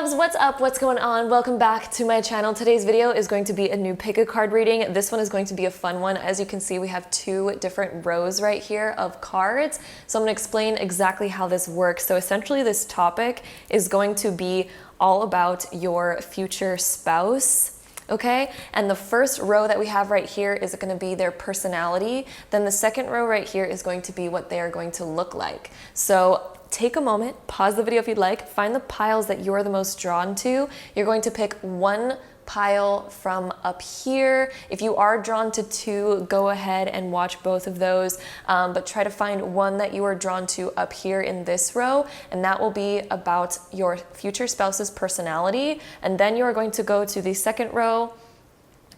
loves, what's up? What's going on? Welcome back to my channel. Today's video is going to be a new pick a card reading. This one is going to be a fun one. As you can see, we have two different rows right here of cards. So I'm going to explain exactly how this works. So essentially this topic is going to be all about your future spouse. Okay, and the first row that we have right here is going to be their personality. Then the second row right here is going to be what they are going to look like. So take a moment, pause the video if you'd like, find the piles that you're the most drawn to. You're going to pick one pile from up here. If you are drawn to two, go ahead and watch both of those, but try to find one that you are drawn to up here in this row, and that will be about your future spouse's personality. And then you are going to go to the second row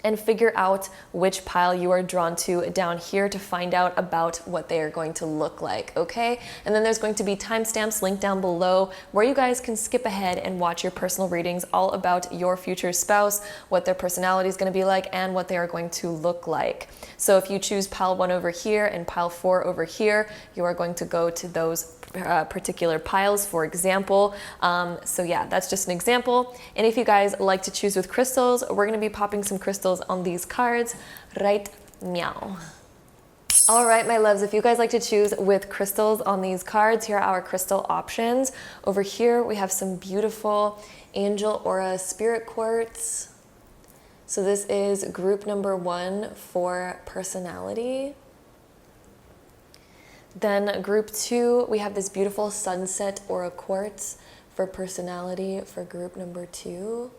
and figure out which pile you are drawn to down here to find out about what they are going to look like, okay? And then there's going to be timestamps linked down below where you guys can skip ahead and watch your personal readings all about your future spouse, what their personality is going to be like, and what they are going to look like. So if you choose pile 1 over here and pile 4 over here, you are going to go to those particular piles, for example. So yeah, that's just an example. And if you guys like to choose with crystals, we're going to be popping some crystals on these cards right meow. All right, my loves, if you guys like to choose with crystals on these cards, here are our crystal options. Over here, we have some beautiful angel aura spirit quartz. So this is group number 1 for personality. Then group 2, we have this beautiful sunset aura quartz for personality for group number 2.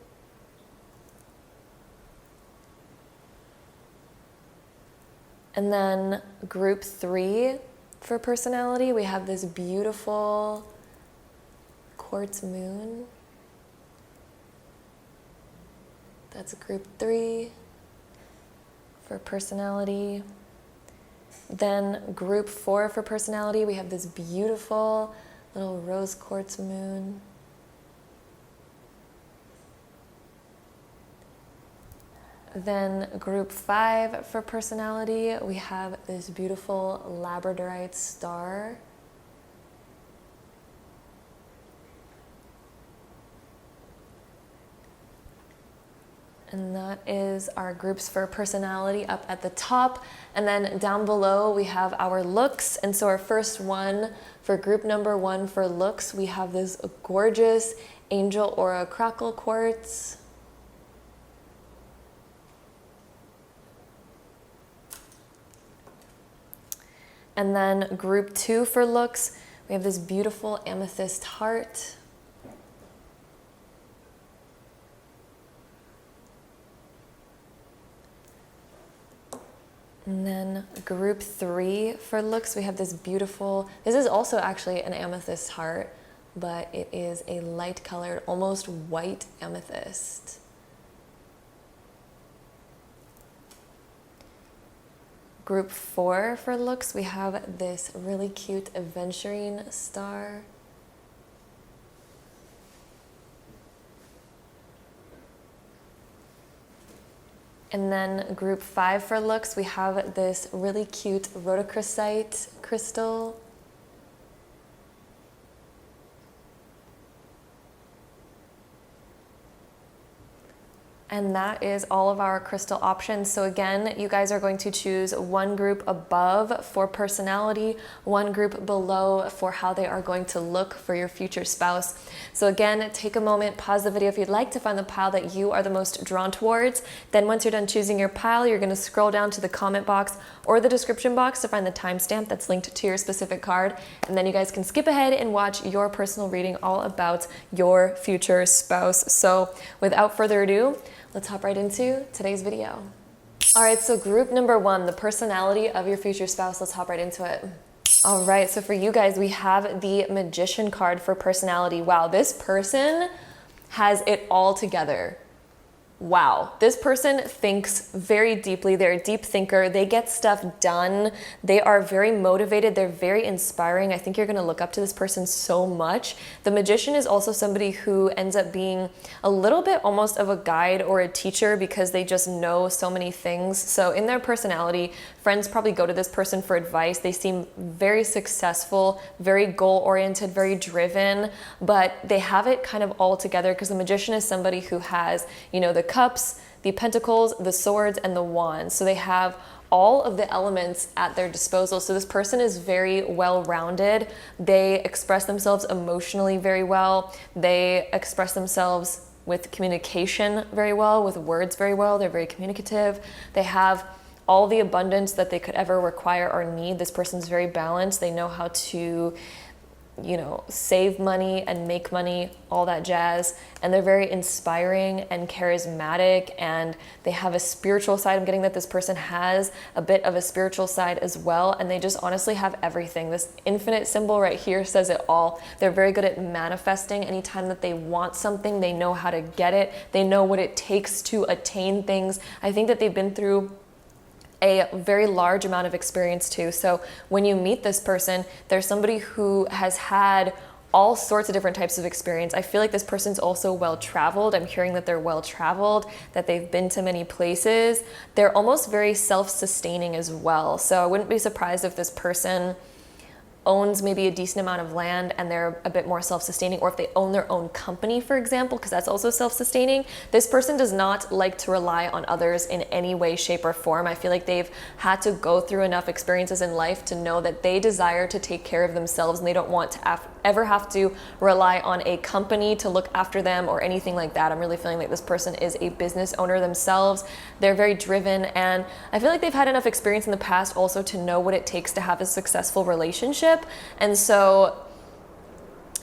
And then group 3 for personality, we have this beautiful quartz moon. That's group 3 for personality. Then group 4 for personality, we have this beautiful little rose quartz moon. Then group 5 for personality, we have this beautiful labradorite star. And that is our groups for personality up at the top. And then down below we have our looks. And so our first one for group number 1 for looks, we have this gorgeous angel aura crackle quartz. And then group 2 for looks, we have this beautiful amethyst heart. And then group 3 for looks, we have this beautiful, this is also actually an amethyst heart, but it is a light colored, almost white amethyst. Group 4 for looks, we have this really cute aventurine star. And then group 5 for looks, we have this really cute rhodochrosite crystal. And that is all of our crystal options. So again, you guys are going to choose one group above for personality, one group below for how they are going to look for your future spouse. So again, take a moment, pause the video if you'd like to find the pile that you are the most drawn towards. Then once you're done choosing your pile, you're going to scroll down to the comment box or the description box to find the timestamp that's linked to your specific card. And then you guys can skip ahead and watch your personal reading all about your future spouse. So without further ado, let's hop right into today's video. All right, so group number 1, the personality of your future spouse. Let's hop right into it. All right, so for you guys, we have the Magician card for personality. Wow, this person has it all together. Wow, this person thinks very deeply. They're a deep thinker. They get stuff done. They are very motivated. They're very inspiring. I think you're going to look up to this person so much. The Magician is also somebody who ends up being a little bit almost of a guide or a teacher because they just know so many things. So in their personality, Friends probably go to this person for advice. They seem very successful, very goal-oriented, very driven, but they have it kind of all together, because the Magician is somebody who has, you know, the cups, the pentacles, the swords, and the wands. So they have all of the elements at their disposal. So this person is very well-rounded. They express themselves emotionally very well. They express themselves with communication very well, with words very well. They're very communicative. They have all the abundance that they could ever require or need. This person's very balanced. They know how to, you know, save money and make money, all that jazz. And they're very inspiring and charismatic, and they have a spiritual side. I'm getting that this person has a bit of a spiritual side as well, and they just honestly have everything. This infinite symbol right here says it all. They're very good at manifesting. Anytime that they want something, they know how to get it. They know what it takes to attain things. I think that they've been through a very large amount of experience too. So when you meet this person, there's somebody who has had all sorts of different types of experience. I feel like this person's also well-traveled. I'm hearing that they're well-traveled, that they've been to many places. They're almost very self-sustaining as well. So I wouldn't be surprised if this person owns maybe a decent amount of land and they're a bit more self-sustaining, or if they own their own company, for example, because that's also self-sustaining. This person does not like to rely on others in any way, shape, or form. I feel like they've had to go through enough experiences in life to know that they desire to take care of themselves, and they don't want to ever have to rely on a company to look after them or anything like that. I'm really feeling like this person is a business owner themselves. They're very driven, and I feel like they've had enough experience in the past also to know what it takes to have a successful relationship. And so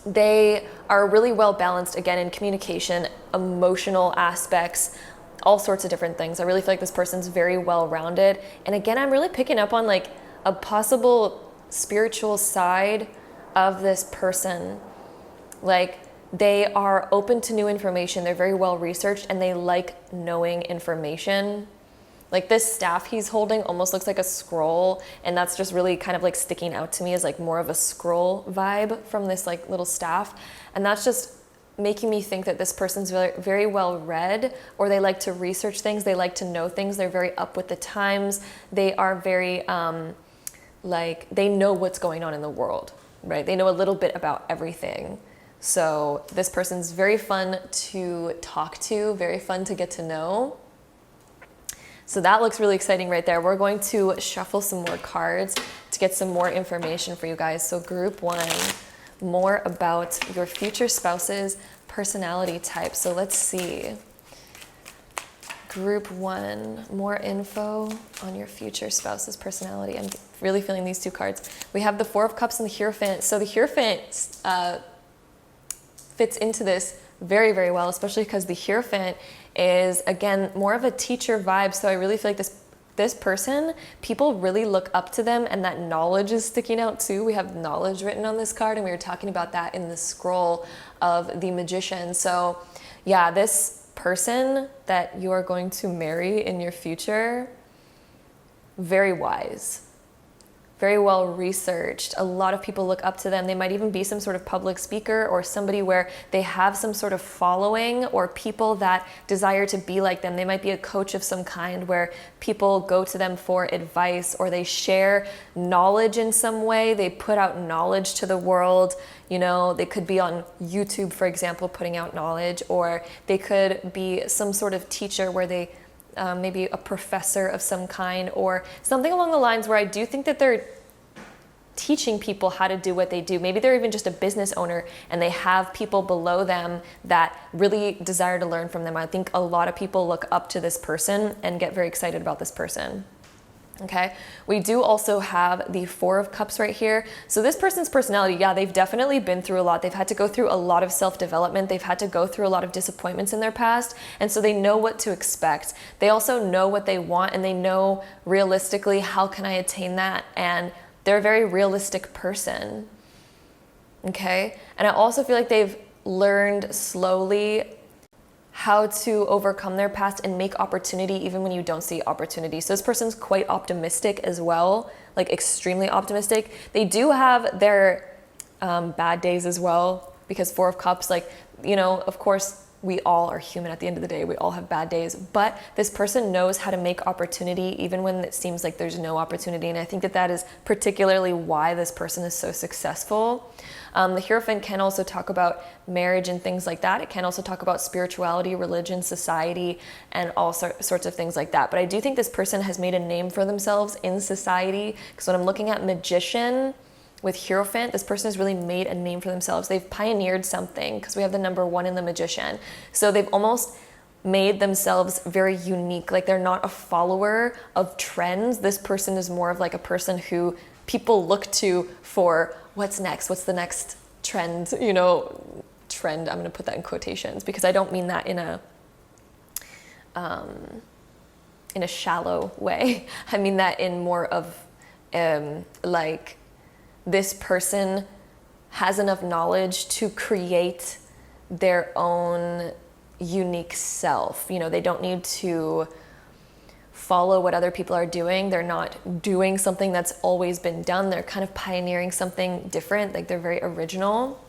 they are really well balanced, again, in communication, emotional aspects, all sorts of different things. I really feel like this person's very well rounded. And again, I'm really picking up on like a possible spiritual side of this person. Like, they are open to new information. They're very well researched, and they like knowing information. Like, this staff he's holding almost looks like a scroll, and that's just really kind of like sticking out to me as like more of a scroll vibe from this like little staff. And that's just making me think that this person's very, very well read, or they like to research things. They like to know things. They're very up with the times. They are very like, they know what's going on in the world, right? They know a little bit about everything. So this person's very fun to talk to, very fun to get to know. So that looks really exciting right there. We're going to shuffle some more cards to get some more information for you guys. So group one, more about your future spouse's personality type. So let's see. Group one, more info on your future spouse's personality. I'm really feeling these two cards. We have the Four of Cups and the Hierophant. So the Hierophant fits into this very, very well, especially because the Hierophant is, again, more of a teacher vibe. So I really feel like this person, people really look up to them, and that knowledge is sticking out too. We have knowledge written on this card, and we were talking about that in the scroll of the Magician. So yeah, this person that you are going to marry in your future, very wise, very well researched. A lot of people look up to them. They might even be some sort of public speaker, or somebody where they have some sort of following, or people that desire to be like them. They might be a coach of some kind where people go to them for advice, or they share knowledge in some way. They put out knowledge to the world. You know, they could be on YouTube, for example, putting out knowledge, or they could be some sort of teacher where they maybe a professor of some kind, or something along the lines where I do think that they're teaching people how to do what they do. Maybe they're even just a business owner, and they have people below them that really desire to learn from them. I think a lot of people look up to this person and get very excited about this person. Okay, we do also have the Four of Cups right here. So this person's personality, yeah, they've definitely been through a lot. They've had to go through a lot of self-development. They've had to go through a lot of disappointments in their past. And so they know what to expect. They also know what they want, and they know realistically, how can I attain that? And they're a very realistic person. Okay, and I also feel like they've learned slowly how to overcome their past and make opportunity even when you don't see opportunity. So this person's quite optimistic as well, like extremely optimistic. They do have their bad days as well, because Four of Cups, like, you know, of course, we all are human at the end of the day. We all have bad days, but this person knows how to make opportunity even when it seems like there's no opportunity. And I think that that is particularly why this person is so successful. The Hierophant can also talk about marriage and things like that. It can also talk about spirituality, religion, society, and all sorts of things like that. But I do think this person has made a name for themselves in society, because when I'm looking at Magician with Hierophant, this person has really made a name for themselves. They've pioneered something, because we have the number 1 in the Magician. So they've almost made themselves very unique. Like, they're not a follower of trends. This person is more of like a person who people look to for what's next, what's the next trend, you know, trend. I'm going to put that in quotations because I don't mean that in a shallow way. I mean that in more of like, this person has enough knowledge to create their own unique self. You know, they don't need to follow what other people are doing. They're not doing something that's always been done. They're kind of pioneering something different. Like, they're very original.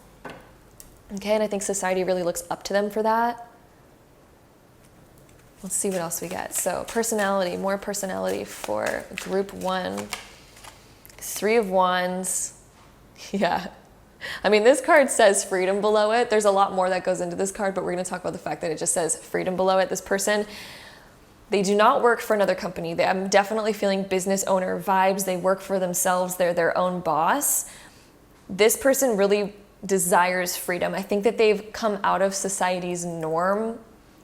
Okay, and I think society really looks up to them for that. Let's see what else we get. So personality, more personality for group 1. 3 of Wands. Yeah. I mean, this card says freedom below it. There's a lot more that goes into this card, but we're going to talk about the fact that it just says freedom below it. This person, they do not work for another company. I'm definitely feeling business owner vibes. They work for themselves. They're their own boss. This person really desires freedom. I think that they've come out of society's norm.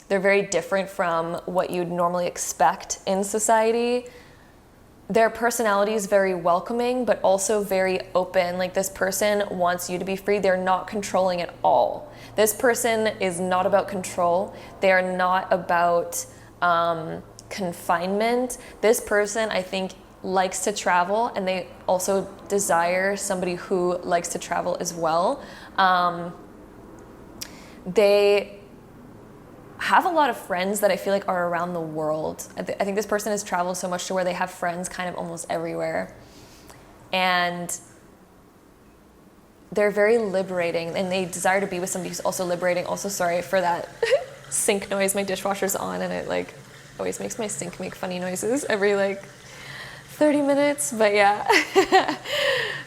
They're very different from what you'd normally expect in society. Their personality is very welcoming, but also very open. Like, this person wants you to be free. They're not controlling at all. This person is not about control. They are not about confinement. This person, I think, likes to travel, and they also desire somebody who likes to travel as well. They have a lot of friends that I feel like are around the world. I think this person has traveled so much to where they have friends kind of almost everywhere. And they're very liberating, and they desire to be with somebody who's also liberating. Also, sorry for that sink noise. My dishwasher's on, and it like always makes my sink make funny noises every like 30 minutes, but yeah.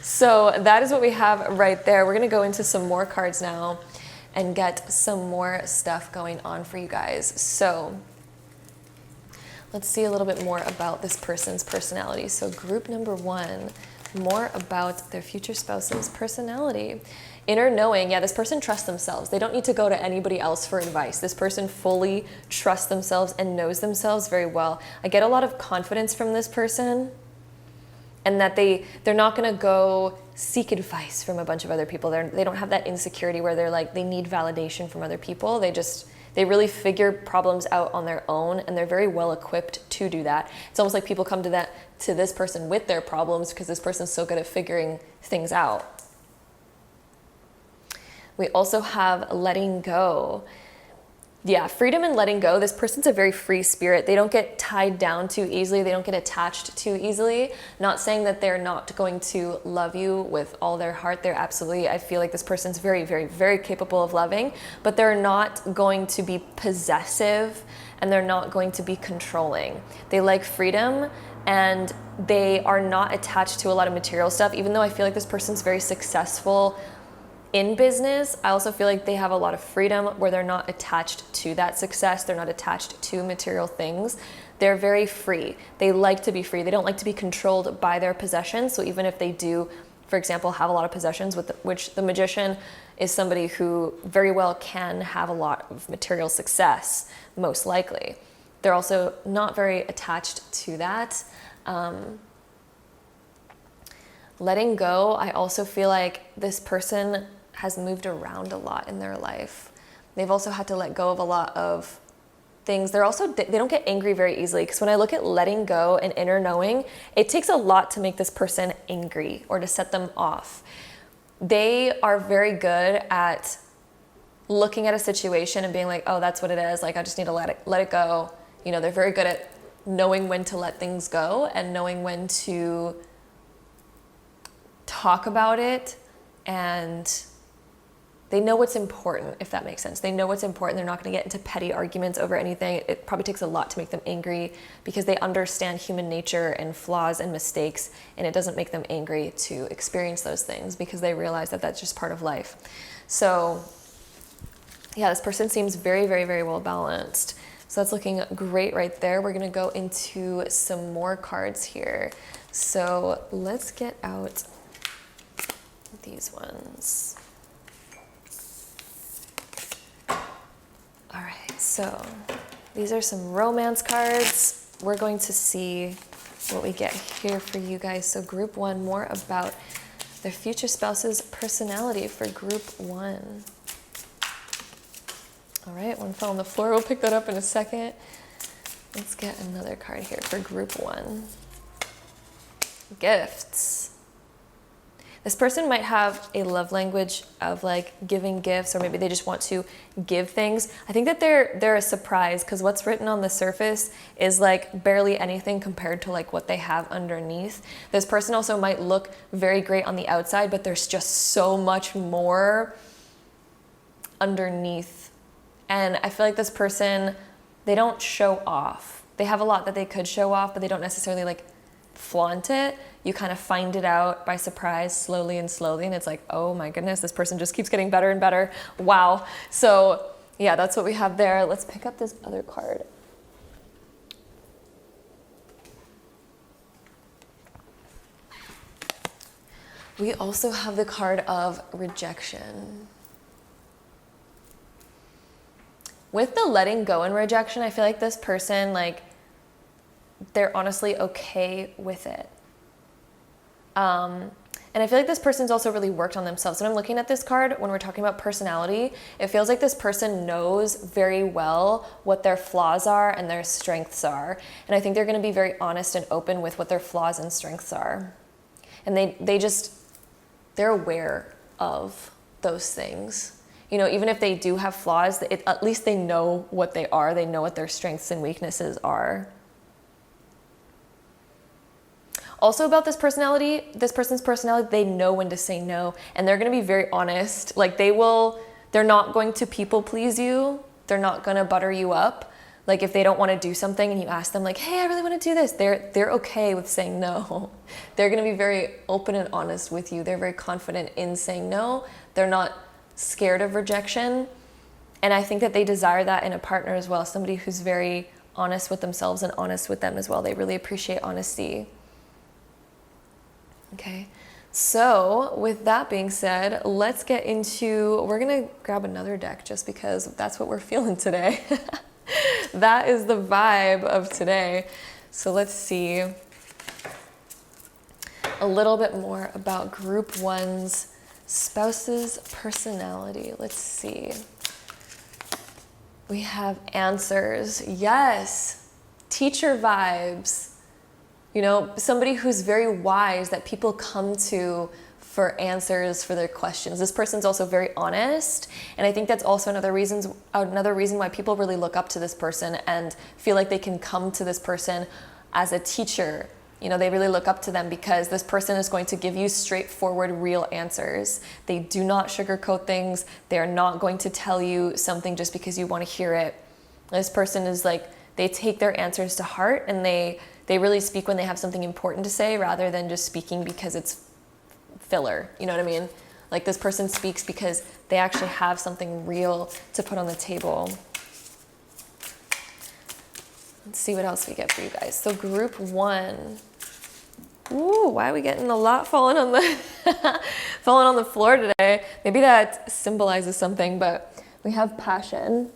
So that is what we have right there. We're gonna go into some more cards now and get some more stuff going on for you guys. So let's see a little bit more about this person's personality. So group number 1, more about their future spouse's personality. Inner knowing, yeah, this person trusts themselves. They don't need to go to anybody else for advice. This person fully trusts themselves and knows themselves very well. I get a lot of confidence from this person, and that they're not gonna go seek advice from a bunch of other people. They don't have that insecurity where they're like, they need validation from other people. They really figure problems out on their own, and they're very well equipped to do that. It's almost like people come to this person with their problems because this person's so good at figuring things out. We also have letting go. Yeah, freedom and letting go. This person's a very free spirit. They don't get tied down too easily. They don't get attached too easily. Not saying that they're not going to love you with all their heart. They're absolutely, I feel like this person's very, very, very capable of loving, but they're not going to be possessive, and they're not going to be controlling. They like freedom, and they are not attached to a lot of material stuff. Even though I feel like this person's very successful in business, I also feel like they have a lot of freedom where they're not attached to that success. They're not attached to material things. They're very free. They like to be free. They don't like to be controlled by their possessions. So even if they do, for example, have a lot of possessions, which the Magician is somebody who very well can have a lot of material success, most likely. They're also not very attached to that. Letting go, I also feel like this person has moved around a lot in their life. They've also had to let go of a lot of things. They don't get angry very easily, because when I look at letting go and inner knowing, it takes a lot to make this person angry or to set them off. They are very good at looking at a situation and being like, oh, that's what it is. Like, I just need to let it go. You know, they're very good at knowing when to let things go and knowing when to talk about it, and They know what's important, if that makes sense. They know what's important. They're not going to get into petty arguments over anything. It probably takes a lot to make them angry because they understand human nature and flaws and mistakes, and it doesn't make them angry to experience those things because they realize that that's just part of life. So yeah, this person seems very, very, very well balanced. So that's looking great right there. We're going to go into some more cards here. So let's get out these ones. All right, so these are some romance cards. We're going to see what we get here for you guys. So group one, more about their future spouse's personality for group one. All right, one fell on the floor. We'll pick that up in a second. Let's get another card here for group one. Gifts. This person might have a love language of like giving gifts, or maybe they just want to give things. I think that they're a surprise because what's written on the surface is like barely anything compared to like what they have underneath. This person also might look very great on the outside, but there's just so much more underneath. And I feel like this person, they don't show off. They have a lot that they could show off, but they don't necessarily like flaunt it. You kind of find it out by surprise slowly and slowly, and it's like, oh my goodness, this person just keeps getting better and better. Wow. So yeah, that's what we have there. Let's pick up this other card. We also have the card of rejection. With the letting go and rejection, I feel like this person, like, they're honestly okay with it. And I feel like this person's also really worked on themselves. When I'm looking at this card, when we're talking about personality, it feels like this person knows very well what their flaws are and their strengths are. And I think they're going to be very honest and open with what their flaws and strengths are. And they're aware of those things. You know, even if they do have flaws, at least they know what they are. They know what their strengths and weaknesses are. Also about this person's personality, they know when to say no, and they're going to be very honest. Like they're not going to people please you. They're not going to butter you up. Like if they don't want to do something and you ask them like, hey, I really want to do this, they're okay with saying no. They're going to be very open and honest with you. They're very confident in saying no. They're not scared of rejection. And I think that they desire that in a partner as well, somebody who's very honest with themselves and honest with them as well. They really appreciate honesty. Okay, so with that being said, let's get into, we're gonna grab another deck just because that's what we're feeling today. That is the vibe of today. So let's see a little bit more about group one's spouse's personality. Let's see. We have answers. Yes, teacher vibes. You know, somebody who's very wise that people come to for answers for their questions. This person's also very honest. And I think that's also another reason why people really look up to this person and feel like they can come to this person as a teacher. You know, they really look up to them because this person is going to give you straightforward, real answers. They do not sugarcoat things. They're not going to tell you something just because you want to hear it. This person is like, they take their answers to heart, and they really speak when they have something important to say rather than just speaking because it's filler. You know what I mean? Like this person speaks because they actually have something real to put on the table. Let's see what else we get for you guys. So group one. Ooh, why are we getting a lot falling on the floor today? Maybe that symbolizes something, but we have passion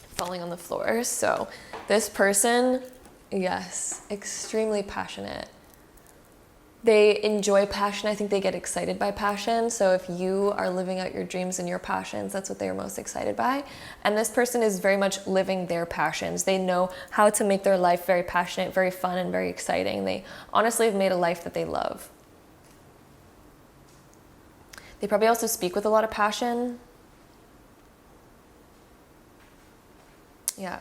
falling on the floor. So this person, yes, extremely passionate. They enjoy passion. I think they get excited by passion. So if you are living out your dreams and your passions, that's what they are most excited by. And this person is very much living their passions. They know how to make their life very passionate, very fun, and very exciting. They honestly have made a life that they love. They probably also speak with a lot of passion. Yeah.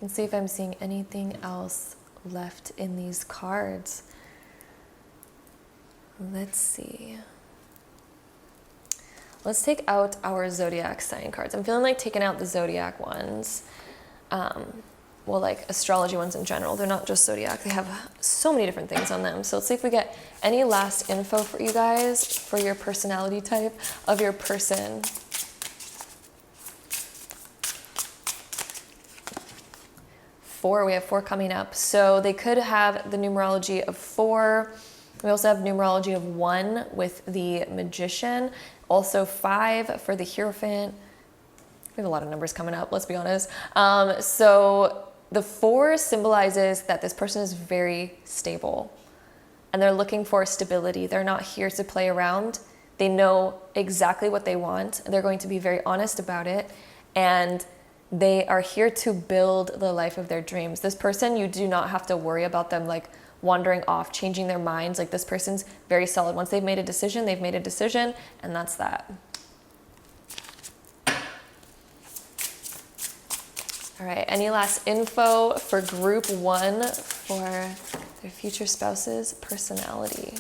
And see if I'm seeing anything else left in these cards. Let's see. Let's take out our zodiac sign cards. I'm feeling like taking out the zodiac ones. Well, like astrology ones in general. They're not just zodiac. They have so many different things on them. So let's see if we get any last info for you guys for your personality type of your person. We have 4 coming up. So they could have the numerology of 4. We also have numerology of 1 with the Magician. Also 5 for the Hierophant. We have a lot of numbers coming up, let's be honest. So the 4 symbolizes that this person is very stable and they're looking for stability. They're not here to play around. They know exactly what they want. They're going to be very honest about it. And they are here to build the life of their dreams. This person, you do not have to worry about them like wandering off, changing their minds. Like this person's very solid. Once they've made a decision, they've made a decision, and that's that. All right, any last info for group 1 for their future spouse's personality?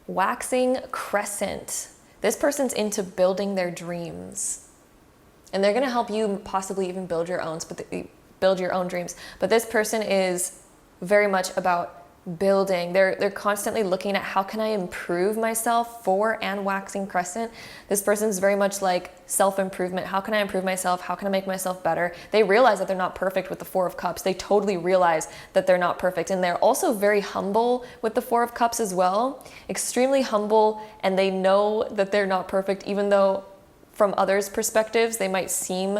Waxing crescent. This person's into building their dreams. And they're going to help you possibly even build your own dreams. But this person is very much about building. They're constantly looking at how can I improve myself for and waxing crescent. This person's very much like self-improvement. How can I improve myself? How can I make myself better? They realize that they're not perfect with the 4 of Cups. They totally realize that they're not perfect. And they're also very humble with the 4 of Cups as well. Extremely humble, and they know that they're not perfect, even though from others' perspectives, they might seem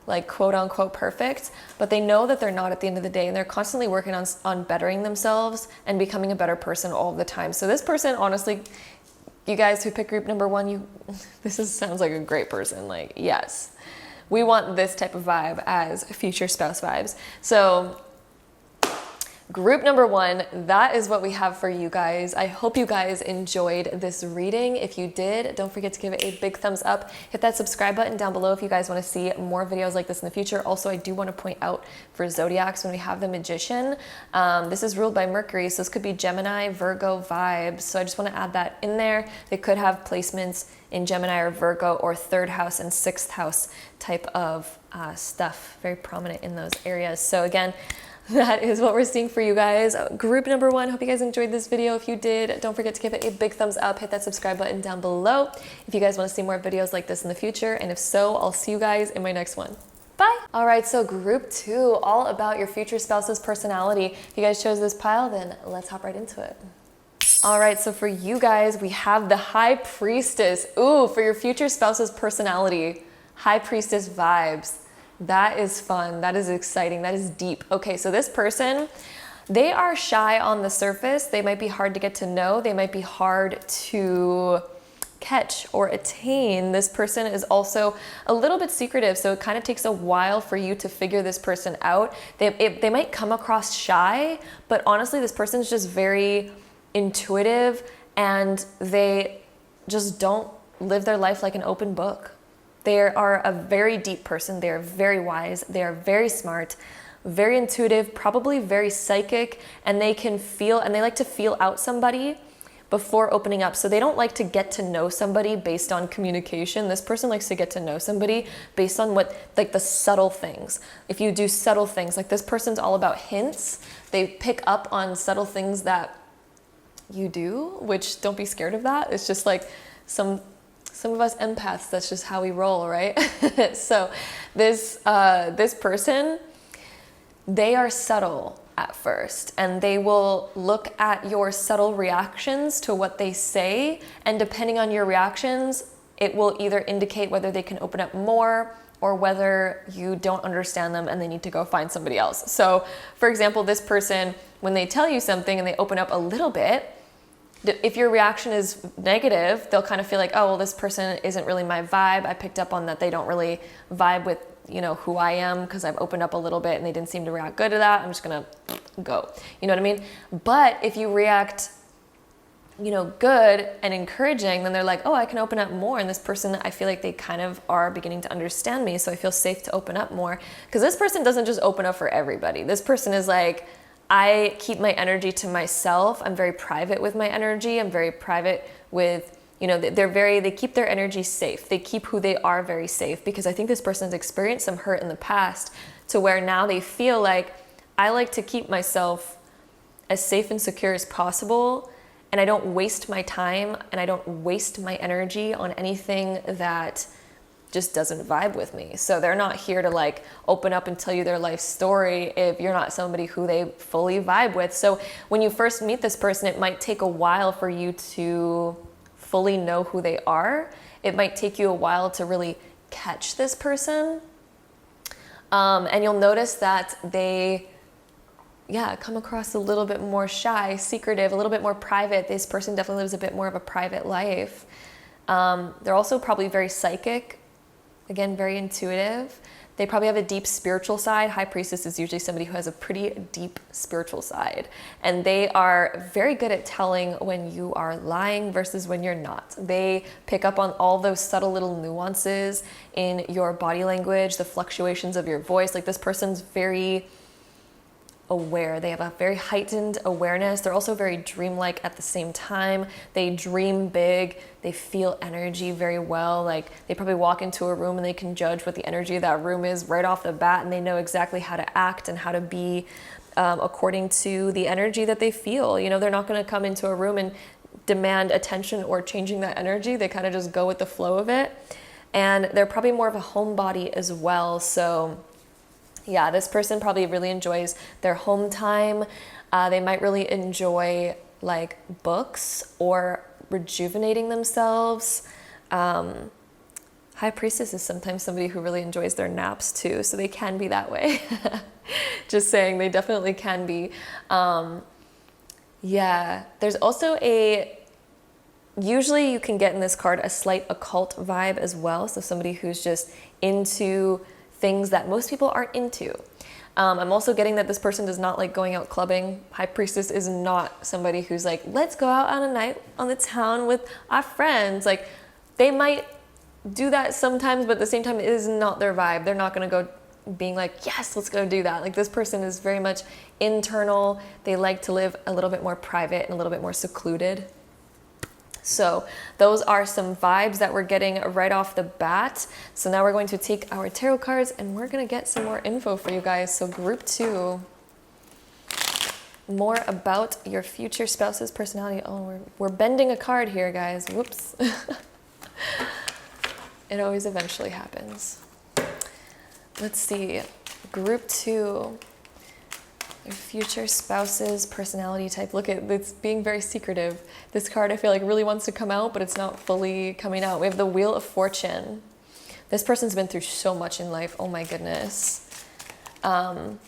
like quote unquote perfect, but they know that they're not at the end of the day, and they're constantly working on bettering themselves and becoming a better person all the time. So this person, honestly, you guys who pick group number 1, sounds like a great person. Like, yes, we want this type of vibe as future spouse vibes. So group number 1, that is what we have for you guys. I hope you guys enjoyed this reading. If you did, don't forget to give it a big thumbs up. Hit that subscribe button down below if you guys want to see more videos like this in the future. Also, I do want to point out for zodiacs, when we have the Magician, this is ruled by Mercury, so this could be Gemini, Virgo vibes. So I just want to add that in there. They could have placements in Gemini or Virgo, or 3rd house and 6th house type of stuff, very prominent in those areas. So again, that is what we're seeing for you guys. Group number 1, hope you guys enjoyed this video. If you did, don't forget to give it a big thumbs up. Hit that subscribe button down below if you guys want to see more videos like this in the future. And if so, I'll see you guys in my next one. Bye. All right, so group 2, all about your future spouse's personality. If you guys chose this pile, then let's hop right into it. All right, so for you guys, we have the High Priestess. Ooh, for your future spouse's personality, High Priestess vibes. That is fun. That is exciting. That is deep. Okay, so this person, they are shy on the surface. They might be hard to get to know. They might be hard to catch or attain. This person is also a little bit secretive, so it kind of takes a while for you to figure this person out. They might come across shy, but honestly, this person's just very intuitive, and they just don't live their life like an open book. They are a very deep person. They are very wise. They are very smart, very intuitive, probably very psychic, and they can feel, and they like to feel out somebody before opening up. So they don't like to get to know somebody based on communication. This person likes to get to know somebody based on what, like the subtle things. If you do subtle things, like this person's all about hints. They pick up on subtle things that you do, which don't be scared of that. It's just like some of us empaths, that's just how we roll, right? So this person, they are subtle at first, and they will look at your subtle reactions to what they say, and depending on your reactions, it will either indicate whether they can open up more or whether you don't understand them and they need to go find somebody else. So for example, this person, when they tell you something and they open up a little bit, if your reaction is negative, they'll kind of feel like, oh, well, this person isn't really my vibe. I picked up on that they don't really vibe with, who I am, because I've opened up a little bit and they didn't seem to react good to that. I'm just going to go. You know what I mean? But if you react, good and encouraging, then they're like, oh, I can open up more. And this person, I feel like they kind of are beginning to understand me. So I feel safe to open up more, because this person doesn't just open up for everybody. This person is like, I keep my energy to myself. I'm very private with my energy. I'm very private with, you know, they keep their energy safe. They keep who they are very safe, because I think this person's experienced some hurt in the past to where now they feel like, I like to keep myself as safe and secure as possible, and I don't waste my time and I don't waste my energy on anything that just doesn't vibe with me. So they're not here to like open up and tell you their life story if you're not somebody who they fully vibe with. So when you first meet this person, it might take a while for you to fully know who they are. It might take you a while to really catch this person. And you'll notice that they, come across a little bit more shy, secretive, a little bit more private. This person definitely lives a bit more of a private life. They're also probably very psychic. Again, very intuitive. They probably have a deep spiritual side. High Priestess is usually somebody who has a pretty deep spiritual side. And they are very good at telling when you are lying versus when you're not. They pick up on all those subtle little nuances in your body language, the fluctuations of your voice. Like, this person's very aware. They have a very heightened awareness. They're also very dreamlike at the same time. They dream big. They feel energy very well. Like, they probably walk into a room and they can judge what the energy of that room is right off the bat, and they know exactly how to act and how to be according to the energy that they feel. You know, they're not going to come into a room and demand attention or changing that energy. They kind of just go with the flow of it. And they're probably more of a homebody as well. So yeah, this person probably really enjoys their home time. They might really enjoy like books or rejuvenating themselves. High Priestess is sometimes somebody who really enjoys their naps too, so they can be that way. Just saying, they definitely can be. There's also usually you can get in this card a slight occult vibe as well. So somebody who's just into things that most people aren't into. I'm also getting that this person does not like going out clubbing. High Priestess is not somebody who's like, let's go out on a night on the town with our friends. Like, they might do that sometimes, but at the same time, it is not their vibe. They're not going to go being like, yes, let's go do that. Like, this person is very much internal. They like to live a little bit more private and a little bit more secluded. So those are some vibes that we're getting right off the bat. So now we're going to take our tarot cards and we're going to get some more info for you guys. So group 2, more about your future spouse's personality. Oh, we're bending a card here, guys. Whoops. It always eventually happens. Let's see. Group 2. Your future spouse's personality type. Look at it's being very secretive. This card I feel like really wants to come out, but it's not fully coming out. We have the Wheel of Fortune. This person's been through so much in life. Oh my goodness. Wow.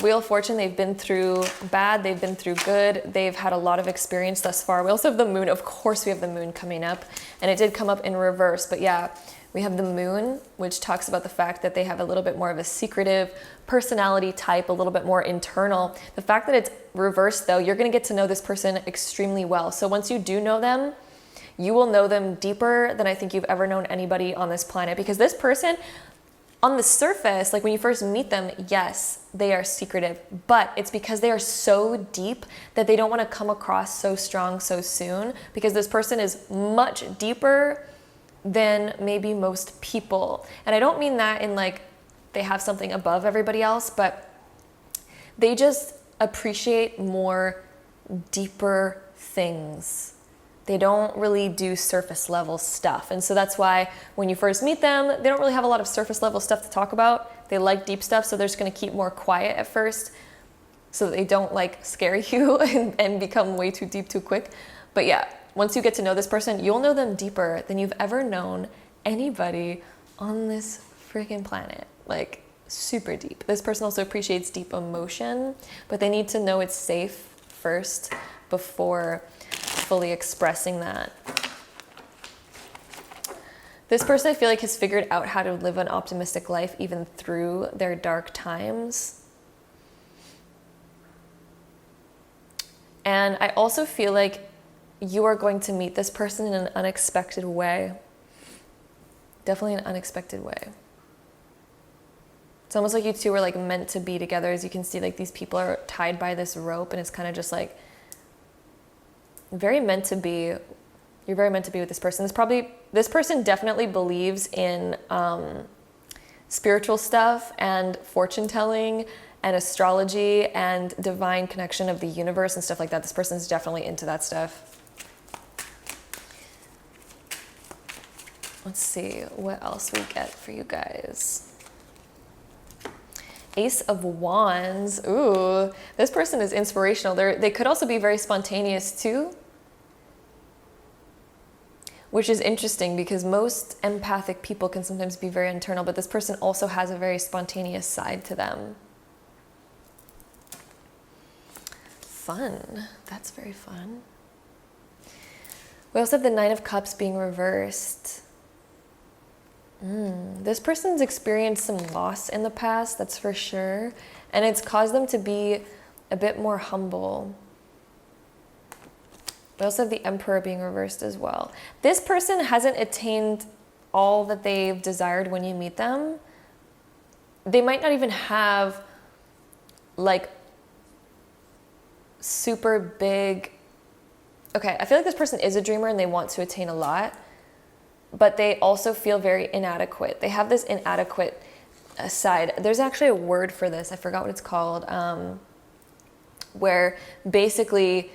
Wheel of Fortune, they've been through bad, they've been through good. They've had a lot of experience thus far. We also have the Moon. Of course, we have the Moon coming up, and it did come up in reverse, but yeah. We have the Moon, which talks about the fact that they have a little bit more of a secretive personality type, a little bit more internal. The fact that it's reversed, though, you're going to get to know this person extremely well. So once you do know them, you will know them deeper than I think you've ever known anybody on this planet. Because this person, on the surface, like when you first meet them, yes, they are secretive. But it's because they are so deep that they don't want to come across so strong so soon. Because this person is much deeper than maybe most people. And I don't mean that in like they have something above everybody else, but they just appreciate more deeper things. They don't really do surface level stuff. And so that's why when you first meet them, they don't really have a lot of surface level stuff to talk about. They like deep stuff, so they're just gonna keep more quiet at first so that they don't like scare you and become way too deep too quick. But yeah, once you get to know this person, you'll know them deeper than you've ever known anybody on this freaking planet. Like, super deep. This person also appreciates deep emotion, but they need to know it's safe first before fully expressing that. This person, I feel like, has figured out how to live an optimistic life even through their dark times. And I also feel like you are going to meet this person in an unexpected way. Definitely an unexpected way. It's almost like you two were like meant to be together. As you can see, like these people are tied by this rope, and it's kind of just like very meant to be. You're very meant to be with this person. This person definitely believes in spiritual stuff and fortune telling and astrology and divine connection of the universe and stuff like that. This person's definitely into that stuff. Let's see what else we get for you guys. Ace of Wands. Ooh, this person is inspirational. They could also be very spontaneous too, which is interesting because most empathic people can sometimes be very internal, but this person also has a very spontaneous side to them. Fun. That's very fun. We also have the Nine of Cups being reversed. This person's experienced some loss in the past, that's for sure. And it's caused them to be a bit more humble. We also have the Emperor being reversed as well. This person hasn't attained all that they've desired when you meet them. They might not even have like super big... Okay, I feel like this person is a dreamer and they want to attain a lot, but they also feel very inadequate. They have this inadequate side. There's actually a word for this. I forgot what it's called. Where basically,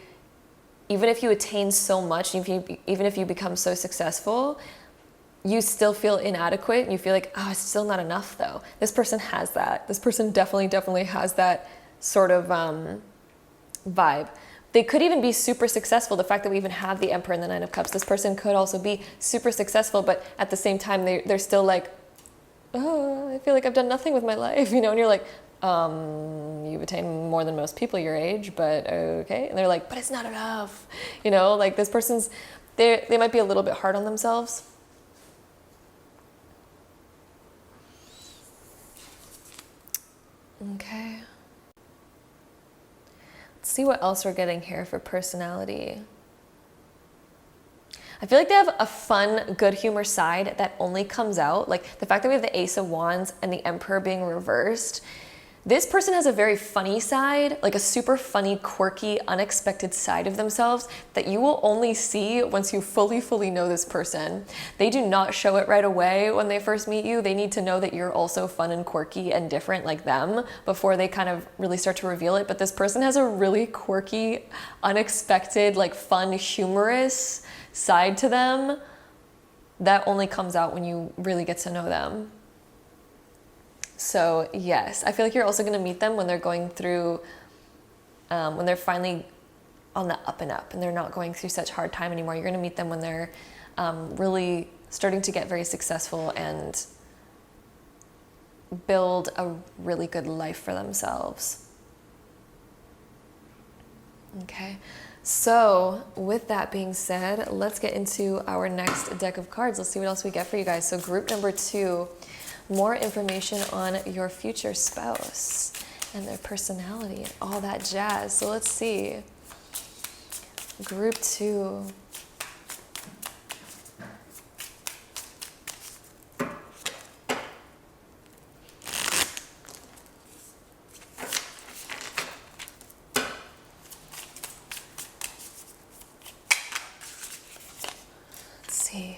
even if you attain so much, even if you become so successful, you still feel inadequate and you feel like, oh, it's still not enough though. This person has that. This person definitely has that sort of vibe. They could even be super successful. The fact that we even have the Emperor and the Nine of Cups, this person could also be super successful, but at the same time, they're still like, oh, I feel like I've done nothing with my life, and you're like, you've attained more than most people your age, but okay. And they're like, but it's not enough. Like this person's, they might be a little bit hard on themselves. Okay. Let's see what else we're getting here for personality. I feel like they have a fun, good humor side that only comes out. Like the fact that we have the Ace of Wands and the Emperor being reversed. This person has a very funny side, like a super funny, quirky, unexpected side of themselves that you will only see once you fully know this person. They do not show it right away when they first meet you. They need to know that you're also fun and quirky and different like them before they kind of really start to reveal it. But this person has a really quirky, unexpected, like fun, humorous side to them that only comes out when you really get to know them. So yes, I feel like you're also going to meet them when they're going through, when they're finally on the up and up and they're not going through such hard time anymore. You're going to meet them when they're really starting to get very successful and build a really good life for themselves. Okay, so with that being said, let's get into our next deck of cards. Let's see what else we get for you guys. So group number 2. More information on your future spouse and their personality and all that jazz. So let's see. Group 2. Let's see.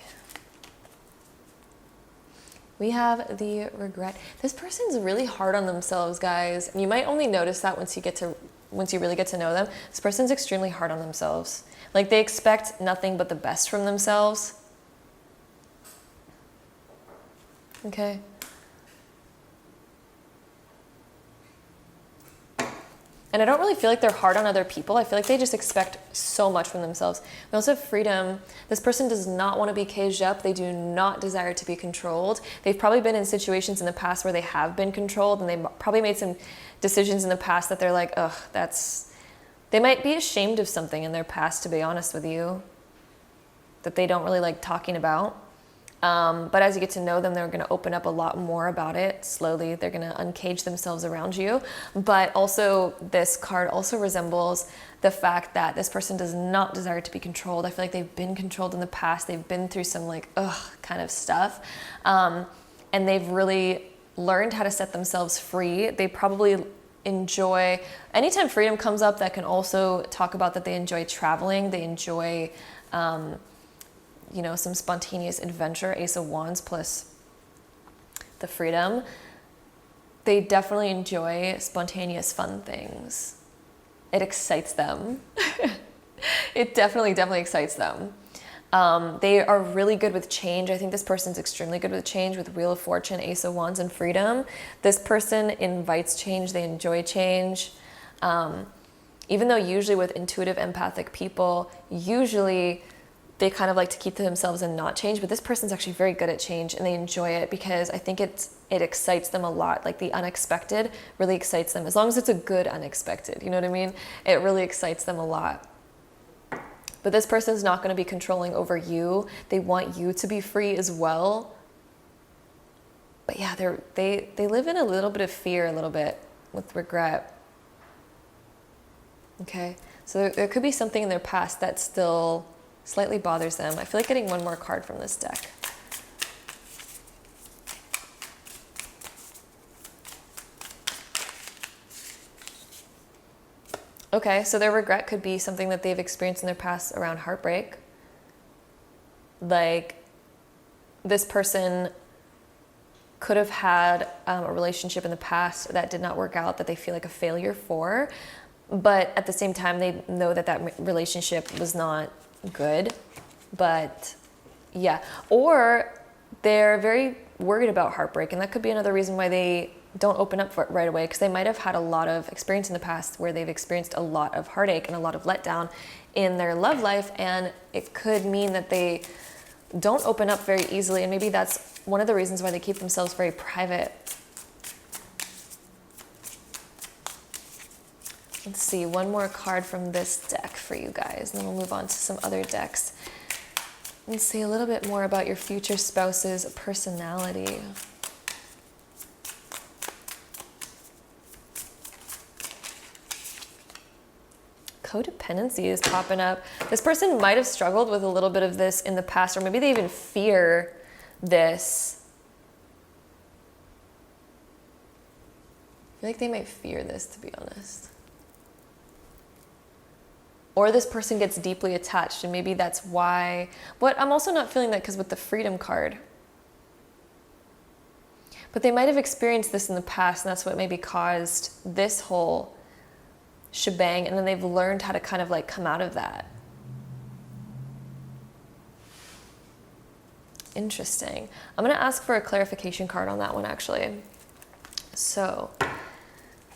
We have the regret. This person's really hard on themselves, guys. And you might only notice that once you really get to know them. This person's extremely hard on themselves. Like they expect nothing but the best from themselves. Okay. And I don't really feel like they're hard on other people. I feel like they just expect so much from themselves. We also have freedom. This person does not want to be caged up. They do not desire to be controlled. They've probably been in situations in the past where they have been controlled, and they probably made some decisions in the past that they're like, ugh, they might be ashamed of something in their past, to be honest with you, that they don't really like talking about. But as you get to know them, they're going to open up a lot more about it slowly. They're going to uncage themselves around you. But also, this card also resembles the fact that this person does not desire to be controlled. I feel like they've been controlled in the past. They've been through some like, ugh, kind of stuff. And they've really learned how to set themselves free. They probably enjoy, anytime freedom comes up, that can also talk about that they enjoy traveling. They enjoy, you know, some spontaneous adventure, Ace of Wands plus the freedom. They definitely enjoy spontaneous fun things. It excites them. It definitely excites them. They are really good with change. I think this person's extremely good with change, with Wheel of Fortune, Ace of Wands, and freedom. This person invites change. They enjoy change. Even though usually with intuitive, empathic people, usually they kind of like to keep to themselves and not change, but this person's actually very good at change, and they enjoy it because I think it excites them a lot. Like the unexpected really excites them, as long as it's a good unexpected, you know what I mean? It really excites them a lot. But this person's not going to be controlling over you. They want you to be free as well. But yeah, they live in a little bit of fear, a little bit with regret. Okay, so there could be something in their past that still slightly bothers them. I feel like getting one more card from this deck. Okay, so their regret could be something that they've experienced in their past around heartbreak. Like, this person could have had a relationship in the past that did not work out, that they feel like a failure for, but at the same time, they know that that relationship was not good. But yeah, or they're very worried about heartbreak, and that could be another reason why they don't open up for it right away, because they might have had a lot of experience in the past where they've experienced a lot of heartache and a lot of letdown in their love life, and it could mean that they don't open up very easily, and maybe that's one of the reasons why they keep themselves very private. Let's see, one more card from this deck for you guys, and then we'll move on to some other decks. Let's see a little bit more about your future spouse's personality. Codependency is popping up. This person might have struggled with a little bit of this in the past, or maybe they even fear this. I feel like they might fear this, to be honest. Or this person gets deeply attached, and maybe that's why. But I'm also not feeling that, because with the freedom card. But they might have experienced this in the past, and that's what maybe caused this whole shebang, and then they've learned how to kind of like come out of that. Interesting. I'm going to ask for a clarification card on that one, actually. So,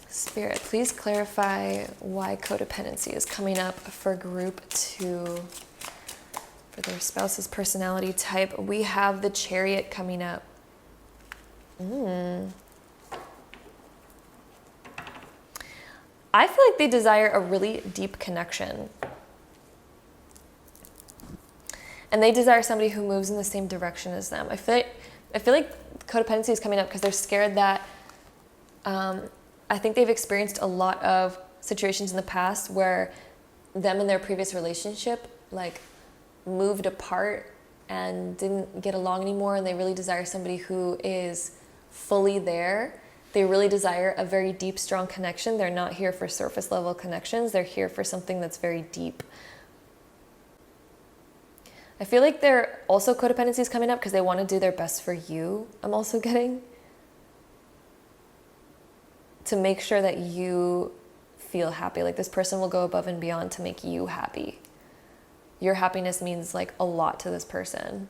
Spirit, please clarify why codependency is coming up for group 2 for their spouse's personality type. We have the Chariot coming up. I feel like they desire a really deep connection. And they desire somebody who moves in the same direction as them. I feel like codependency is coming up because they're scared that I think they've experienced a lot of situations in the past where them and their previous relationship like moved apart and didn't get along anymore, and they really desire somebody who is fully there. They really desire a very deep, strong connection. They're not here for surface level connections. They're here for something that's very deep. I feel like they're also codependency is coming up because they want to do their best for you. I'm also getting to make sure that you feel happy. Like this person will go above and beyond to make you happy. Your happiness means like a lot to this person.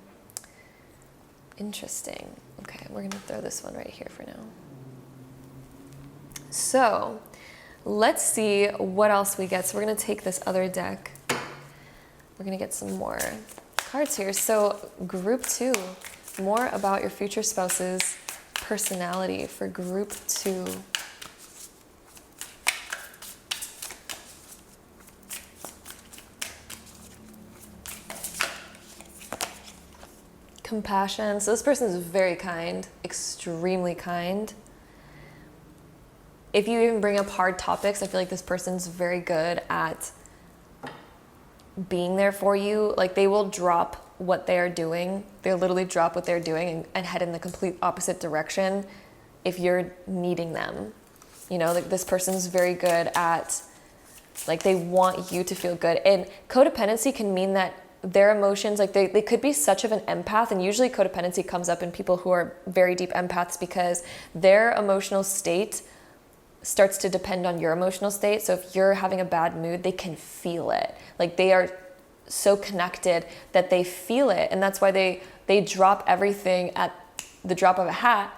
Interesting. Okay, we're gonna throw this one right here for now. So let's see what else we get. So we're gonna take this other deck. We're gonna get some more cards here. So group 2, more about your future spouse's personality for group 2. Compassion. So this person is very kind, extremely kind. If you even bring up hard topics, I feel like this person's very good at being there for you. Like they will drop what they are doing. They'll literally drop what they're doing and head in the complete opposite direction if you're needing them. You know, like this person's very good at, like they want you to feel good. And codependency can mean that their emotions, like they could be such of an empath, and usually codependency comes up in people who are very deep empaths because their emotional state starts to depend on your emotional state. So if you're having a bad mood, they can feel it. Like they are so connected that they feel it, and that's why they drop everything at the drop of a hat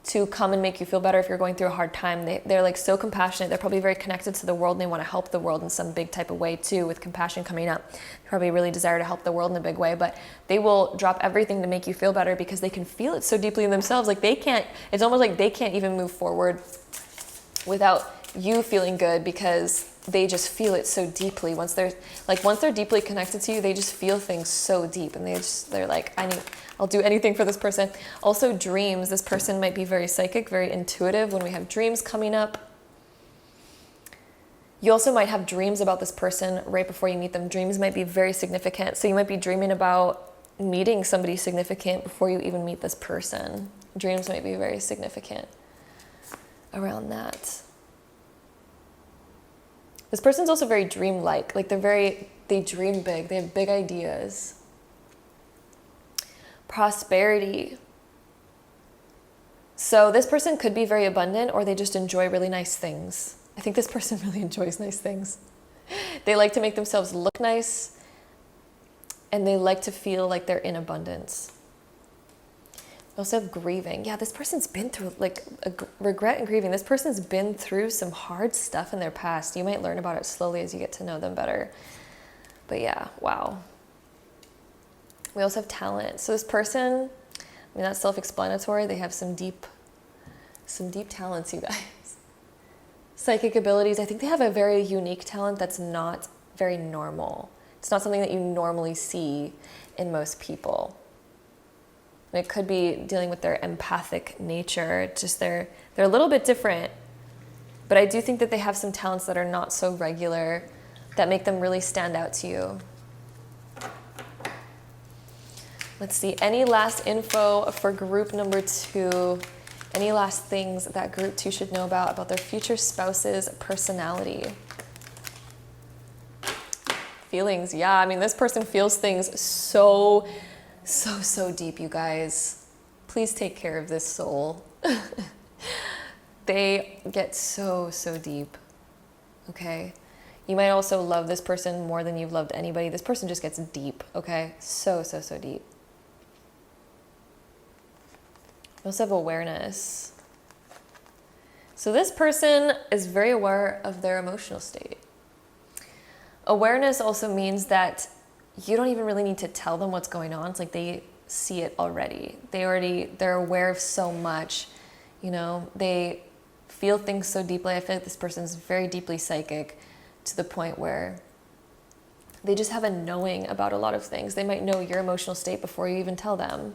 to come and make you feel better if you're going through a hard time. They're like so compassionate. They're probably very connected to the world, and they want to help the world in some big type of way too, with compassion coming up. They probably really desire to help the world in a big way, but they will drop everything to make you feel better because they can feel it so deeply in themselves. Like they can't, it's almost like they can't even move forward without you feeling good, because they just feel it so deeply. Once they're deeply connected to you, they just feel things so deep, and they're like, I'll do anything for this person. Also dreams, this person might be very psychic, very intuitive when we have dreams coming up. You also might have dreams about this person right before you meet them. Dreams might be very significant. So you might be dreaming about meeting somebody significant before you even meet this person. Dreams might be very significant around that. This person's also very dreamlike. Like they dream big. They have big ideas. Prosperity. So this person could be very abundant, or they just enjoy really nice things. I think this person really enjoys nice things. They like to make themselves look nice, and they like to feel like they're in abundance. We also have grieving. Yeah, this person's been through like regret and grieving. This person's been through some hard stuff in their past. You might learn about it slowly as you get to know them better. But yeah, wow. We also have talent. So this person, I mean, that's self-explanatory. They have some deep talents, you guys. Psychic abilities. I think they have a very unique talent that's not very normal. It's not something that you normally see in most people. And it could be dealing with their empathic nature. Just they're a little bit different. But I do think that they have some talents that are not so regular, that make them really stand out to you. Let's see, any last info for group number 2? Any last things that group 2 should know about their future spouse's personality? Feelings, yeah. I mean, this person feels things so deep, you guys. Please take care of this soul. They get so deep, okay? You might also love this person more than you've loved anybody. This person just gets deep, okay? So deep. We also have awareness. So this person is very aware of their emotional state. Awareness also means that you don't even really need to tell them what's going on. It's like they see it already. They're aware of so much, you know, they feel things so deeply. I feel like this person is very deeply psychic, to the point where they just have a knowing about a lot of things. They might know your emotional state before you even tell them.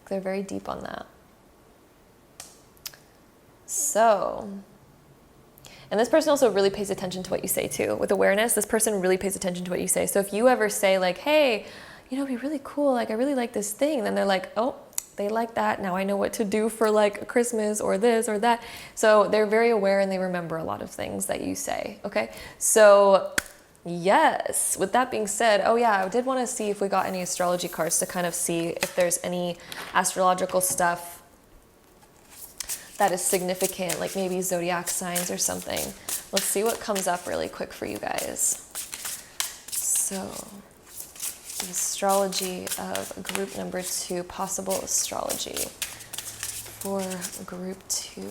They're very deep on that. So, and this person also really pays attention to what you say too. With awareness, this person really pays attention to what you say. So if you ever say like, hey, you know, it'd be really cool, like I really like this thing, then they're like, oh, they like that. Now I know what to do for like Christmas or this or that. So they're very aware, and they remember a lot of things that you say, okay? So yes, with that being said, oh yeah, I did want to see if we got any astrology cards to kind of see if there's any astrological stuff that is significant, like maybe zodiac signs or something. Let's see what comes up really quick for you guys. So, the astrology of group number 2, possible astrology for group 2.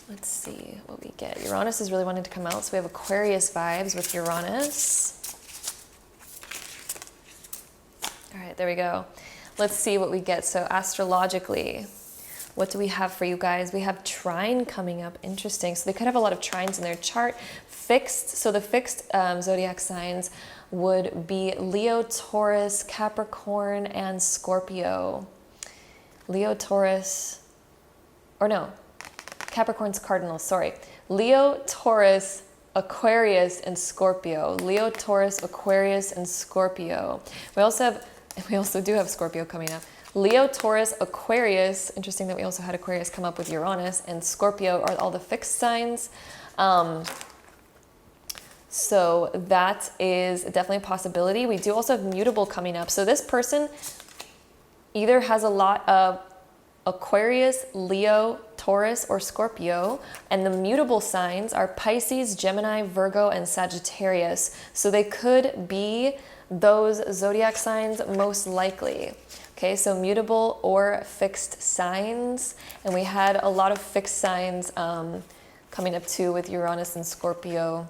Let's see what we get. Uranus is really wanting to come out, so we have Aquarius vibes with Uranus. All right, there we go. Let's see what we get. So astrologically, what do we have for you guys? We have trine coming up. Interesting. So they could have a lot of trines in their chart. Fixed. So the fixed zodiac signs would be Leo, Taurus, Capricorn, and Scorpio. Leo, Taurus, or no, Capricorn's cardinal, sorry. Leo, Taurus, Aquarius, and Scorpio. Leo, Taurus, Aquarius, and Scorpio. We also do have Scorpio coming up. Leo, Taurus, Aquarius. Interesting that we also had Aquarius come up with Uranus, and Scorpio are all the fixed signs. So that is definitely a possibility. We do also have mutable coming up. So this person either has a lot of Aquarius, Leo, Taurus, or Scorpio, and the mutable signs are Pisces, Gemini, Virgo, and Sagittarius. So they could be those zodiac signs most likely. Okay, so mutable or fixed signs. And we had a lot of fixed signs coming up too with Uranus and Scorpio.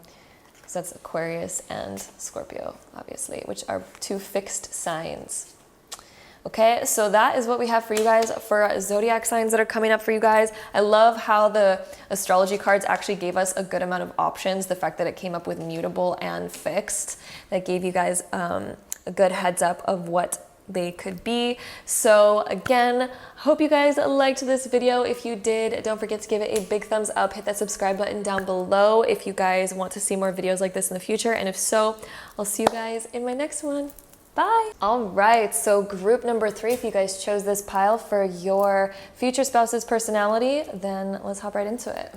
So that's Aquarius and Scorpio, obviously, which are two fixed signs. Okay, so that is what we have for you guys for zodiac signs that are coming up for you guys. I love how the astrology cards actually gave us a good amount of options. The fact that it came up with mutable and fixed, that gave you guys a good heads up of what they could be. So again, hope you guys liked this video. If you did, don't forget to give it a big thumbs up, hit that subscribe button down below if you guys want to see more videos like this in the future. And if so, I'll see you guys in my next one. Bye. All right, so group number 3, if you guys chose this pile for your future spouse's personality, then let's hop right into it.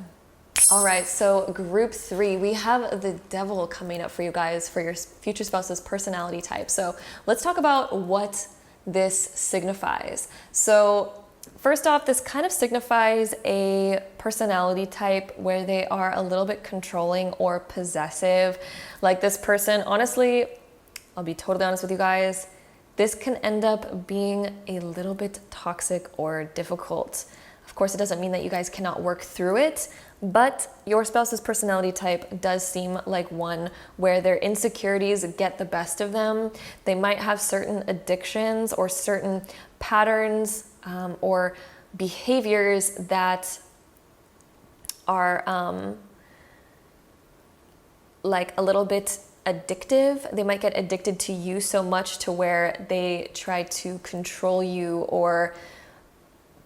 All right, so group 3, we have the Devil coming up for you guys for your future spouse's personality type. So let's talk about what this signifies. So first off, this kind of signifies a personality type where they are a little bit controlling or possessive. Like this person, honestly, I'll be totally honest with you guys, this can end up being a little bit toxic or difficult. Of course, it doesn't mean that you guys cannot work through it, but your spouse's personality type does seem like one where their insecurities get the best of them. They might have certain addictions or certain patterns or behaviors that are like a little bit addictive. They might get addicted to you so much to where they try to control you or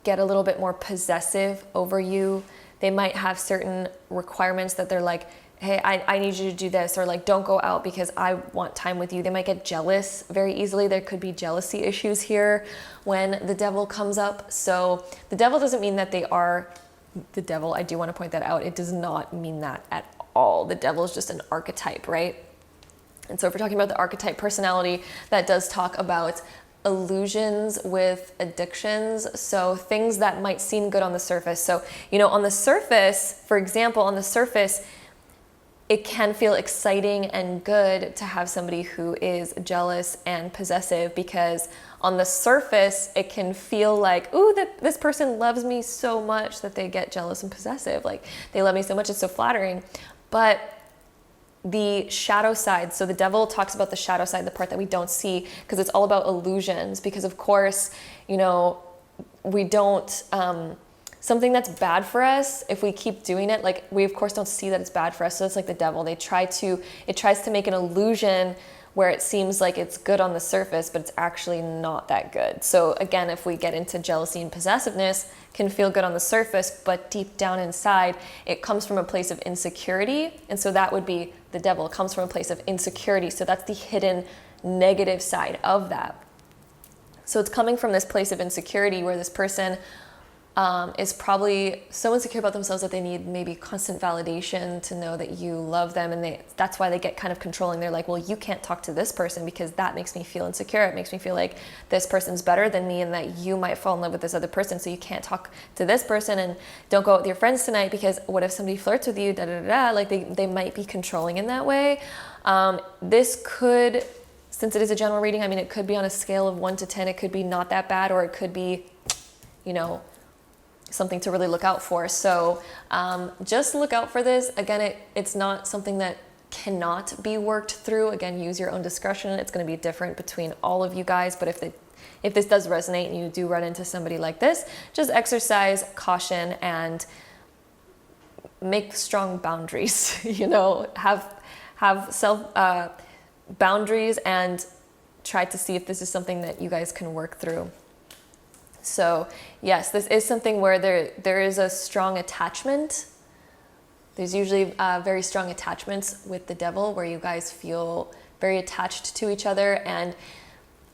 get a little bit more possessive over you. They might have certain requirements that they're like, hey, I need you to do this, or like, don't go out because I want time with you. They might get jealous very easily. There could be jealousy issues here when the Devil comes up. So the Devil doesn't mean that they are the Devil. I do want to point that out. It does not mean that at all. The Devil is just an archetype, right? And so if we're talking about the archetype personality, that does talk about illusions with addictions. So things that might seem good on the surface. So, you know, on the surface, for example, on the surface, it can feel exciting and good to have somebody who is jealous and possessive, because on the surface, it can feel like, ooh, that this person loves me so much that they get jealous and possessive. Like, they love me so much, it's so flattering. But the shadow side, so the Devil talks about the shadow side, the part that we don't see, because it's all about illusions. Because of course, you know, we don't, something that's bad for us, if we keep doing it, like, we of course don't see that it's bad for us. So it's like the Devil, it tries to make an illusion where it seems like it's good on the surface, but it's actually not that good. So again, if we get into jealousy and possessiveness, can feel good on the surface, but deep down inside, it comes from a place of insecurity. And so that would be the Devil. It comes from a place of insecurity. So that's the hidden negative side of that. So it's coming from this place of insecurity where this person is probably so insecure about themselves that they need maybe constant validation to know that you love them, and that's why they get kind of controlling. They're like, well, you can't talk to this person because that makes me feel insecure. It makes me feel like this person's better than me and that you might fall in love with this other person, so you can't talk to this person, and don't go out with your friends tonight because what if somebody flirts with you, da da da. Like they might be controlling in that way. This could, since it is a general reading, I mean, it could be on a scale of 1 to 10. It could be not that bad, or it could be, you know, something to really look out for. So just look out for this. Again, it's not something that cannot be worked through. Again, use your own discretion. It's going to be different between all of you guys. But if this does resonate and you do run into somebody like this, just exercise caution and make strong boundaries. You know, have self boundaries and try to see if this is something that you guys can work through. So yes, this is something where there is a strong attachment There's usually very strong attachments with the devil where you guys feel very attached to each other, and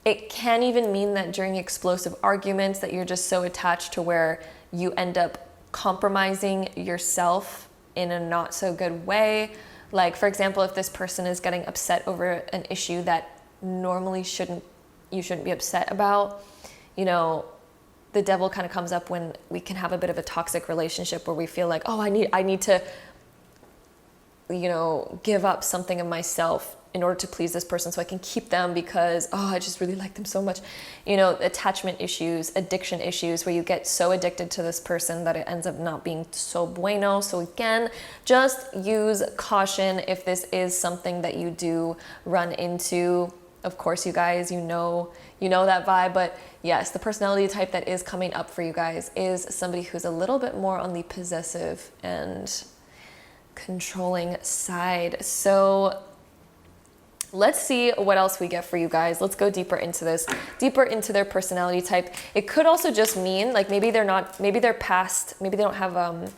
it can even mean that during explosive arguments that you're just so attached to where you end up compromising yourself in a not so good way. Like, for example, if this person is getting upset over an issue that normally you shouldn't be upset about, you know, the devil kind of comes up when we can have a bit of a toxic relationship where we feel like, oh, I need to, you know, give up something of myself in order to please this person so I can keep them because, oh, I just really like them so much. You know, attachment issues, addiction issues, where you get so addicted to this person that it ends up not being so bueno. So again, just use caution if this is something that you do run into. Of course, you guys, you know that vibe, but yes, the personality type that is coming up for you guys is somebody who's a little bit more on the possessive and controlling side. So let's see what else we get for you guys. Let's go deeper into this, deeper into their personality type. It could also just mean like maybe they're past, maybe they don't have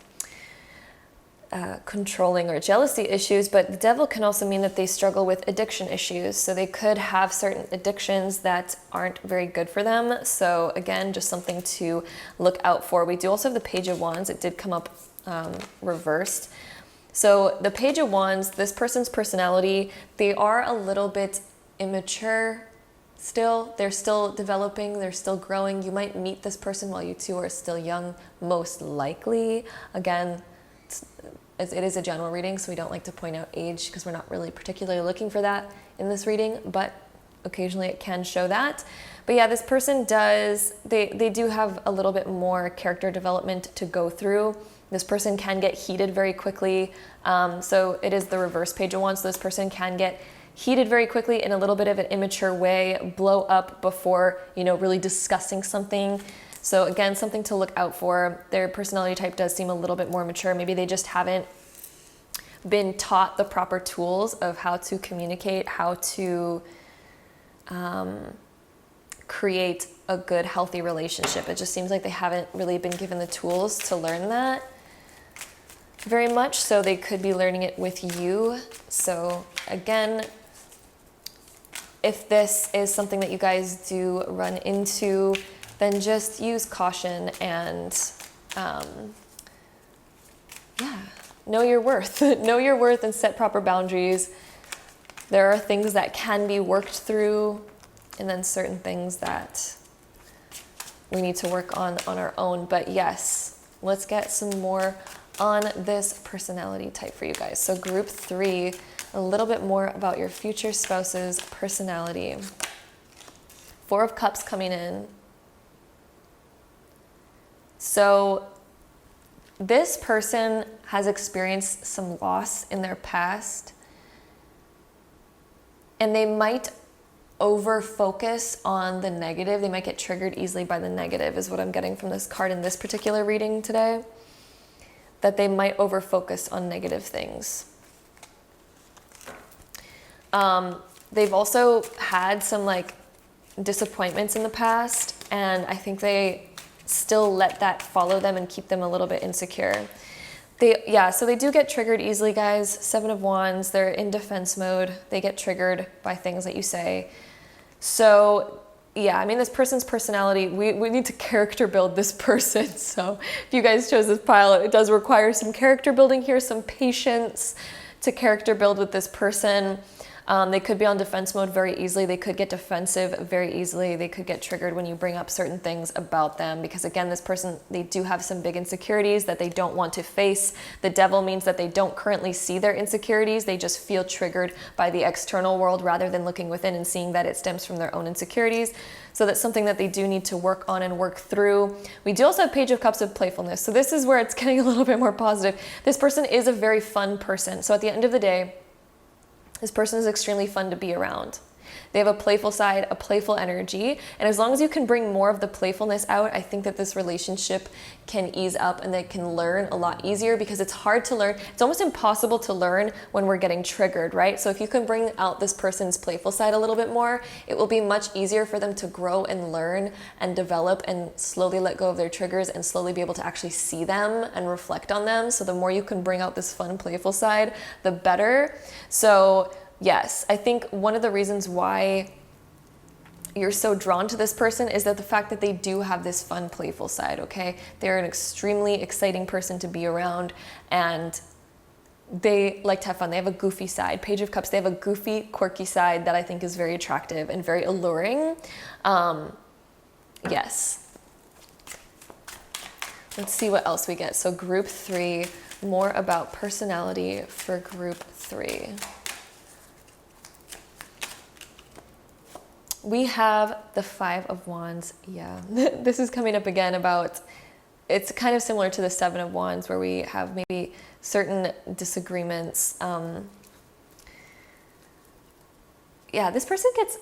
controlling or jealousy issues, but the devil can also mean that they struggle with addiction issues. So they could have certain addictions that aren't very good for them. So again, just something to look out for. We do also have the Page of Wands. It did come up reversed. So the Page of Wands, this person's personality, they are a little bit immature still. They're still developing, they're still growing. You might meet this person while you two are still young, most likely. Again, it is a general reading, so we don't like to point out age because we're not really particularly looking for that in this reading, but occasionally it can show that. But yeah, this person they do have a little bit more character development to go through. This person can get heated very quickly. So it is the reverse Page of Wands. So this person can get heated very quickly in a little bit of an immature way, blow up before, you know, really discussing something. So again, something to look out for. Their personality type does seem a little bit more mature. Maybe they just haven't been taught the proper tools of how to communicate, how to create a good, healthy relationship. It just seems like they haven't really been given the tools to learn that very much. So they could be learning it with you. So again, if this is something that you guys do run into, then just use caution and know your worth. Know your worth and set proper boundaries. There are things that can be worked through, and then certain things that we need to work on our own. But yes, let's get some more on this personality type for you guys. So group 3, a little bit more about your future spouse's personality. 4 of Cups coming in. So this person has experienced some loss in their past, and they might over focus on the negative. They might get triggered easily by the negative, is what I'm getting from this card in this particular reading today. That they might over focus on negative things. They've also had some like disappointments in the past, and I think they still let that follow them and keep them a little bit insecure. So they do get triggered easily, guys. 7 of Wands, they're in defense mode. They get triggered by things that you say. So yeah, I mean, this person's personality, we need to character build this person. So if you guys chose this pile, it does require some character building here, some patience to character build with this person. They could be on defense mode very easily. They could get defensive very easily. They could get triggered when you bring up certain things about them, because again, this person, they do have some big insecurities that they don't want to face. The devil means that they don't currently see their insecurities. They just feel triggered by the external world rather than looking within and seeing that it stems from their own insecurities. So that's something that they do need to work on and work through. We do also have Page of Cups of playfulness. So this is where it's getting a little bit more positive. This person is a very fun person. So at the end of the day, this person is extremely fun to be around. They have a playful side, a playful energy. And as long as you can bring more of the playfulness out, I think that this relationship can ease up and they can learn a lot easier, because it's hard to learn. It's almost impossible to learn when we're getting triggered, right? So if you can bring out this person's playful side a little bit more, it will be much easier for them to grow and learn and develop and slowly let go of their triggers and slowly be able to actually see them and reflect on them. So the more you can bring out this fun, playful side, the better. So yes, I think one of the reasons why you're so drawn to this person is that the fact that they do have this fun, playful side, okay? They're an extremely exciting person to be around, and they like to have fun. They have a goofy side. Page of Cups, they have a goofy, quirky side that I think is very attractive and very alluring. Yes. Let's see what else we get. So group 3, more about personality for group 3. We have the 5 of Wands. Yeah, this is coming up again about, it's kind of similar to the 7 of Wands, where we have maybe certain disagreements. Yeah, this person gets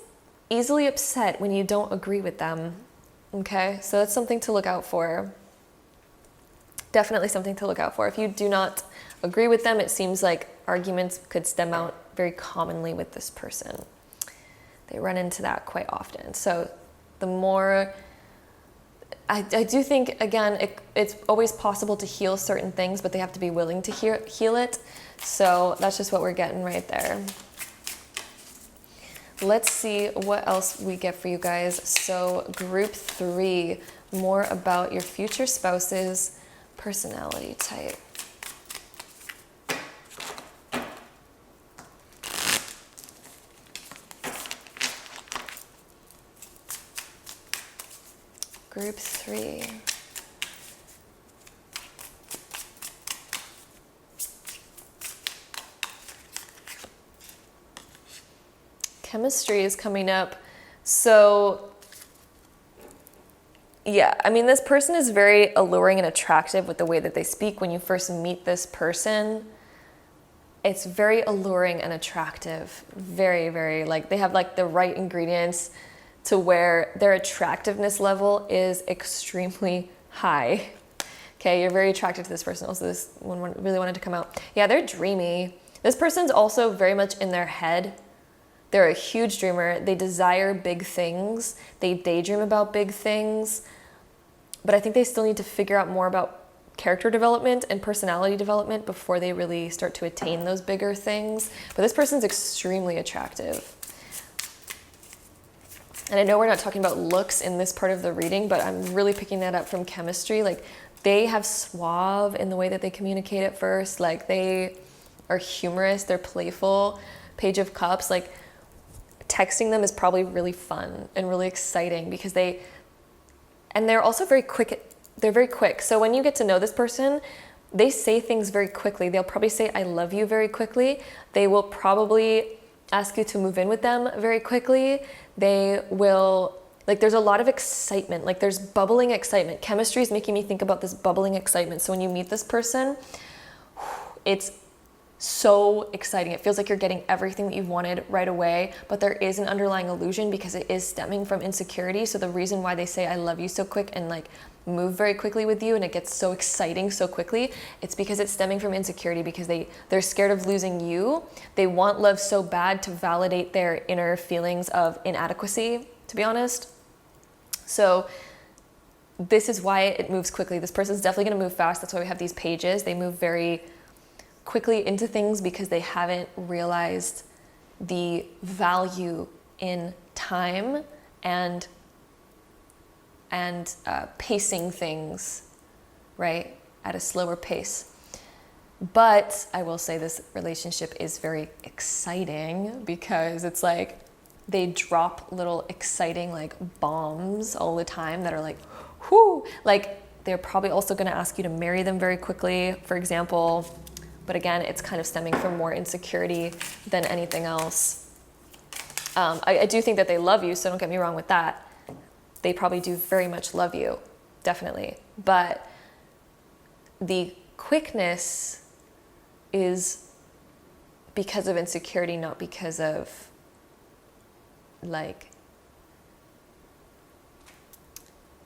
easily upset when you don't agree with them. Okay, so that's something to look out for. Definitely something to look out for. If you do not agree with them, it seems like arguments could stem out very commonly with this person. They run into that quite often. So the more, I do think, again, it's always possible to heal certain things, but they have to be willing to heal it. So that's just what we're getting right there. Let's see what else we get for you guys. So group 3, more about your future spouse's personality type. Group 3. Chemistry is coming up. So yeah, I mean, this person is very alluring and attractive with the way that they speak. When you first meet this person, it's very alluring and attractive. Very, very, like, they have like the right ingredients to where their attractiveness level is extremely high. Okay, you're very attracted to this person. Also, this one really wanted to come out. Yeah, they're dreamy. This person's also very much in their head. They're a huge dreamer. They desire big things. They daydream about big things. But I think they still need to figure out more about character development and personality development before they really start to attain those bigger things. But this person's extremely attractive. And I know we're not talking about looks in this part of the reading, but I'm really picking that up from chemistry. Like, they have suave in the way that they communicate at first. Like, they are humorous, they're playful. Page of Cups, like, texting them is probably really fun and really exciting because they're also very quick. They're very quick. So when you get to know this person, they say things very quickly. They'll probably say, I love you very quickly. They will probably ask you to move in with them very quickly. They will, like, there's a lot of excitement. Like, there's bubbling excitement. Chemistry is making me think about this bubbling excitement. So when you meet this person, it's so exciting. It feels like you're getting everything that you wanted right away, but there is an underlying illusion because it is stemming from insecurity. So the reason why they say I love you so quick and like move very quickly with you and it gets so exciting so quickly, it's because it's stemming from insecurity, because they're scared of losing you. They want love so bad to validate their inner feelings of inadequacy, to be honest. So this is why it moves quickly. This person's definitely going to move fast. That's why we have these pages. They move very quickly into things because they haven't realized the value in time and pacing things, right, at a slower pace. But I will say this relationship is very exciting because it's like they drop little exciting like bombs all the time that are like, whoo, like they're probably also going to ask you to marry them very quickly, for example. But again, it's kind of stemming from more insecurity than anything else. I do think that they love you, so don't get me wrong with that. They probably do very much love you, definitely. But the quickness is because of insecurity, not because of like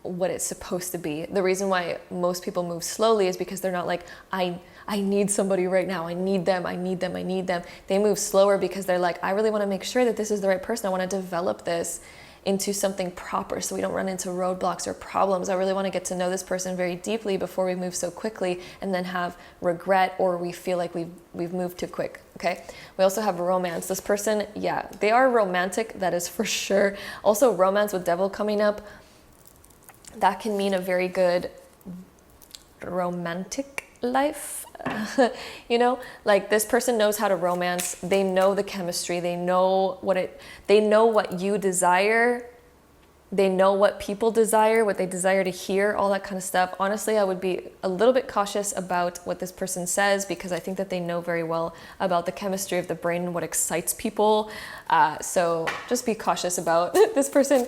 what it's supposed to be. The reason why most people move slowly is because they're not like, I need somebody right now. I need them. They move slower because they're like, I really want to make sure that this is the right person. I want to develop this into something proper so we don't run into roadblocks or problems. I really want to get to know this person very deeply before we move so quickly and then have regret, or we feel like we've moved too quick. Okay. We also have romance. This person, yeah, they are romantic. That is for sure. Also, romance with devil coming up, that can mean a very good romantic life. You know, like this person knows how to romance. They know the chemistry. They know what you desire. They know what people desire, what they desire to hear, all that kind of stuff. Honestly, I would be a little bit cautious about what this person says, because I think that they know very well about the chemistry of the brain and what excites people. So just be cautious about this person.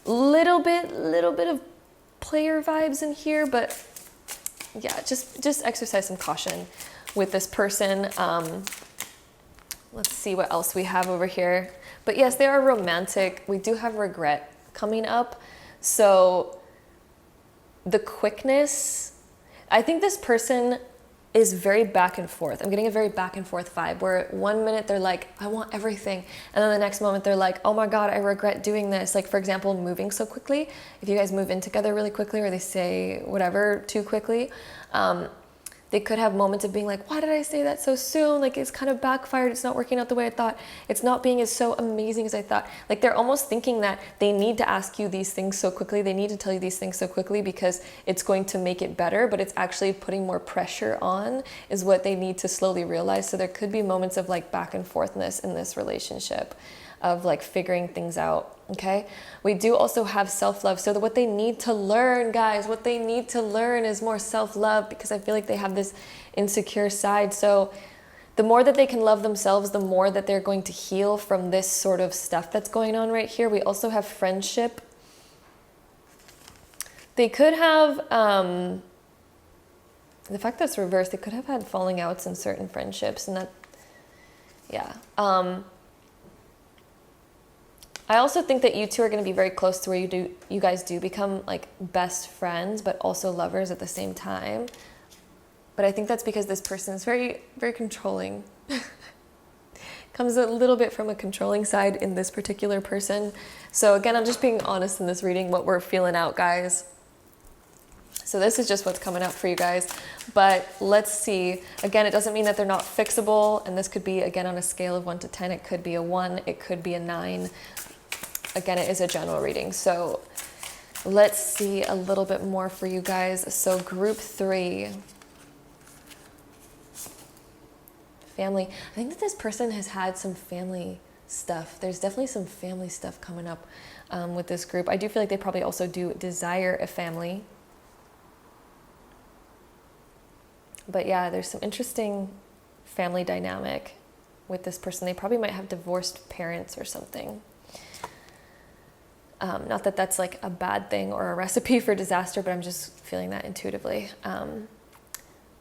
Little bit of player vibes in here, but yeah, just exercise some caution with this person. Let's see what else we have over here. But yes, they are romantic. We do have regret coming up. So the quickness, I think this person is very back and forth. I'm getting a very back and forth vibe where 1 minute they're like, I want everything. And then the next moment they're like, oh my God, I regret doing this. Like, for example, moving so quickly. If you guys move in together really quickly, or they say whatever too quickly, they could have moments of being like, why did I say that so soon? Like, it's kind of backfired. It's not working out the way I thought. It's not being as so amazing as I thought. Like, they're almost thinking that they need to ask you these things so quickly. They need to tell you these things so quickly because it's going to make it better, but it's actually putting more pressure on is what they need to slowly realize. So there could be moments of like back and forthness in this relationship, of like figuring things out. Okay. We do also have self-love. So what they need to learn, guys, what they need to learn is more self-love, because I feel like they have this insecure side. So the more that they can love themselves, the more that they're going to heal from this sort of stuff that's going on right here. We also have friendship. They could have, the fact that it's reversed, they could have had falling outs in certain friendships, and that, yeah. I also think that you two are going to be very close to where you guys do become like best friends, but also lovers at the same time. But I think that's because this person is very, very controlling. Comes a little bit from a controlling side in this particular person. So again, I'm just being honest in this reading, what we're feeling out, guys. So this is just what's coming up for you guys. But let's see. Again, it doesn't mean that they're not fixable. And this could be, again, on a scale of 1 to 10. It could be a 1. It could be a 9. Again, it is a general reading. So let's see a little bit more for you guys. So group 3. Family. I think that this person has had some family stuff. There's definitely some family stuff coming up with this group. I do feel like they probably also do desire a family. But yeah, there's some interesting family dynamic with this person. They probably might have divorced parents or something. Not that that's like a bad thing or a recipe for disaster, but I'm just feeling that intuitively.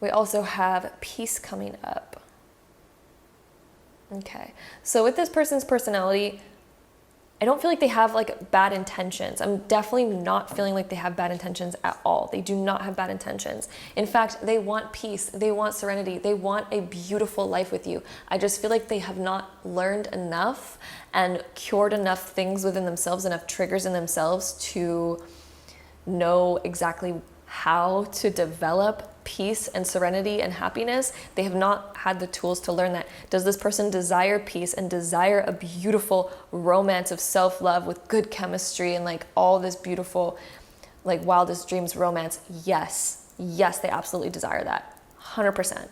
We also have peace coming up. Okay, so with this person's personality, I don't feel like they have like bad intentions. I'm definitely not feeling like they have bad intentions at all. They do not have bad intentions. In fact, they want peace. They want serenity. They want a beautiful life with you. I just feel like they have not learned enough and cured enough things within themselves, enough triggers in themselves to know exactly how to develop peace and serenity and happiness. They have not had the tools to learn that. Does this person desire peace and desire a beautiful romance of self-love with good chemistry and like all this beautiful, like wildest dreams romance? Yes. Yes, they absolutely desire that. 100%.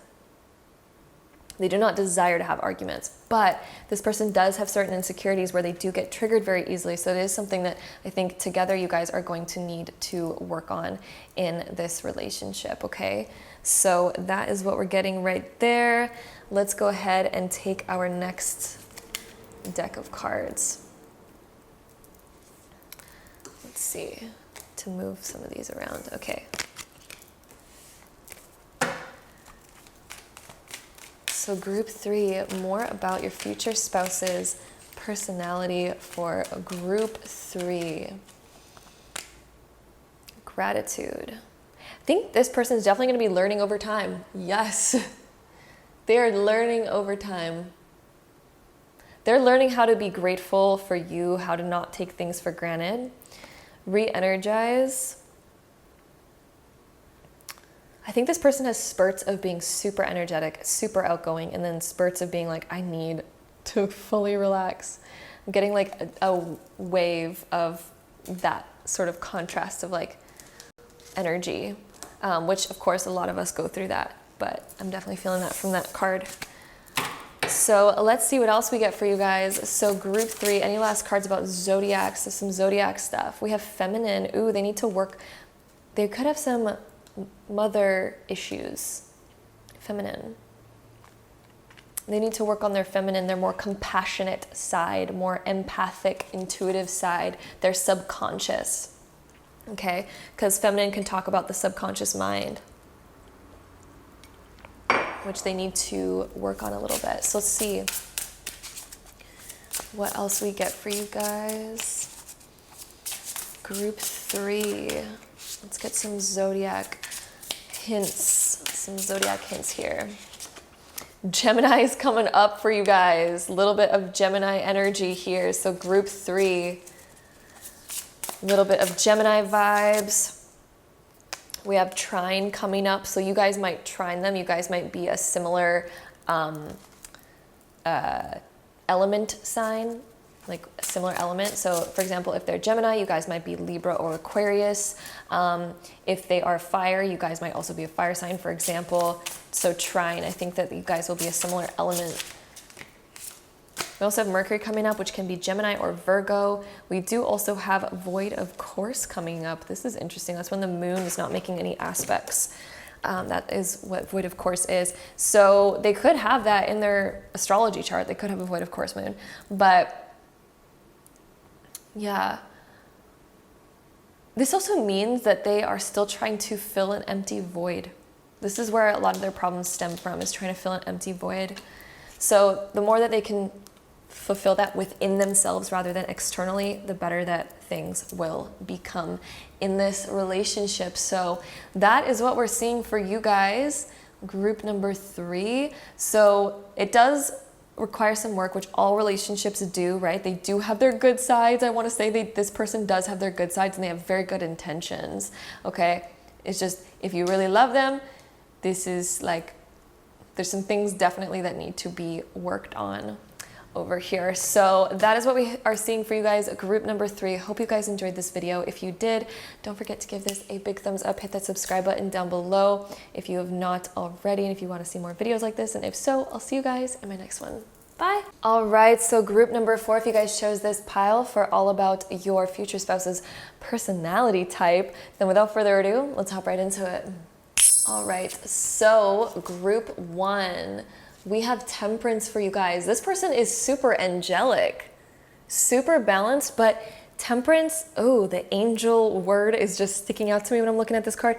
They do not desire to have arguments, but this person does have certain insecurities where they do get triggered very easily. So it is something that I think together you guys are going to need to work on in this relationship, okay? So that is what we're getting right there. Let's go ahead and take our next deck of cards. Let's see, to move some of these around. Okay. So group 3, more about your future spouse's personality for group 3. Gratitude. I think this person is definitely going to be learning over time. Yes. They are learning over time. They're learning how to be grateful for you, how to not take things for granted. Re-energize. I think this person has spurts of being super energetic, super outgoing, and then spurts of being like, I need to fully relax. I'm getting like a wave of that sort of contrast of like energy, which of course a lot of us go through that, but I'm definitely feeling that from that card. So let's see what else we get for you guys. So group 3, any last cards about zodiacs? So some zodiac stuff. We have feminine. Ooh, they need to work. They could have some mother issues. Feminine. They need to work on their feminine, their more compassionate side, more empathic, intuitive side, their subconscious. Okay? Because feminine can talk about the subconscious mind, which they need to work on a little bit. So let's see what else we get for you guys. Group 3. Let's get some zodiac hints. Some zodiac hints here. Gemini is coming up for you guys. A little bit of Gemini energy here. So group 3. A little bit of Gemini vibes. We have trine coming up, so you guys might trine them. You guys might be a similar element sign, like a similar element. So for example, if they're Gemini, you guys might be Libra or Aquarius. If they are fire, you guys might also be a fire sign, for example. So trine, I think that you guys will be a similar element. We also have Mercury coming up, which can be Gemini or Virgo. We do also have Void of Course coming up. This is interesting. That's when the moon is not making any aspects. That is what Void of Course is. So they could have that in their astrology chart. They could have a Void of Course moon. But yeah. This also means that they are still trying to fill an empty void. This is where a lot of their problems stem from, is trying to fill an empty void. So the more that they can fulfill that within themselves rather than externally, the better that things will become in this relationship. So that is what we're seeing for you guys, group number 3. So it does require some work, which all relationships do, right? They do have their good sides. I want to say this person does have their good sides and they have very good intentions, okay? It's just, if you really love them, this is like, there's some things definitely that need to be worked on over here. So that is what we are seeing for you guys, group number 3. Hope you guys enjoyed this video. If you did, don't forget to give this a big thumbs up, hit that subscribe button down below if you have not already, and if you want to see more videos like this, and if so, I'll see you guys in my next one. Bye. All right, so group number 4, if you guys chose this pile for all about your future spouse's personality type, then without further ado, let's hop right into it. All right, so group 1, we have Temperance for you guys. This person is super angelic, super balanced, but Temperance, oh, the angel word is just sticking out to me when I'm looking at this card.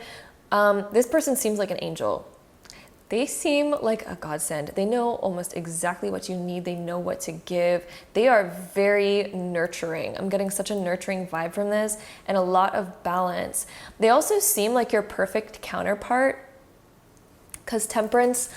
This person seems like an angel. They seem like a godsend. They know almost exactly what you need. They know what to give. They are very nurturing. I'm getting such a nurturing vibe from this, and a lot of balance. They also seem like your perfect counterpart, because Temperance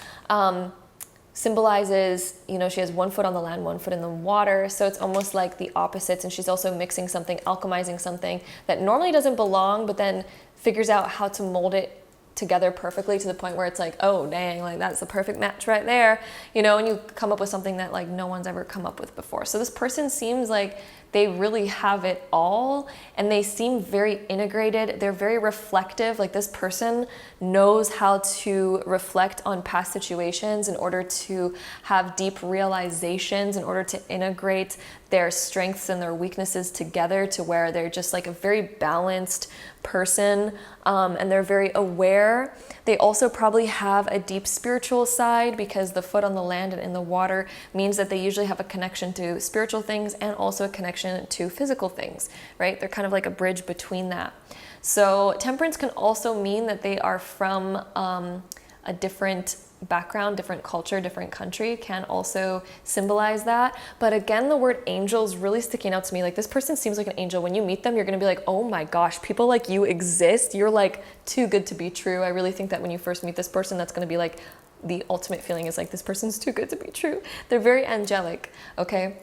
symbolizes, you know, she has one foot on the land, one foot in the water. So it's almost like the opposites, and she's also mixing something, alchemizing something that normally doesn't belong, but then figures out how to mold it together perfectly to the point where it's like, oh dang, like that's the perfect match right there, you know, and you come up with something that like no one's ever come up with before. So this person seems like they really have it all, and they seem very integrated. They're very reflective. Like this person knows how to reflect on past situations in order to have deep realizations, in order to integrate their strengths and their weaknesses together to where they're just like a very balanced person, and they're very aware. They also probably have a deep spiritual side, because the foot on the land and in the water means that they usually have a connection to spiritual things and also a connection to physical things, right? They're kind of like a bridge between that. So Temperance can also mean that they are from a different background, different culture, different country can also symbolize that. But again, the word angel is really sticking out to me. Like, this person seems like an angel. When you meet them, you're going to be like, oh my gosh, people like you exist. You're like too good to be true. I really think that when you first meet this person, that's going to be like the ultimate feeling is like, this person's too good to be true. They're very angelic, okay?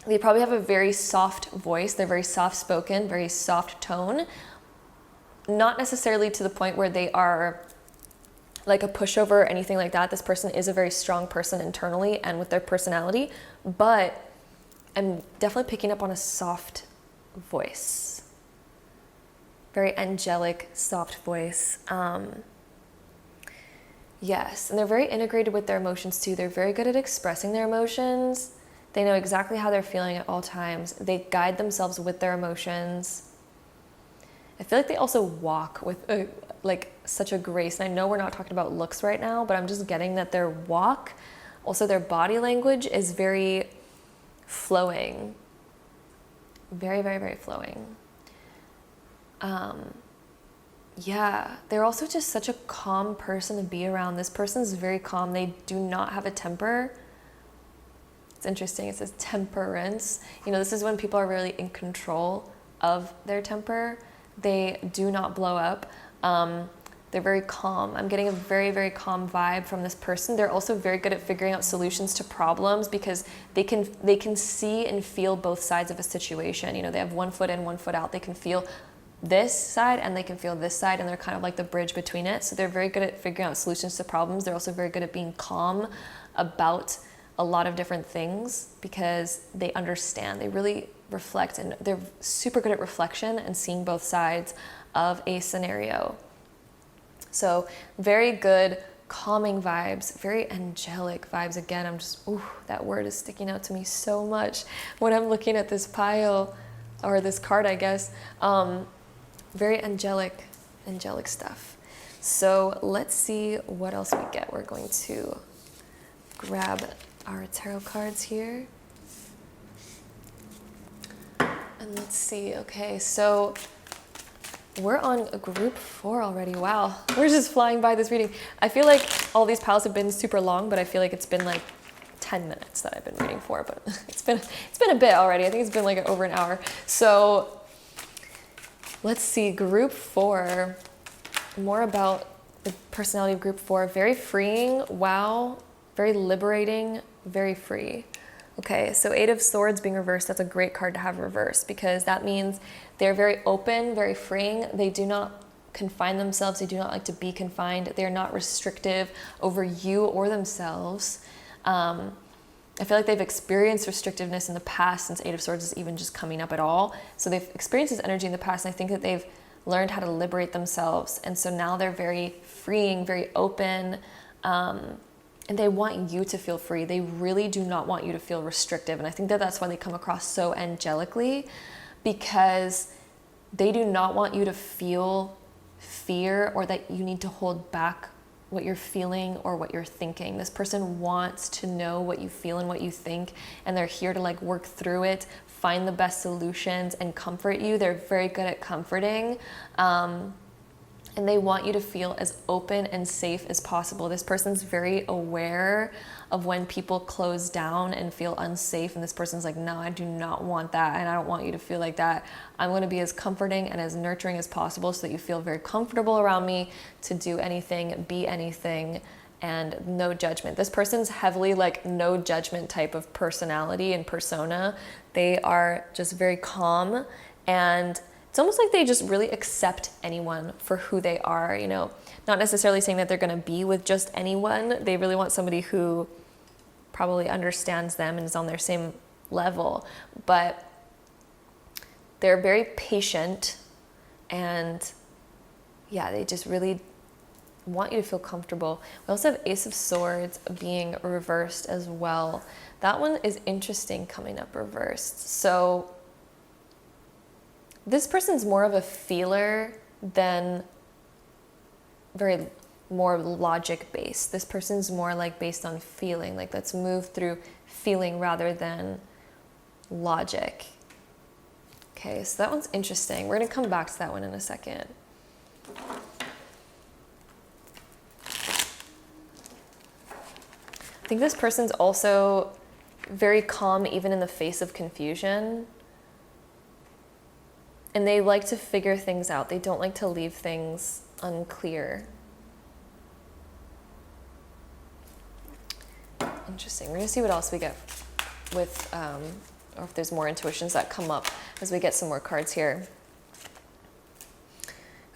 They probably have a very soft voice. They're very soft spoken, very soft tone. Not necessarily to the point where they are like a pushover or anything like that. This person is a very strong person internally and with their personality, but I'm definitely picking up on a soft voice. Very angelic, soft voice. Yes, and they're very integrated with their emotions too. They're very good at expressing their emotions. They know exactly how they're feeling at all times. They guide themselves with their emotions. I feel like they also walk with like such a grace. And I know we're not talking about looks right now, but I'm just getting that their walk, also their body language is very flowing. Very, very, very flowing. Yeah, they're also just such a calm person to be around. This person's very calm. They do not have a temper. It's interesting. It says temperance. You know, this is when people are really in control of their temper. They do not blow up. They're very calm. I'm getting a very, very calm vibe from this person. They're also very good at figuring out solutions to problems because they can see and feel both sides of a situation. You know, they have one foot in, one foot out. They can feel this side and they can feel this side, and they're kind of like the bridge between it. So they're very good at figuring out solutions to problems. They're also very good at being calm about a lot of different things because they understand. They really reflect, and they're super good at reflection and seeing both sides of a scenario. So very good calming vibes, very angelic vibes. Again, I'm just, ooh, that word is sticking out to me so much when I'm looking at this pile or this card, I guess. Very angelic stuff. So let's see what else we get. We're going to grab our tarot cards here. And let's see. Okay, so we're on group 4 already. Wow, we're just flying by this reading. I feel like all these piles have been super long, but I feel like it's been like 10 minutes that I've been reading for, but it's been a bit already. I think it's been like over an hour. So let's see, group 4, more about the personality of group 4. Very freeing, wow, very liberating, very free. Okay, so 8 of Swords being reversed, that's a great card to have reversed because that means they're very open, very freeing. They do not confine themselves. They do not like to be confined. They're not restrictive over you or themselves. I feel like they've experienced restrictiveness in the past since 8 of Swords is even just coming up at all. So they've experienced this energy in the past, and I think that they've learned how to liberate themselves. And so now they're very freeing, very open, and they want you to feel free. They really do not want you to feel restrictive. And I think that that's why they come across so angelically, because they do not want you to feel fear or that you need to hold back what you're feeling or what you're thinking. This person wants to know what you feel and what you think, and they're here to like work through it, find the best solutions, and comfort you. They're very good at comforting, and they want you to feel as open and safe as possible. This person's very aware of when people close down and feel unsafe, and this person's like, no, I do not want that, and I don't want you to feel like that. I'm going to be as comforting and as nurturing as possible so that you feel very comfortable around me to do anything, be anything, and no judgment. This person's heavily like no judgment type of personality and persona. They are just very calm, and it's almost like they just really accept anyone for who they are, you know, not necessarily saying that they're going to be with just anyone. They really want somebody who probably understands them and is on their same level, but they're very patient, and yeah, they just really want you to feel comfortable. We also have Ace of Swords being reversed as well. That one is interesting coming up reversed. So this person's more of a feeler than very more logic based. This person's more like based on feeling, like let's move through feeling rather than logic. Okay, so that one's interesting. We're gonna come back to that one in a second. I think this person's also very calm even in the face of confusion. And they like to figure things out. They don't like to leave things unclear. Interesting. We're going to see what else we get with, or if there's more intuitions that come up as we get some more cards here.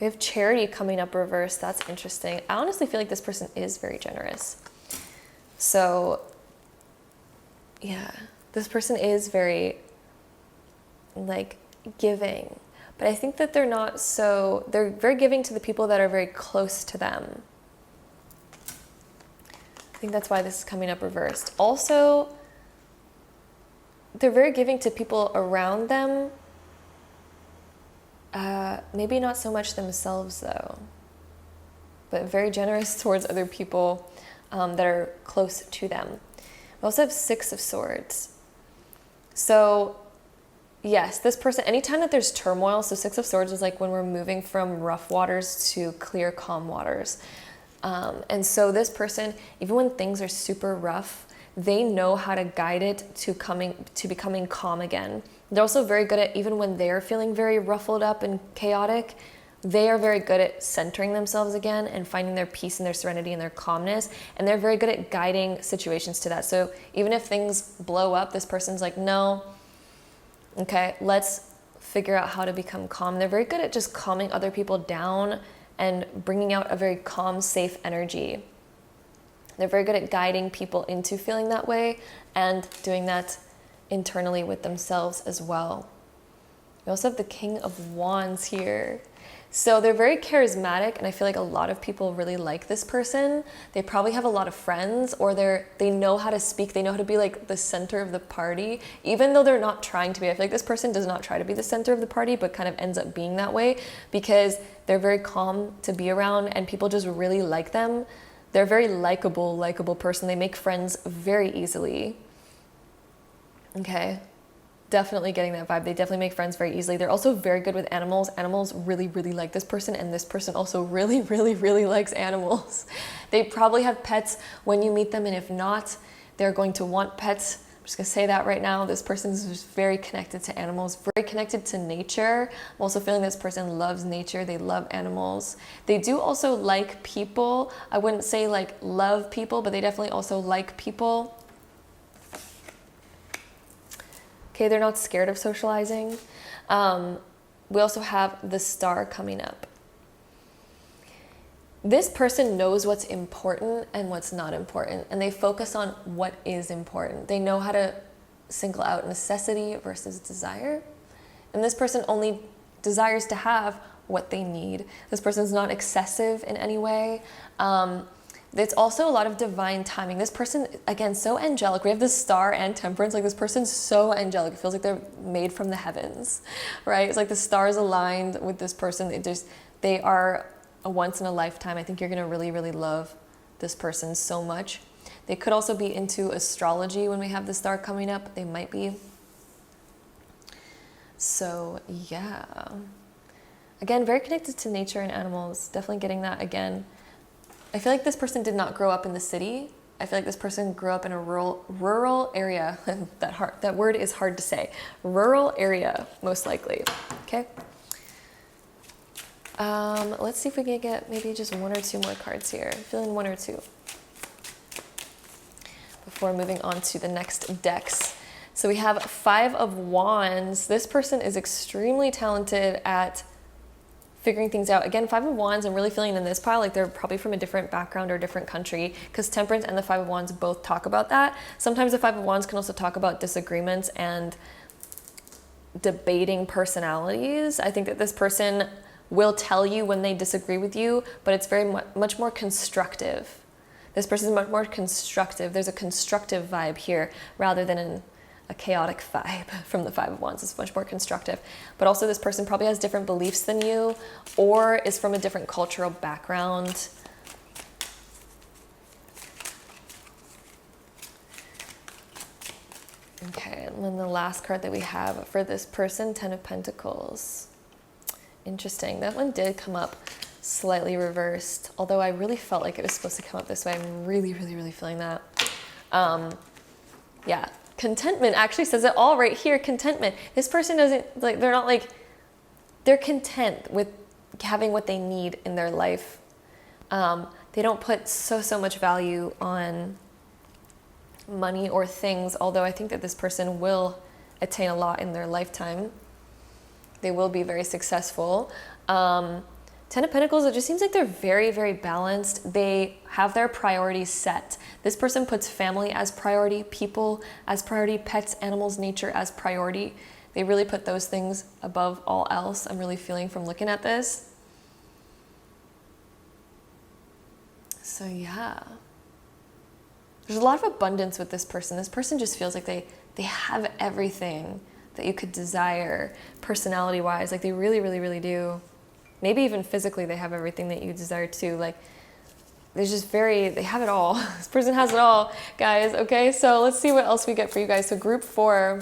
We have Charity coming up reversed. That's interesting. I honestly feel like this person is very generous. So, yeah, this person is very, like, giving. But I think that they're not so, they're very giving to the people that are very close to them. I think that's why this is coming up reversed. Also, they're very giving to people around them. Maybe not so much themselves though, but very generous towards other people that are close to them. We also have Six of Swords. So yes, this person, anytime that there's turmoil, so Six of Swords is like when we're moving from rough waters to clear, calm waters. And so this person, even when things are super rough, they know how to guide it to becoming calm again. They're also very good at, even when they're feeling very ruffled up and chaotic, they are very good at centering themselves again and finding their peace and their serenity and their calmness. And they're very good at guiding situations to that. So even if things blow up, this person's like, no, okay, let's figure out how to become calm. They're very good at just calming other people down and bringing out a very calm, safe energy. They're very good at guiding people into feeling that way and doing that internally with themselves as well. We also have the King of Wands here. So they're very charismatic, and I feel like a lot of people really like this person. They probably have a lot of friends, or they know how to speak. They know how to be like the center of the party, even though they're not trying to be. I feel like this person does not try to be the center of the party, but kind of ends up being that way because they're very calm to be around and people just really like them. They're a very likable person. They make friends very easily. Okay. Definitely getting that vibe. They definitely make friends very easily. They're also very good with animals. Animals really, really like this person, and this person also really, really, really likes animals. They probably have pets when you meet them, and if not, they're going to want pets. I'm just gonna say that right now. This person is just very connected to animals, very connected to nature. I'm also feeling this person loves nature. They love animals. They do also like people. I wouldn't say like love people, but they definitely also like people. Okay, they're not scared of socializing. We also have the Star coming up. This person knows what's important and what's not important, and they focus on what is important. They know how to single out necessity versus desire. And this person only desires to have what they need. This person's not excessive in any way. It's also a lot of divine timing. This person, again, so angelic. We have the Star and Temperance. Like, this person's so angelic. It feels like they're made from the heavens, right? It's like the stars aligned with this person. They are a once in a lifetime. I think you're going to really, really love this person so much. They could also be into astrology when we have the Star coming up. They might be. So, yeah. Again, very connected to nature and animals. Definitely getting that again. I feel like this person did not grow up in the city. I feel like this person grew up in a rural area. That word is hard to say. Rural area, most likely. Okay. Let's see if we can get maybe just one or two more cards here. I'm feeling one or two before moving on to the next decks. So we have Five of Wands. This person is extremely talented at figuring things out. Again, Five of Wands, I'm really feeling in this pile like they're probably from a different background or different country, because Temperance and the Five of Wands both talk about that. Sometimes the Five of Wands can also talk about disagreements and debating personalities. I think that this person will tell you when they disagree with you, but it's very much more constructive. This person is much more constructive. There's a constructive vibe here rather than a chaotic vibe from the Five of Wands. It's much more constructive. But also this person probably has different beliefs than you or is from a different cultural background. Okay, and then the last card that we have for this person, Ten of Pentacles. Interesting. That one did come up slightly reversed, although I really felt like it was supposed to come up this way. I'm really, really, really feeling that. Yeah, contentment actually says it all right here. Contentment. This person doesn't, like, they're not like, they're content with having what they need in their life. They don't put so much value on money or things, although I think that this person will attain a lot in their lifetime. They will be very successful. Ten of Pentacles, it just seems like they're very balanced. They have their priorities set. This person puts family as priority, people as priority, pets, animals, nature as priority. They really put those things above all else. I'm really feeling from looking at this. So yeah. There's a lot of abundance with this person. This person just feels like they have everything that you could desire personality-wise. Like they really do. Maybe even physically they have everything that you desire too. Like there's just they have it all. This person has it all, guys. Okay, so let's see what else we get for you guys. So group 4,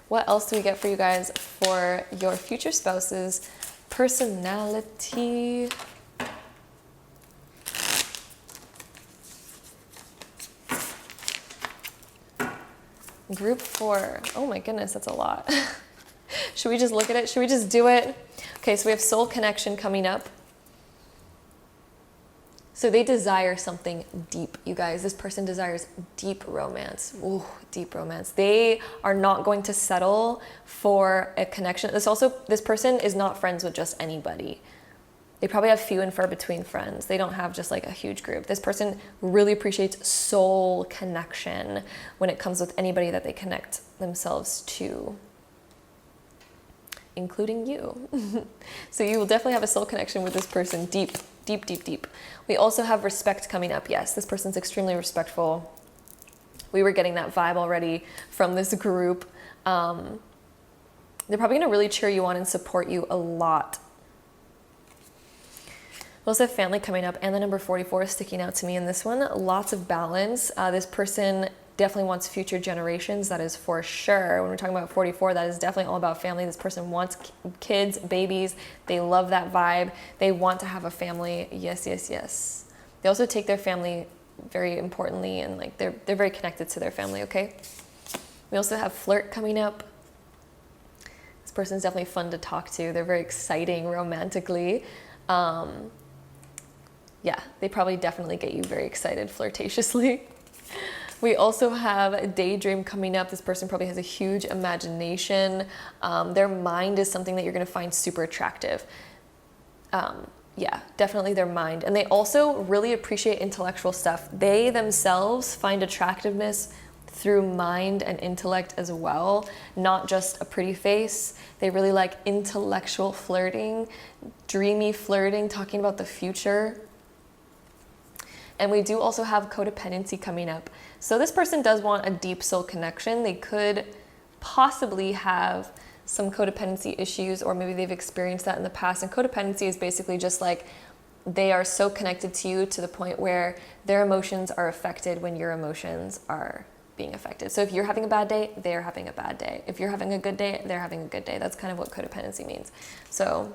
what else do we get for you guys for your future spouse's personality? Group 4, oh my goodness, that's a lot. Should we just look at it? Should we just do it? Okay, so we have soul connection coming up. So they desire something deep, you guys. This person desires deep romance. Ooh, deep romance. They are not going to settle for a connection. This person is not friends with just anybody. They probably have few and far between friends. They don't have just like a huge group. This person really appreciates soul connection when it comes with anybody that they connect themselves to, including you. So you will definitely have a soul connection with this person, deep. We also have respect coming up. Yes, this person's extremely respectful. We were getting that vibe already from this group. They're probably gonna really cheer you on and support you a lot. We also have family coming up, and the number 44 is sticking out to me in this one. Lots of balance. This person definitely wants future generations, that is for sure. When we're talking about 44, that is definitely all about family. This person wants kids, babies. They love that vibe. They want to have a family. Yes. They also take their family very importantly, and like they're very connected to their family, okay? We also have flirt coming up. This person's definitely fun to talk to. They're very exciting romantically. Yeah, they probably definitely get you very excited flirtatiously. We also have a daydream coming up. This person probably has a huge imagination. Their mind is something that you're going to find super attractive. Yeah, definitely their mind. And they also really appreciate intellectual stuff. They themselves find attractiveness through mind and intellect as well, not just a pretty face. They really like intellectual flirting, dreamy flirting, talking about the future. And we do also have codependency coming up. So this person does want a deep soul connection. They could possibly have some codependency issues, or maybe they've experienced that in the past. And codependency is basically just like they are so connected to you to the point where their emotions are affected when your emotions are being affected. So if you're having a bad day, they're having a bad day. If you're having a good day, they're having a good day. That's kind of what codependency means. So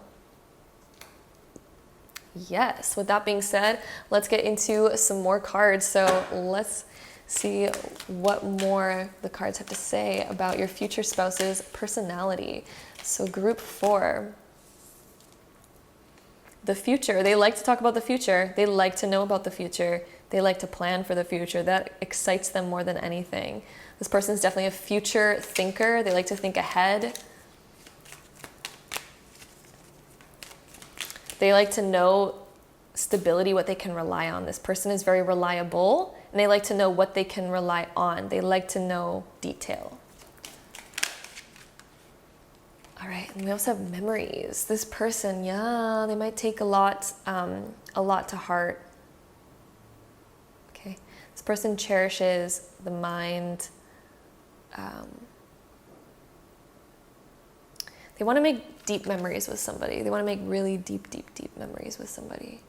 yes, with that being said, let's get into some more cards. So let's see what more the cards have to say about your future spouse's personality. So group 4, the future. They like to talk about the future. They like to know about the future. They like to plan for the future. That excites them more than anything. This person is definitely a future thinker. They like to think ahead. They like to know stability, what they can rely on. This person is very reliable, and they like to know what they can rely on. They like to know detail. All right, and we also have memories. This person, yeah, they might take a lot to heart. Okay, this person cherishes the mind. They want to make deep memories with somebody. They want to make really deep memories with somebody.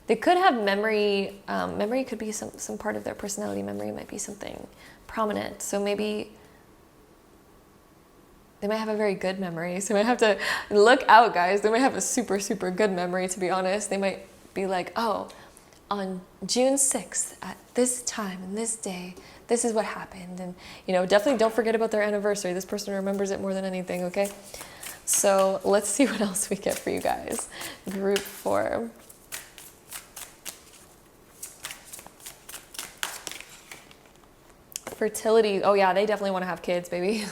They could have memory. Memory could be some part of their personality. Memory might be something prominent. So maybe they might have a very good memory. So they might have to look out, guys. They might have a super good memory, to be honest. They might be like, oh, on June 6th at this time and this day, this is what happened. And, you know, definitely don't forget about their anniversary. This person remembers it more than anything, okay? So let's see what else we get for you guys. Group 4. Fertility. Oh yeah, they definitely want to have kids, baby.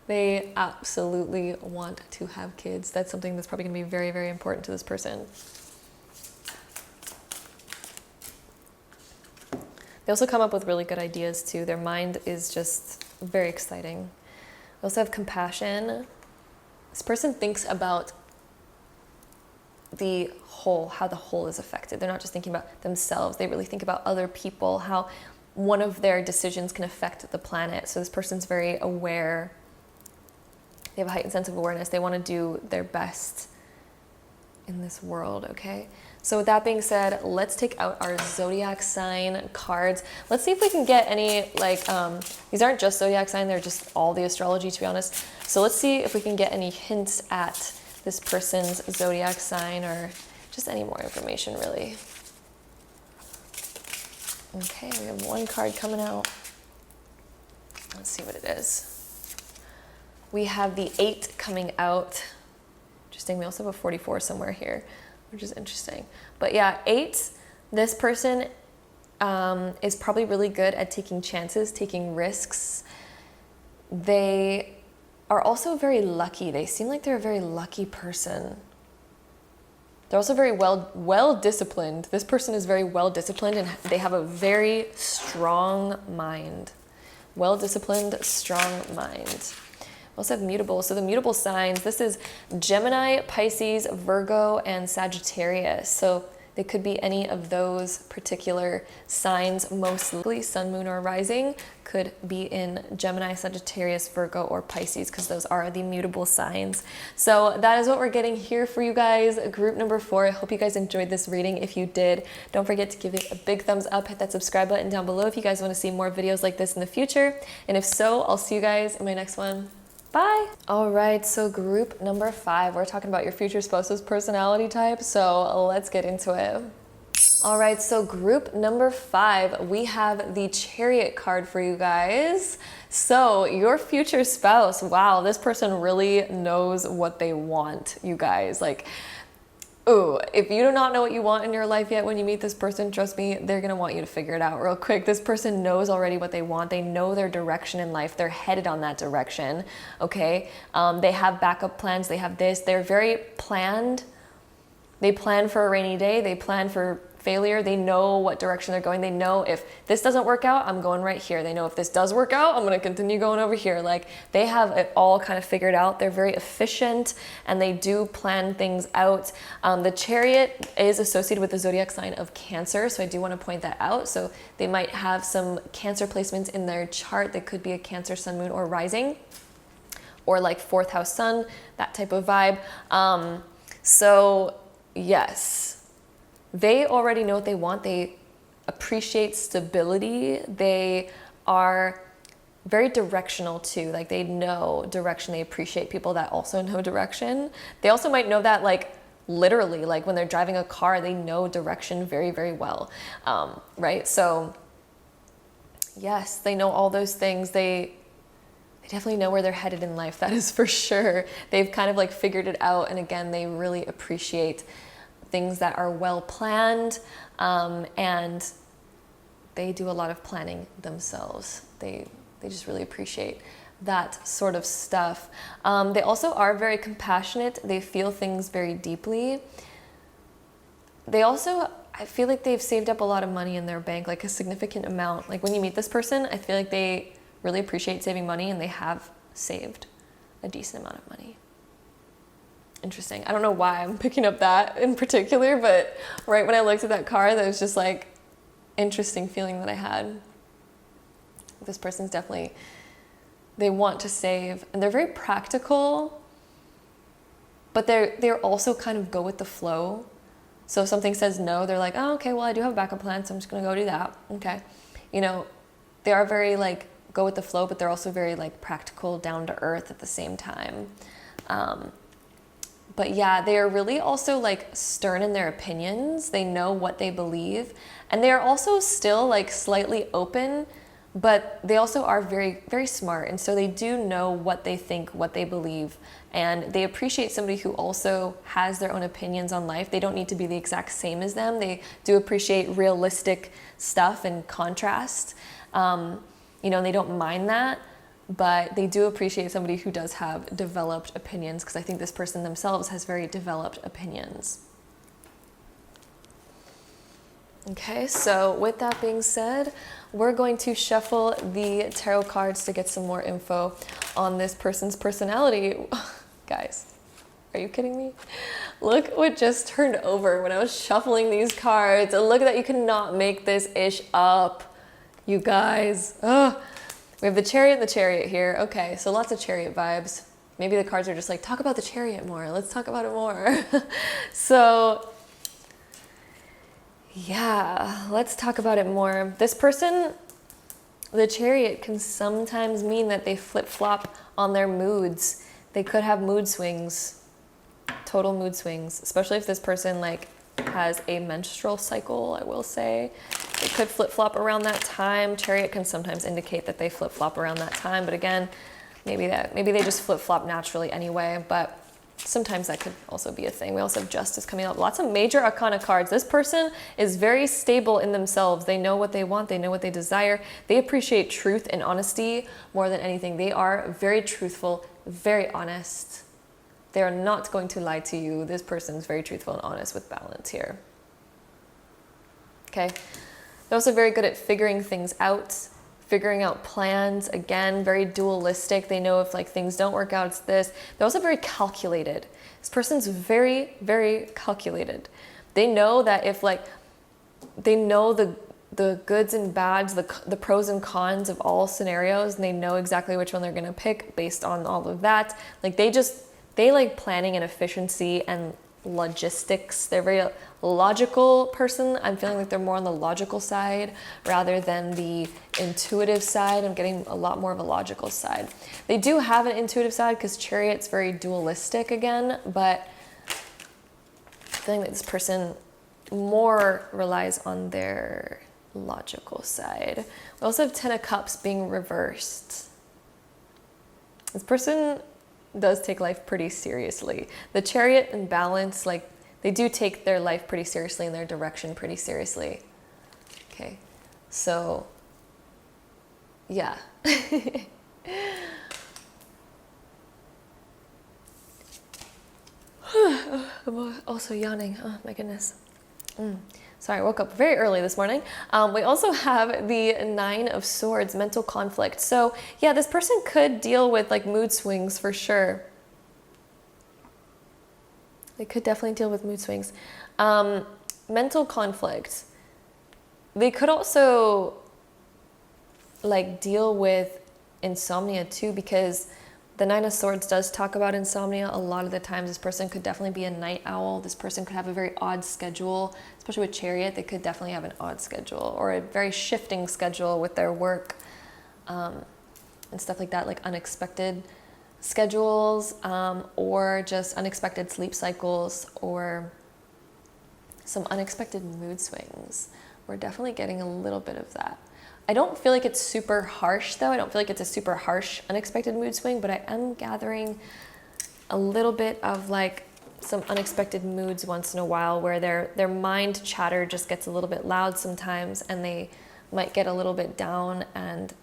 They absolutely want to have kids. That's something that's probably going to be very, very important to this person. They also come up with really good ideas too. Their mind is just very exciting. They also have compassion. This person thinks about the whole, how the whole is affected. They're not just thinking about themselves. They really think about other people, how one of their decisions can affect the planet. So this person's very aware. They have a heightened sense of awareness. They want to do their best in this world, okay? So with that being said, let's take out our zodiac sign cards. Let's see if we can get any, like, these aren't just zodiac sign, they're just all the astrology, to be honest. So let's see if we can get any hints at this person's zodiac sign or just any more information, really. Okay, we have one card coming out. Let's see what it is. We have the 8 coming out. Interesting, we also have a 44 somewhere here, which is interesting. But yeah, 8, this person is probably really good at taking chances, taking risks. They are also very lucky. They seem like they're a very lucky person. They're also very well disciplined. This person is very well disciplined and they have a very strong mind. Well disciplined, strong mind. We also have mutable. So the mutable signs, this is Gemini, Pisces, Virgo, and Sagittarius. So they could be any of those particular signs. Mostly sun, moon, or rising could be in Gemini, Sagittarius, Virgo, or Pisces, because those are the mutable signs. So that is what we're getting here for you guys. Group number 4. I hope you guys enjoyed this reading. If you did, don't forget to give it a big thumbs up. Hit that subscribe button down below if you guys want to see more videos like this in the future. And if so, I'll see you guys in my next one. Bye. All right, so group number 5, we're talking about your future spouse's personality type, so let's get into it. All right, so group number 5, we have the Chariot card for you guys. So your future spouse, wow, this person really knows what they want, you guys. Like, ooh, if you do not know what you want in your life yet when you meet this person, trust me, they're gonna want you to figure it out real quick. This person knows already what they want. They know their direction in life. They're headed on that direction, okay? They have backup plans. They have this. They're very planned. They plan for a rainy day. They plan for failure. They know what direction they're going. They know if this doesn't work out, I'm going right here. They know if this does work out, I'm going to continue going over here. Like, they have it all kind of figured out. They're very efficient and they do plan things out. The Chariot is associated with the zodiac sign of Cancer, so I do want to point that out. So they might have some Cancer placements in their chart. They could be a Cancer, sun, moon, or rising, or like 4th house sun, that type of vibe. So yes, they already know what they want. They appreciate stability. They are very directional too. Like, they know direction. They appreciate people that also know direction. They also might know that, like, literally, like when they're driving a car, they know direction very, very well, right? So yes, they know all those things. They definitely know where they're headed in life. That is for sure. They've kind of like figured it out. And again, they really appreciate things that are well planned, and they do a lot of planning themselves. They just really appreciate that sort of stuff. They also are very compassionate. They feel things very deeply. They also, I feel like they've saved up a lot of money in their bank, like a significant amount. Like when you meet this person, I feel like they really appreciate saving money and they have saved a decent amount of money. Interesting. I don't know why I'm picking up that in particular, but right when I looked at that card, that was just like interesting feeling that I had. This person's definitely, they want to save and they're very practical, but they're also kind of go with the flow. So if something says no, they're like, oh, okay, well, I do have a backup plan, so I'm just going to go do that. Okay. You know, they are very like go with the flow, but they're also very like practical, down to earth at the same time. But yeah, they are really also like stern in their opinions. They know what they believe. And they are also still like slightly open, but they also are very, very smart. And so they do know what they think, what they believe. And they appreciate somebody who also has their own opinions on life. They don't need to be the exact same as them. They do appreciate realistic stuff and contrast. You know, they don't mind that, but they do appreciate somebody who does have developed opinions, because I think this person themselves has very developed opinions. Okay, so with that being said, we're going to shuffle the tarot cards to get some more info on this person's personality. Guys, are you kidding me? Look what just turned over when I was shuffling these cards. And look at that, you cannot make this ish up, you guys. Ugh. We have the Chariot and the Chariot here. Okay, so lots of Chariot vibes. Maybe the cards are just like, talk about the Chariot more. Let's talk about it more. So yeah, let's talk about it more. This person, the Chariot, can sometimes mean that they flip-flop on their moods. They could have mood swings, total mood swings, especially if this person like has a menstrual cycle, I will say. They could flip-flop around that time. Chariot can sometimes indicate that they flip-flop around that time, but again, maybe they just flip-flop naturally anyway, but sometimes that could also be a thing. We also have Justice coming up. Lots of major arcana cards. This person is very stable in themselves. They know what they want. They know what they desire. They appreciate truth and honesty more than anything. They are very truthful, very honest. They are not going to lie to you. This person is very truthful and honest with balance here. Okay. They're also very good at figuring things out, figuring out plans. Again, very dualistic. They know if like things don't work out, it's this. They're also very calculated. This person's very, very calculated. They know that if like, they know the goods and bads, the pros and cons of all scenarios, and they know exactly which one they're gonna pick based on all of that. Like they like planning and efficiency and logistics. They're a very logical person. I'm feeling like they're more on the logical side rather than the intuitive side. I'm getting a lot more of a logical side. They do have an intuitive side because Chariot's very dualistic again, but I'm feeling that this person more relies on their logical side. We also have Ten of Cups being reversed. This person does take life pretty seriously. The Chariot and Balance, like they do take their life pretty seriously and their direction pretty seriously. Okay, so yeah. I'm also yawning. Oh my goodness. Sorry, I woke up very early this morning. We also have the Nine of Swords, mental conflict. So yeah, this person could deal with like mood swings for sure. They could definitely deal with mood swings. Mental conflict. They could also like deal with insomnia too, because the Nine of Swords does talk about insomnia. A lot of the times this person could definitely be a night owl. This person could have a very odd schedule, especially with Chariot. They could definitely have an odd schedule or a very shifting schedule with their work and stuff like that, like unexpected schedules or just unexpected sleep cycles or some unexpected mood swings. We're definitely getting a little bit of that. I don't feel like it's super harsh though. I don't feel like it's a super harsh unexpected mood swing, but I am gathering a little bit of like some unexpected moods once in a while where their mind chatter just gets a little bit loud sometimes and they might get a little bit down, and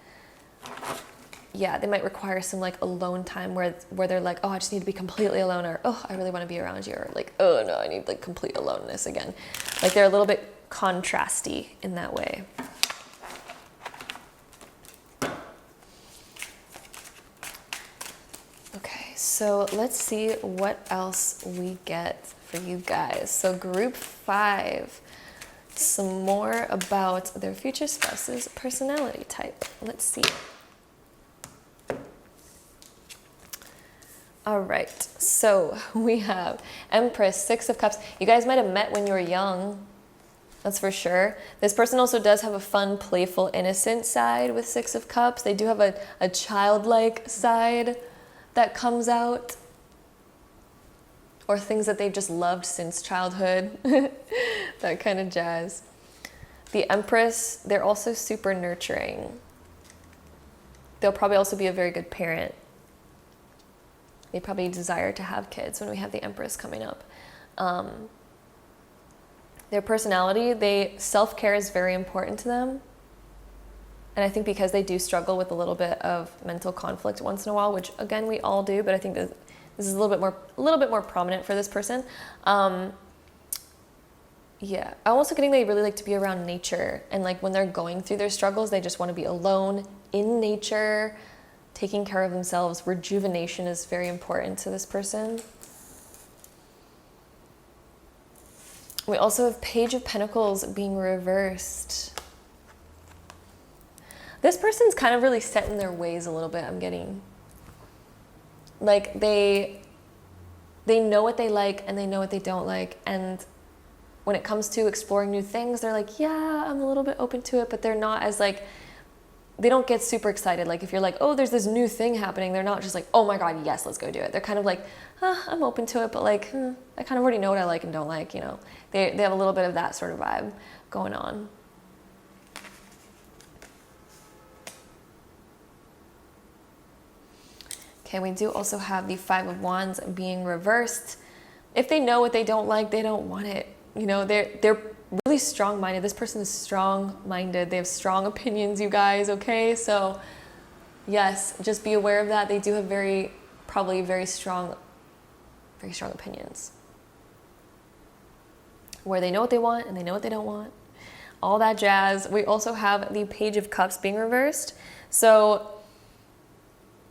yeah, they might require some like alone time where they're like, oh, I just need to be completely alone, or oh, I really want to be around you, or like, oh no, I need like complete aloneness again. Like they're a little bit contrasty in that way. Okay, so let's see what else we get for you guys. So group 5, some more about their future spouse's personality type. Let's see. All right, so we have Empress, 6 of Cups. You guys might have met when you were young, that's for sure. This person also does have a fun, playful, innocent side with 6 of Cups. They do have a childlike side that comes out. or things that they've just loved since childhood, that kind of jazz. The Empress, they're also super nurturing. They'll probably also be a very good parent. They probably desire to have kids when we have the Empress coming up. Their personality, self-care is very important to them. And I think because they do struggle with a little bit of mental conflict once in a while, which again, we all do, but I think that this is a little bit more prominent for this person. Yeah, I'm also getting they really like to be around nature, and like when they're going through their struggles, they just want to be alone in nature, taking care of themselves. Rejuvenation is very important to this person. We also have Page of Pentacles being reversed. This person's kind of really set in their ways a little bit, I'm getting. Like they know what they like and they know what they don't like, and when it comes to exploring new things, they're like, yeah, I'm a little bit open to it, but they're not as like, they don't get super excited. Like if you're like, oh, there's this new thing happening, they're not just like, oh my God, yes, let's go do it. They're kind of like, I'm open to it, but like, I kind of already know what I like and don't like, you know. They have a little bit of that sort of vibe going on. Okay, we do also have the Five of Wands being reversed. If they know what they don't like, they don't want it. You know, they're really strong-minded. This person is strong-minded. They have strong opinions, you guys, okay? So, yes, just be aware of that. They do have probably very strong opinions. Where they know what they want and they know what they don't want. All that jazz. We also have the Page of Cups being reversed. So,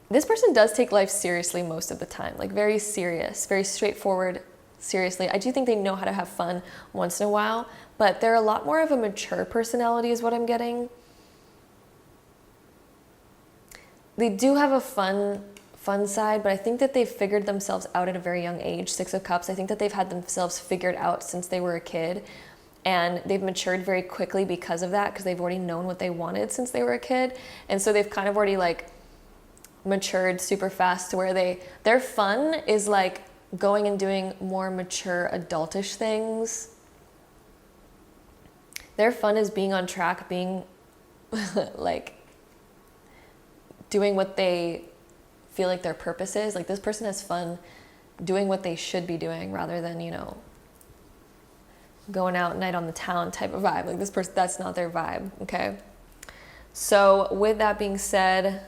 this person does take life seriously most of the time. Like, very serious, very straightforward. Seriously, I do think they know how to have fun once in a while, but they're a lot more of a mature personality is what I'm getting. They do have a fun side, but I think that they've figured themselves out at a very young age. Six of Cups, I think that they've had themselves figured out since they were a kid, and they've matured very quickly because of that, because they've already known what they wanted since they were a kid, and so they've kind of already like matured super fast to where their fun is like going and doing more mature adultish things. Their fun is being on track, being like doing what they feel like their purpose is. Like this person has fun doing what they should be doing rather than, you know, going out night on the town type of vibe. Like this person, that's not their vibe, okay? So with that being said,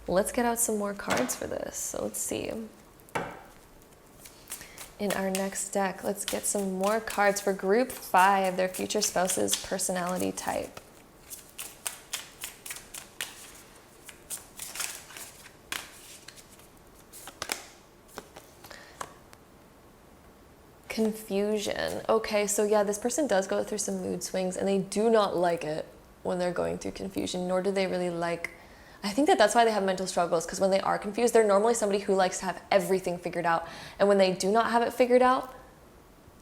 let's get out some more cards for this. So let's see. In our next deck, let's get some more cards for group 5, their future spouse's personality type. Confusion. Okay, so yeah, this person does go through some mood swings and they do not like it when they're going through confusion, nor do they really like, I think that that's why they have mental struggles, because when they are confused, they're normally somebody who likes to have everything figured out. And when they do not have it figured out,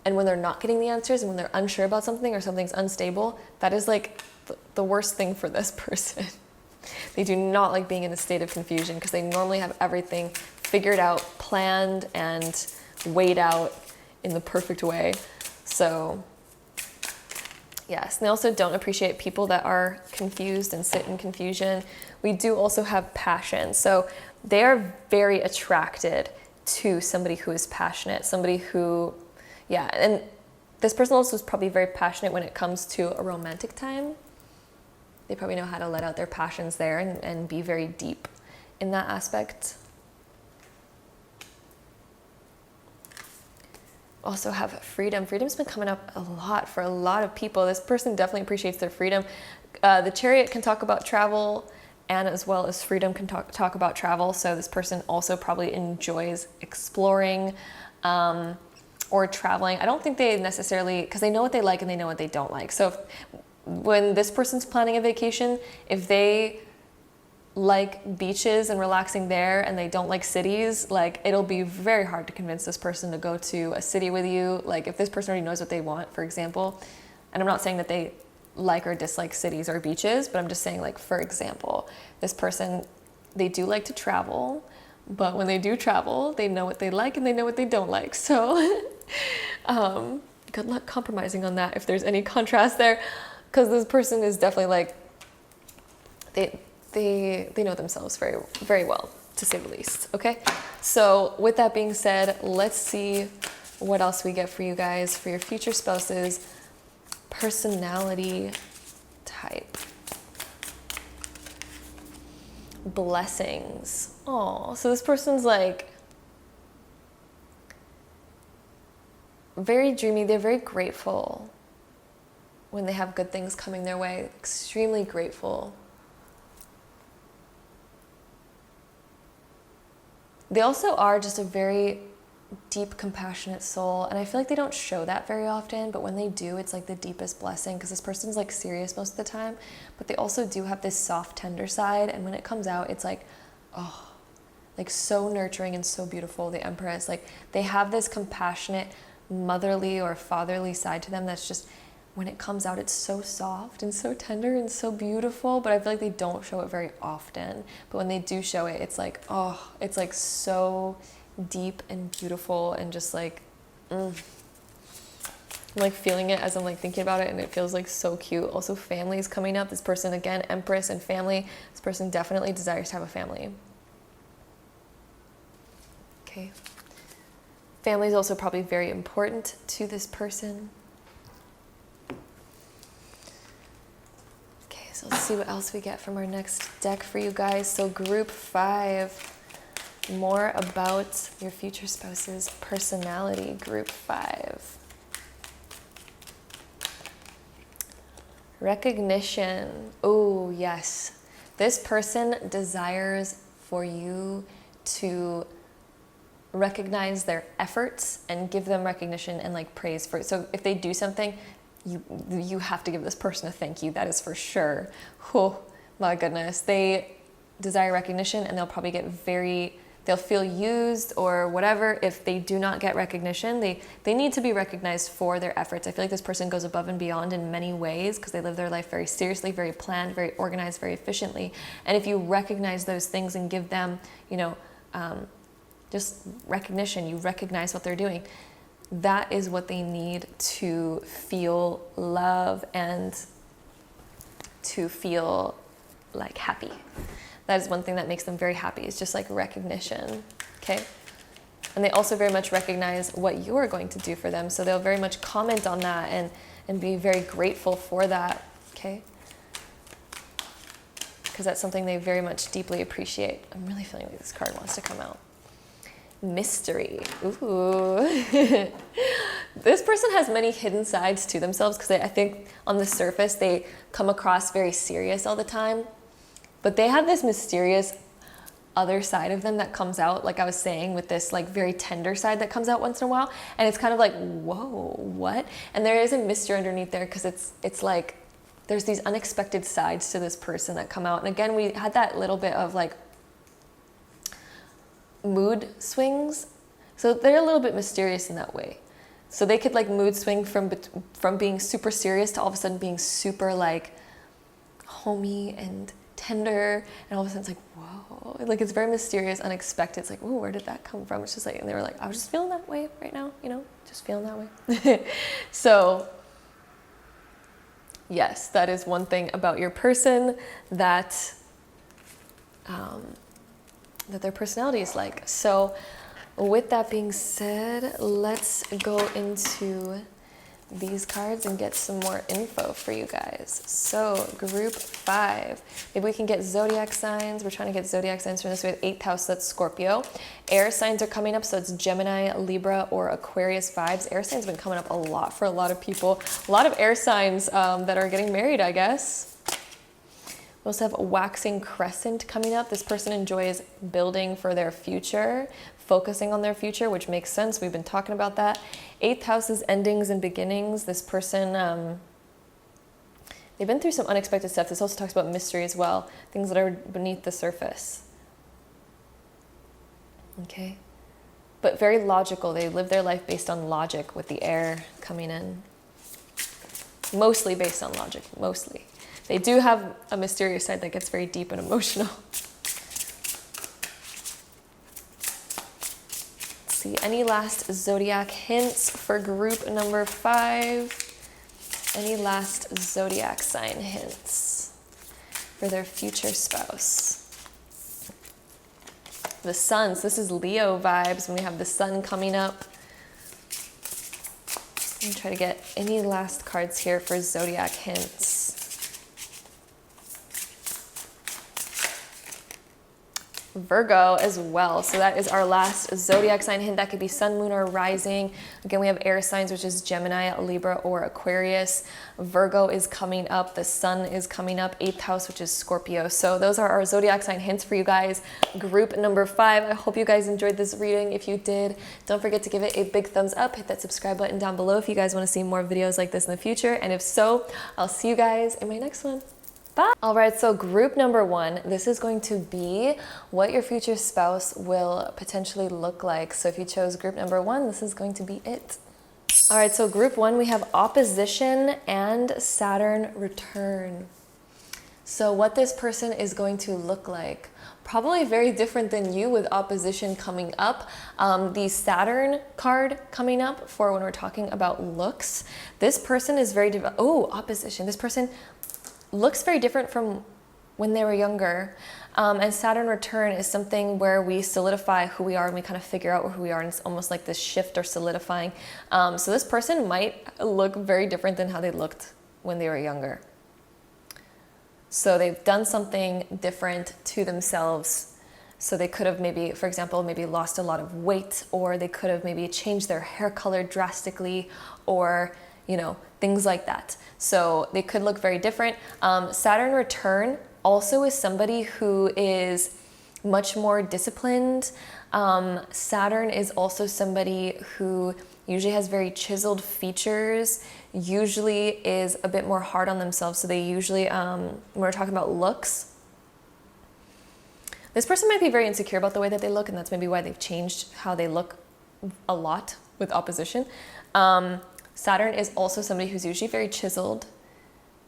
and when they're not getting the answers, and when they're unsure about something or something's unstable, that is like the worst thing for this person. They do not like being in a state of confusion because they normally have everything figured out, planned, and weighed out in the perfect way. So yes, and they also don't appreciate people that are confused and sit in confusion. We do also have passion. So they are very attracted to somebody who is passionate, somebody who, yeah, and this person also is probably very passionate when it comes to a romantic time. They probably know how to let out their passions there and be very deep in that aspect. Also have freedom. Freedom's been coming up a lot for a lot of people. This person definitely appreciates their freedom. The Chariot can talk about travel, and as well as freedom can talk about travel. So this person also probably enjoys exploring or traveling. I don't think they necessarily, because they know what they like and they know what they don't like. So when this person's planning a vacation, if they like beaches and relaxing there and they don't like cities, like it'll be very hard to convince this person to go to a city with you. Like if this person already knows what they want, for example, and I'm not saying that they like or dislike cities or beaches, but I'm just saying, like, for example, this person, they do like to travel, But when they do travel, they know what they like and they know what they don't like. So good luck compromising on that if there's any contrast there, because this person is definitely like, they know themselves very, very well, to say the least. Okay, so with that being said, let's see what else we get for you guys for your future spouse's personality type. Blessings. Oh, so this person's like very dreamy. They're very grateful when they have good things coming their way. Extremely grateful. They also are just a very deep, compassionate soul, and I feel like they don't show that very often, but when they do, it's like the deepest blessing, because this person's like serious most of the time, but they also do have this soft, tender side, and when it comes out, it's like, oh, like so nurturing and so beautiful. The Empress, like they have this compassionate, motherly or fatherly side to them that's just, when it comes out, it's so soft and so tender and so beautiful, but I feel like they don't show it very often. But when they do show it, it's like, oh, it's like so deep and beautiful and just like, I'm like feeling it as I'm like thinking about it, and it feels like so cute. Also, family is coming up. This person, again, Empress and family. This person definitely desires to have a family. Okay. Family is also probably very important to this person. Okay, so let's see what else we get from our next deck for you guys. So group 5. More about your future spouse's personality, group 5. Recognition. Oh, yes. This person desires for you to recognize their efforts and give them recognition and like praise for it. So if they do something, you have to give this person a thank you. That is for sure. Oh, my goodness. They desire recognition, and they'll probably they'll feel used or whatever if they do not get recognition. They need to be recognized for their efforts. I feel like this person goes above and beyond in many ways because they live their life very seriously, very planned, very organized, very efficiently. And if you recognize those things and give them, just recognition, you recognize what they're doing, that is what they need to feel love and to feel like happy. That is one thing that makes them very happy. It's just like recognition, okay? And they also very much recognize what you're going to do for them. So they'll very much comment on that and be very grateful for that, okay? Because that's something they very much deeply appreciate. I'm really feeling like this card wants to come out. Mystery. Ooh. This person has many hidden sides to themselves, because I think on the surface they come across very serious all the time. But they have this mysterious other side of them that comes out, like I was saying, with this like very tender side that comes out once in a while. And it's kind of like, whoa, what? And there is a mystery underneath there, because it's like there's these unexpected sides to this person that come out. And again, we had that little bit of like mood swings. So they're a little bit mysterious in that way. So they could like mood swing from being super serious to all of a sudden being super like homey and tender, and all of a sudden it's like, whoa, like it's very mysterious, unexpected. It's like, oh, where did that come from? It's just like, and they were like, I was just feeling that way right now, just feeling that way. So yes, that is one thing about your person that that their personality is like. So with that being said, let's go into these cards and get some more info for you guys. So group 5, maybe we can get zodiac signs. We're trying to get zodiac signs from this. We have 8th house, that's Scorpio. Air signs are coming up, so it's Gemini, Libra, or Aquarius vibes. Air signs have been coming up a lot for a lot of people. A lot of air signs that are getting married, I guess. We also have a waxing crescent coming up. This person enjoys building for their future, focusing on their future, which makes sense. We've been talking about that. 8th house is endings and beginnings. This person, they've been through some unexpected stuff. This also talks about mystery as well, things that are beneath the surface. Okay. But very logical. They live their life based on logic with the air coming in. Mostly based on logic, mostly. They do have a mysterious side that gets very deep and emotional. see. Any last zodiac hints for group number 5? Any last zodiac sign hints for their future spouse? The sun, so this is Leo vibes when we have the sun coming up. I'm gonna try to get any last cards here for zodiac hints. Virgo as well. So that is our last zodiac sign hint. That could be sun, moon, or rising. Again, we have air signs, which is Gemini, Libra, or Aquarius. Virgo is coming up. The sun is coming up. 8th house, which is Scorpio. So those are our zodiac sign hints for you guys. Group number 5. I hope you guys enjoyed this reading. If you did, don't forget to give it a big thumbs up. Hit that subscribe button down below if you guys want to see more videos like this in the future. And if so, I'll see you guys in my next one. Bye. All right, so group number 1, this is going to be what your future spouse will potentially look like. So if you chose group number 1, this is going to be it. All right, so group 1, we have opposition and Saturn return. So what this person is going to look like, probably very different than you with opposition coming up. The Saturn card coming up for when we're talking about looks. This person is very, opposition. This person looks very different from when they were younger. And Saturn return is something where we solidify who we are and we kind of figure out who we are, and it's almost like this shift or solidifying. So this person might look very different than how they looked when they were younger. So they've done something different to themselves. So they could have maybe, for example, maybe lost a lot of weight, or they could have maybe changed their hair color drastically, or things like that. So they could look very different. Saturn return also is somebody who is much more disciplined. Saturn is also somebody who usually has very chiseled features, usually is a bit more hard on themselves. So they usually, when we're talking about looks, this person might be very insecure about the way that they look, and that's maybe why they've changed how they look a lot with opposition. Saturn is also somebody who's usually very chiseled.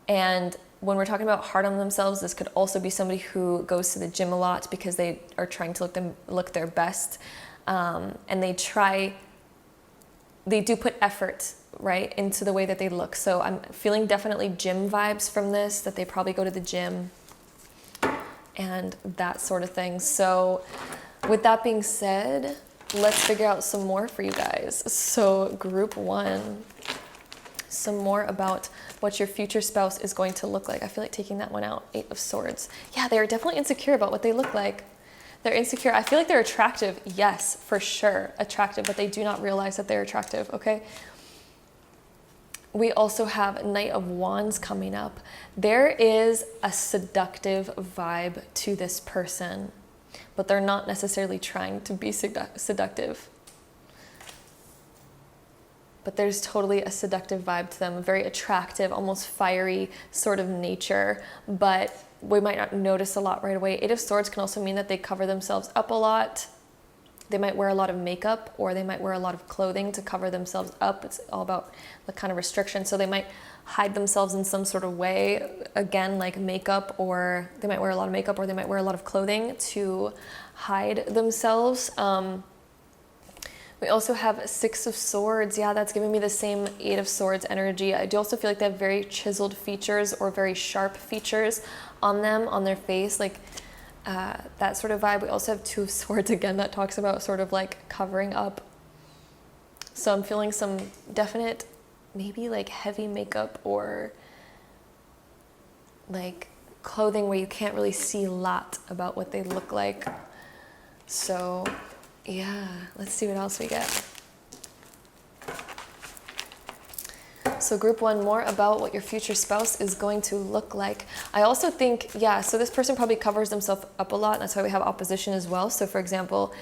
And when we're talking about hard on themselves, this could also be somebody who goes to the gym a lot because they are trying to look their best. And they do put effort, right, into the way that they look. So I'm feeling definitely gym vibes from this, that they probably go to the gym and that sort of thing. So with that being said, let's figure out some more for you guys. So group 1, some more about what your future spouse is going to look like. I feel like taking that one out. 8 of Swords. Yeah, they're definitely insecure about what they look like. They're insecure. I feel like they're attractive. Yes, for sure, attractive, but they do not realize that they're attractive, okay? We also have Knight of Wands coming up. There is a seductive vibe to this person, but they're not necessarily trying to be seductive. But there's totally a seductive vibe to them, a very attractive, almost fiery sort of nature, but we might not notice a lot right away. 8 of Swords can also mean that they cover themselves up a lot. They might wear a lot of makeup, or they might wear a lot of clothing to cover themselves up. It's all about the kind of restriction. So they might hide themselves in some sort of way, again, like makeup, or they might wear a lot of makeup, or they might wear a lot of clothing to hide themselves. We also have 6 of Swords. Yeah, that's giving me the same 8 of Swords energy. I do also feel like they have very chiseled features or very sharp features on them, on their face, like that sort of vibe. We also have 2 of Swords again, that talks about sort of like covering up. So I'm feeling some definite, maybe like heavy makeup or like clothing where you can't really see a lot about what they look like. So yeah, let's see what else we get. So group 1, more about what your future spouse is going to look like. I also think, yeah, so this person probably covers themselves up a lot, and that's why we have opposition as well. So for example,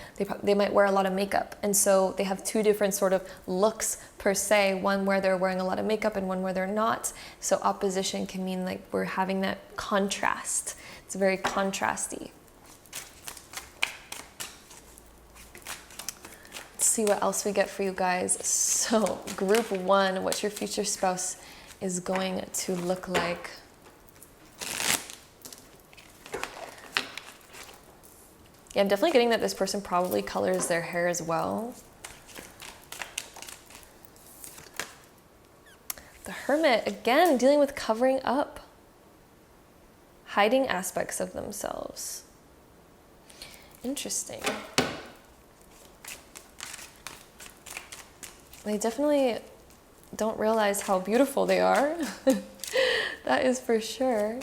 they might wear a lot of makeup, and so they have 2 different sort of looks per se, one where they're wearing a lot of makeup and one where they're not. So opposition can mean like we're having that contrast. It's very contrasty. See what else we get for you guys. So group 1, what your future spouse is going to look like. Yeah, I'm definitely getting that this person probably colors their hair as well. The Hermit, again, dealing with covering up, hiding aspects of themselves. Interesting. They definitely don't realize how beautiful they are. That is for sure.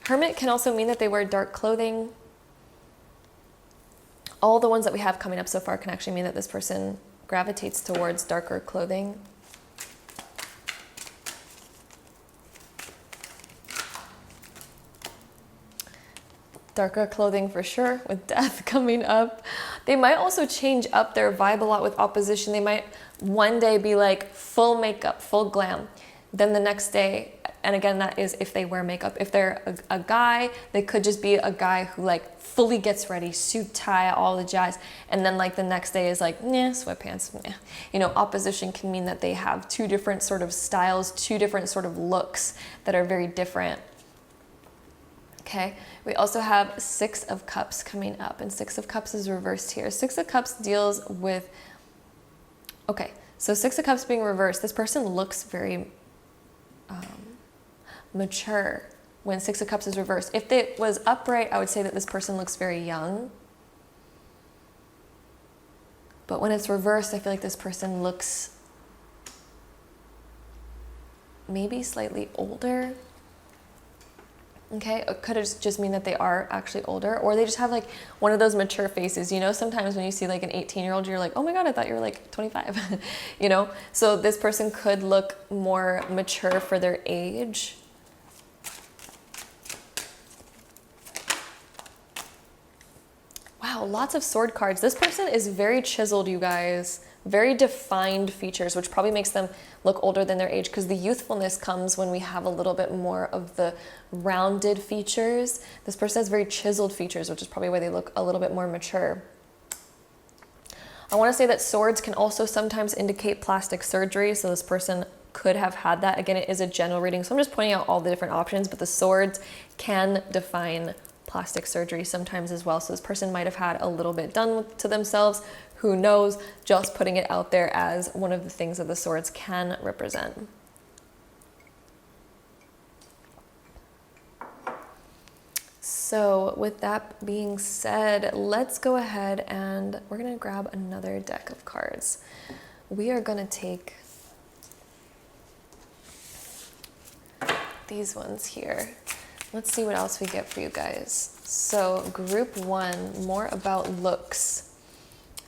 Hermit can also mean that they wear dark clothing. All the ones that we have coming up so far can actually mean that this person gravitates towards darker clothing. Darker clothing for sure, with Death coming up. They might also change up their vibe a lot with opposition. They might one day be like full makeup, full glam. Then the next day, and again, that is if they wear makeup. If they're a guy, they could just be a guy who like fully gets ready, suit, tie, all the jazz. And then like the next day is like, nah, sweatpants, nah. You know, opposition can mean that they have two different sort of styles, two different sort of looks that are very different. Okay, we also have Six of Cups coming up, and Six of Cups is reversed here. Six of Cups deals with, okay, so Six of Cups being reversed, this person looks very mature when Six of Cups is reversed. If it was upright, I would say that this person looks very young. But when it's reversed, I feel like this person looks maybe slightly older. Okay, it could just mean that they are actually older, or they just have like one of those mature faces. You know, sometimes when you see like an 18-year-old, you're like, oh my God, I thought you were like 25, you know? So this person could look more mature for their age. Wow, lots of sword cards. This person is very chiseled, you guys. Very defined features, which probably makes them look older than their age, because the youthfulness comes when we have a little bit more of the rounded features. This person has very chiseled features, which is probably why they look a little bit more mature. I want to say that swords can also sometimes indicate plastic surgery, so this person could have had that. Again, it is a general reading, so I'm just pointing out all the different options, but the swords can define plastic surgery sometimes as well. So this person might have had a little bit done to themselves. Who knows? Just putting it out there as one of the things that the swords can represent. So with that being said, let's go ahead and we're going to grab another deck of cards. We are going to take these ones here. Let's see what else we get for you guys. So group one, more about looks.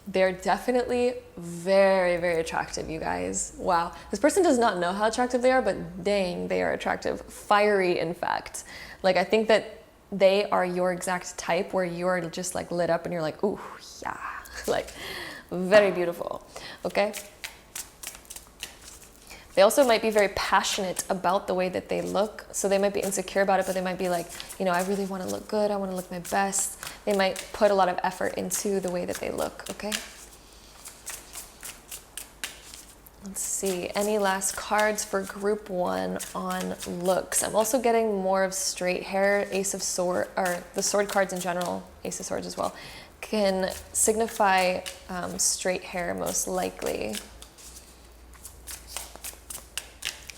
They're definitely very, very attractive, you guys. Wow. This person does not know how attractive they are, but dang, they are attractive. Fiery, in fact. Like, I think that they are your exact type where you are just like lit up and you're like, ooh, yeah. Like, very beautiful. Okay? They also might be very passionate about the way that they look. So they might be insecure about it, but they might be like, you know, I really want to look good. I want to look my best. They might put a lot of effort into the way that they look, okay? Let's see, any last cards for group one on looks? I'm also getting more of straight hair, Ace of Swords, or the sword cards in general, Ace of Swords as well, can signify straight hair most likely.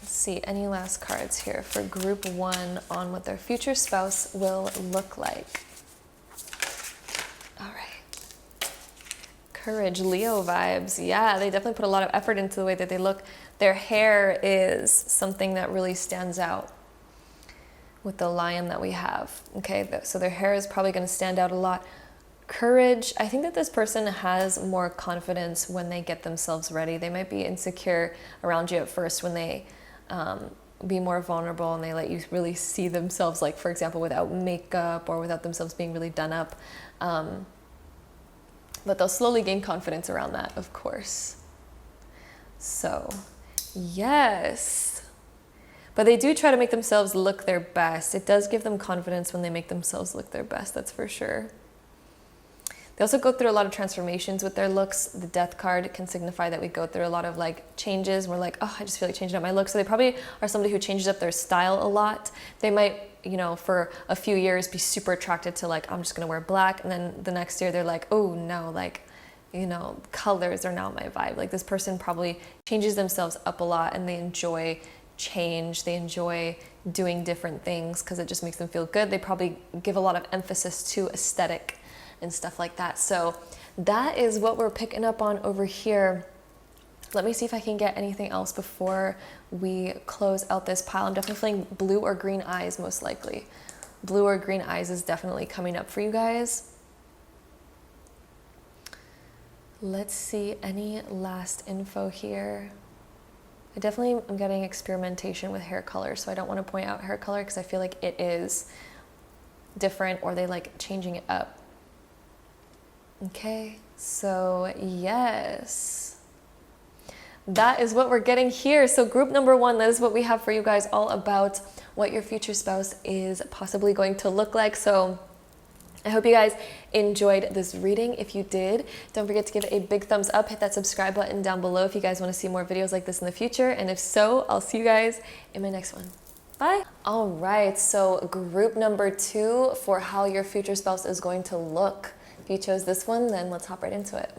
See any last cards here for group one on what their future spouse will look like. All right. Courage, Leo vibes. Yeah, they definitely put a lot of effort into the way that they look. Their hair is something that really stands out with the lion that we have. Okay, so their hair is probably going to stand out a lot. Courage, I think that this person has more confidence when they get themselves ready. They might be insecure around you at first when they be more vulnerable and they let you really see themselves, like for example without makeup or without themselves being really done up, but they'll slowly gain confidence around that, of course. So yes, but they do try to make themselves look their best. It does give them confidence when they make themselves look their best, that's for sure. They also go through a lot of transformations with their looks. The Death card can signify that we go through a lot of like changes. We're like, oh, I just feel like changing up my look. So they probably are somebody who changes up their style a lot. They might, you know, for a few years be super attracted to like, I'm just gonna wear black. And then the next year they're like, oh no, like you know, colors are not my vibe. Like this person probably changes themselves up a lot and they enjoy change. They enjoy doing different things because it just makes them feel good. They probably give a lot of emphasis to aesthetic and stuff like that. So that is what we're picking up on over here. Let me see if I can get anything else before we close out this pile. I'm definitely feeling blue or green eyes, most likely. Blue or green eyes is definitely coming up for you guys. Let's see any last info here. I definitely am getting experimentation with hair color, so I don't want to point out hair color because I feel like it is different or they like changing it up. Okay, so yes, that is what we're getting here. So group number one, that is what we have for you guys, all about what your future spouse is possibly going to look like. So I hope you guys enjoyed this reading. If you did, don't forget to give it a big thumbs up, hit that subscribe button down below if you guys want to see more videos like this in the future. And if so, I'll see you guys in my next one. Bye. All right, so group number two for how your future spouse is going to look. If you chose this one, then let's hop right into it.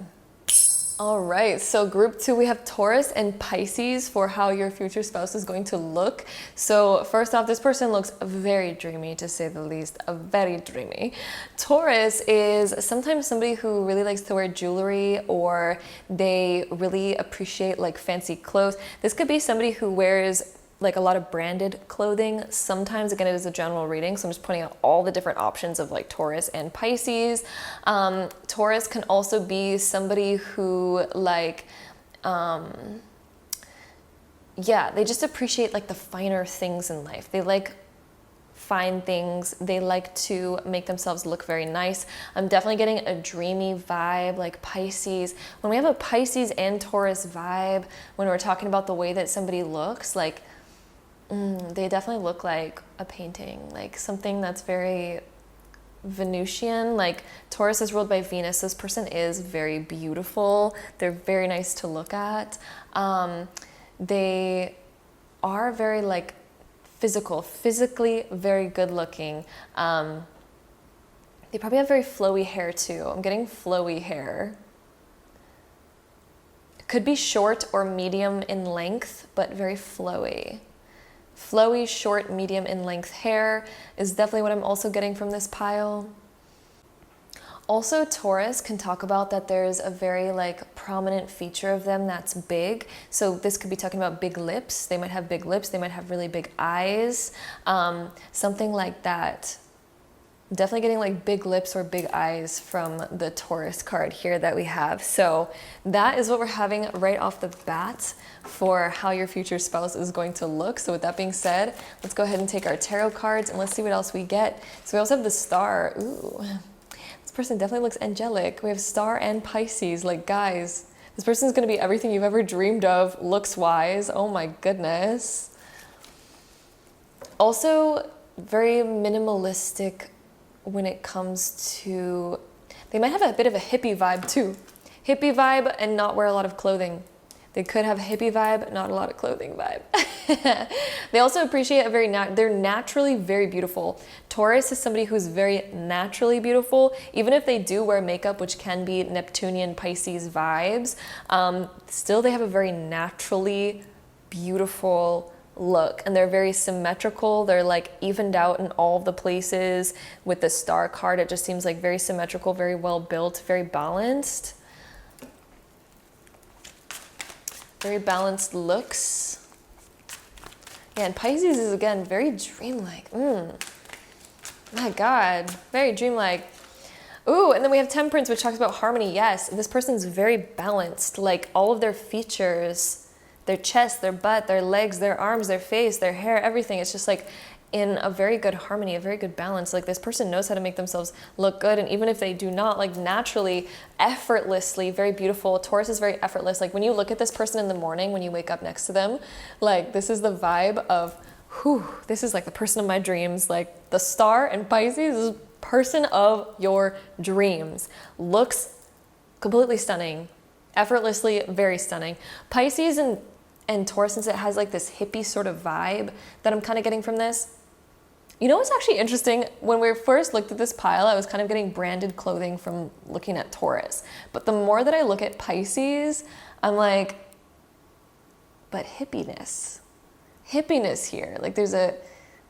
All right, so group two, we have Taurus and Pisces for how your future spouse is going to look. So first off, this person looks very dreamy, to say the least, very dreamy. Taurus is sometimes somebody who really likes to wear jewelry, or they really appreciate like fancy clothes. This could be somebody who wears like a lot of branded clothing. Sometimes, again, it is a general reading, so I'm just pointing out all the different options of like Taurus and Pisces. Taurus can also be somebody who like, yeah, they just appreciate like the finer things in life. They like fine things. They like to make themselves look very nice. I'm definitely getting a dreamy vibe, like Pisces. When we have a Pisces and Taurus vibe, when we're talking about the way that somebody looks, like, they definitely look like a painting, like something that's very Venusian. Like Taurus is ruled by Venus. This person is very beautiful. They're very nice to look at. They are very like physically very good looking. They probably have very flowy hair too. I'm getting flowy hair. Could be short or medium in length, but very flowy. Flowy, short, medium in length hair is definitely what I'm also getting from this pile. Also, Taurus can talk about that there's a very like prominent feature of them that's big. So this could be talking about big lips. They might have big lips. They might have really big eyes. Something like that. Definitely getting like big lips or big eyes from the Taurus card here that we have. So that is what we're having right off the bat for how your future spouse is going to look. So with that being said, let's go ahead and take our tarot cards and let's see what else we get. So we also have the Star. Ooh, this person definitely looks angelic. We have Star and Pisces. Like, guys, this person is going to be everything you've ever dreamed of looks wise. Oh my goodness. Also very minimalistic when it comes to, they might have a bit of a hippie vibe too. Hippie vibe and not wear a lot of clothing. They could have a hippie vibe, not a lot of clothing vibe. They also appreciate a very, they're naturally very beautiful. Taurus is somebody who's very naturally beautiful. Even if they do wear makeup, which can be Neptunian Pisces vibes, still they have a very naturally beautiful look, and they're very symmetrical. They're like evened out in all the places. With the Star card, it just seems like very symmetrical, very well built, very balanced. Very balanced looks. Yeah, and Pisces is again very dreamlike. My God, very dreamlike. Ooh, and then we have Temperance, which talks about harmony. Yes, this person's very balanced. Like all of their features, their chest, their butt, their legs, their arms, their face, their hair, everything. It's just like in a very good harmony, a very good balance. Like this person knows how to make themselves look good. And even if they do not, like naturally, effortlessly, very beautiful. Taurus is very effortless. Like when you look at this person in the morning, when you wake up next to them, like this is the vibe of, whew, this is like the person of my dreams. Like the Star and Pisces is person of your dreams. Looks completely stunning. Effortlessly, very stunning. Pisces and Taurus, since it has like this hippie sort of vibe that I'm kind of getting from this, You know what's actually interesting? When we first looked at this pile, I was kind of getting branded clothing from looking at Taurus. But the more that I look at Pisces, I'm like, but hippiness here. Like there's a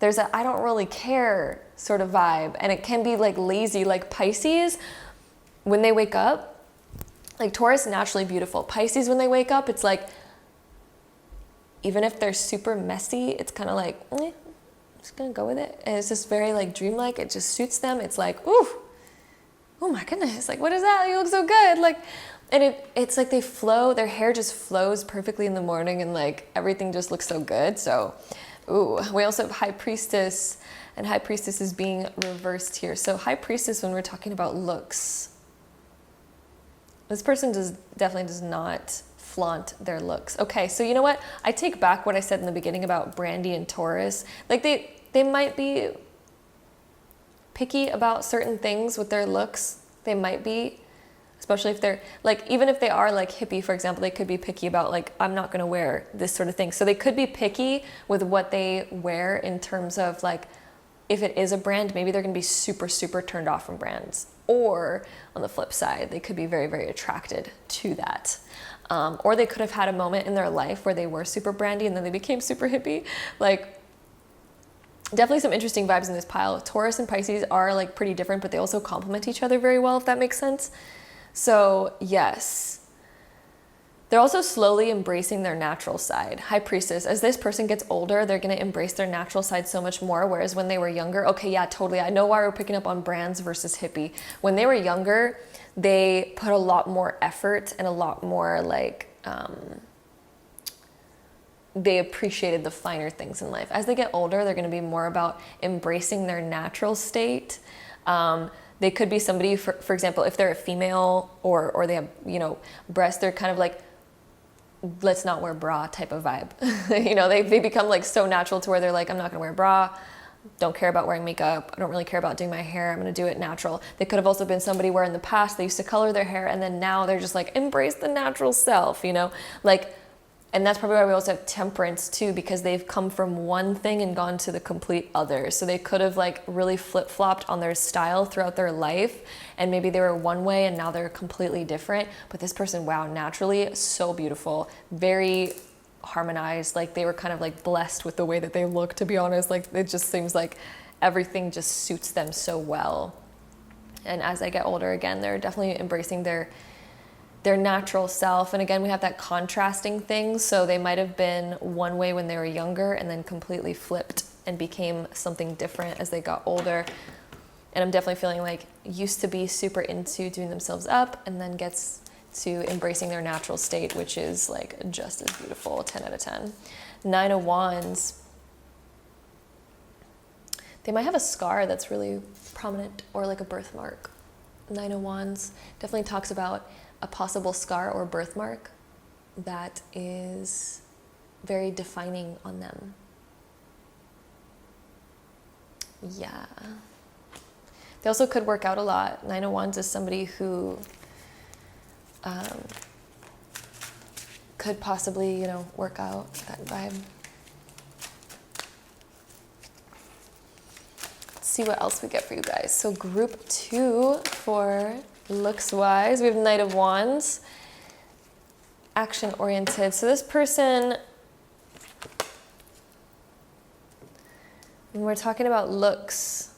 I don't really care sort of vibe. And it can be like lazy. Like Pisces, when they wake up, like Taurus, naturally beautiful. Pisces, when they wake up, it's like, even if they're super messy, it's kind of like, just gonna go with it. And it's just very like dreamlike. It just suits them. It's like, ooh, oh my goodness, like what is that? You look so good. Like, and it's like they flow, their hair just flows perfectly in the morning, and like everything just looks so good. So, ooh, we also have High Priestess, and High Priestess is being reversed here. So High Priestess, when we're talking about looks, this person definitely does not flaunt their looks. Okay, so you know what? I take back what I said in the beginning about Brandy and Taurus. Like they might be picky about certain things with their looks. They might be, especially if they're like, even if they are like hippie, for example, they could be picky about like, I'm not gonna wear this sort of thing. So they could be picky with what they wear in terms of like, if it is a brand, maybe they're gonna be super, super turned off from brands. Or on the flip side, they could be very, very attracted to that. Or they could have had a moment in their life where they were super brandy and then they became super hippie. Like, definitely some interesting vibes in this pile. Taurus and Pisces are like pretty different, but they also complement each other very well, if that makes sense. So yes, they're also slowly embracing their natural side. High Priestess, as this person gets older, they're going to embrace their natural side so much more. Whereas when they were younger, okay, yeah, totally. I know why we're picking up on brands versus hippie. When they were younger, they put a lot more effort and a lot more like, they appreciated the finer things in life. As they get older, they're going to be more about embracing their natural state. They could be somebody, for example, if they're a female or they have, you know, breasts, they're kind of like, let's not wear bra type of vibe. You know, they become like so natural to where they're like, I'm not gonna wear a bra, don't care about wearing makeup, I don't really care about doing my hair, I'm gonna do it natural. They could have also been somebody where in the past they used to color their hair and then now they're just like, embrace the natural self, you know? Like, and that's probably why we also have Temperance too, because they've come from one thing and gone to the complete other. So they could have like really flip-flopped on their style throughout their life, and maybe they were one way and now they're completely different. But this person, wow, naturally so beautiful, very harmonized. Like they were kind of like blessed with the way that they look, to be honest. Like it just seems like everything just suits them so well. And as they get older, again, they're definitely embracing their natural self. And again, we have that contrasting thing. So they might have been one way when they were younger and then completely flipped and became something different as they got older. And I'm definitely feeling like used to be super into doing themselves up and then gets to embracing their natural state, which is like just as beautiful. 10 out of 10. 9 of Wands. They might have a scar that's really prominent or like a birthmark. 9 of Wands definitely talks about a possible scar or birthmark that is very defining on them. Yeah. They also could work out a lot. 9 of Wands is somebody who could possibly, you know, work out that vibe. Let's see what else we get for you guys. So group 2 for looks wise, we have Knight of Wands, action oriented. So this person, when we're talking about looks,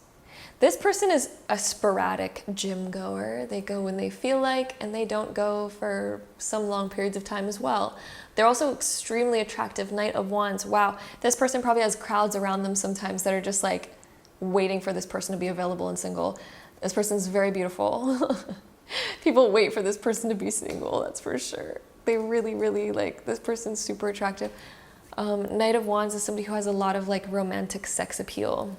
this person is a sporadic gym goer. They go when they feel like, and they don't go for some long periods of time as well. They're also extremely attractive. Knight of Wands. Wow, this person probably has crowds around them sometimes that are just like waiting for this person to be available and single. This person's very beautiful. People wait for this person to be single, that's for sure. They really, really like, this person's super attractive. Knight of Wands is somebody who has a lot of like romantic sex appeal.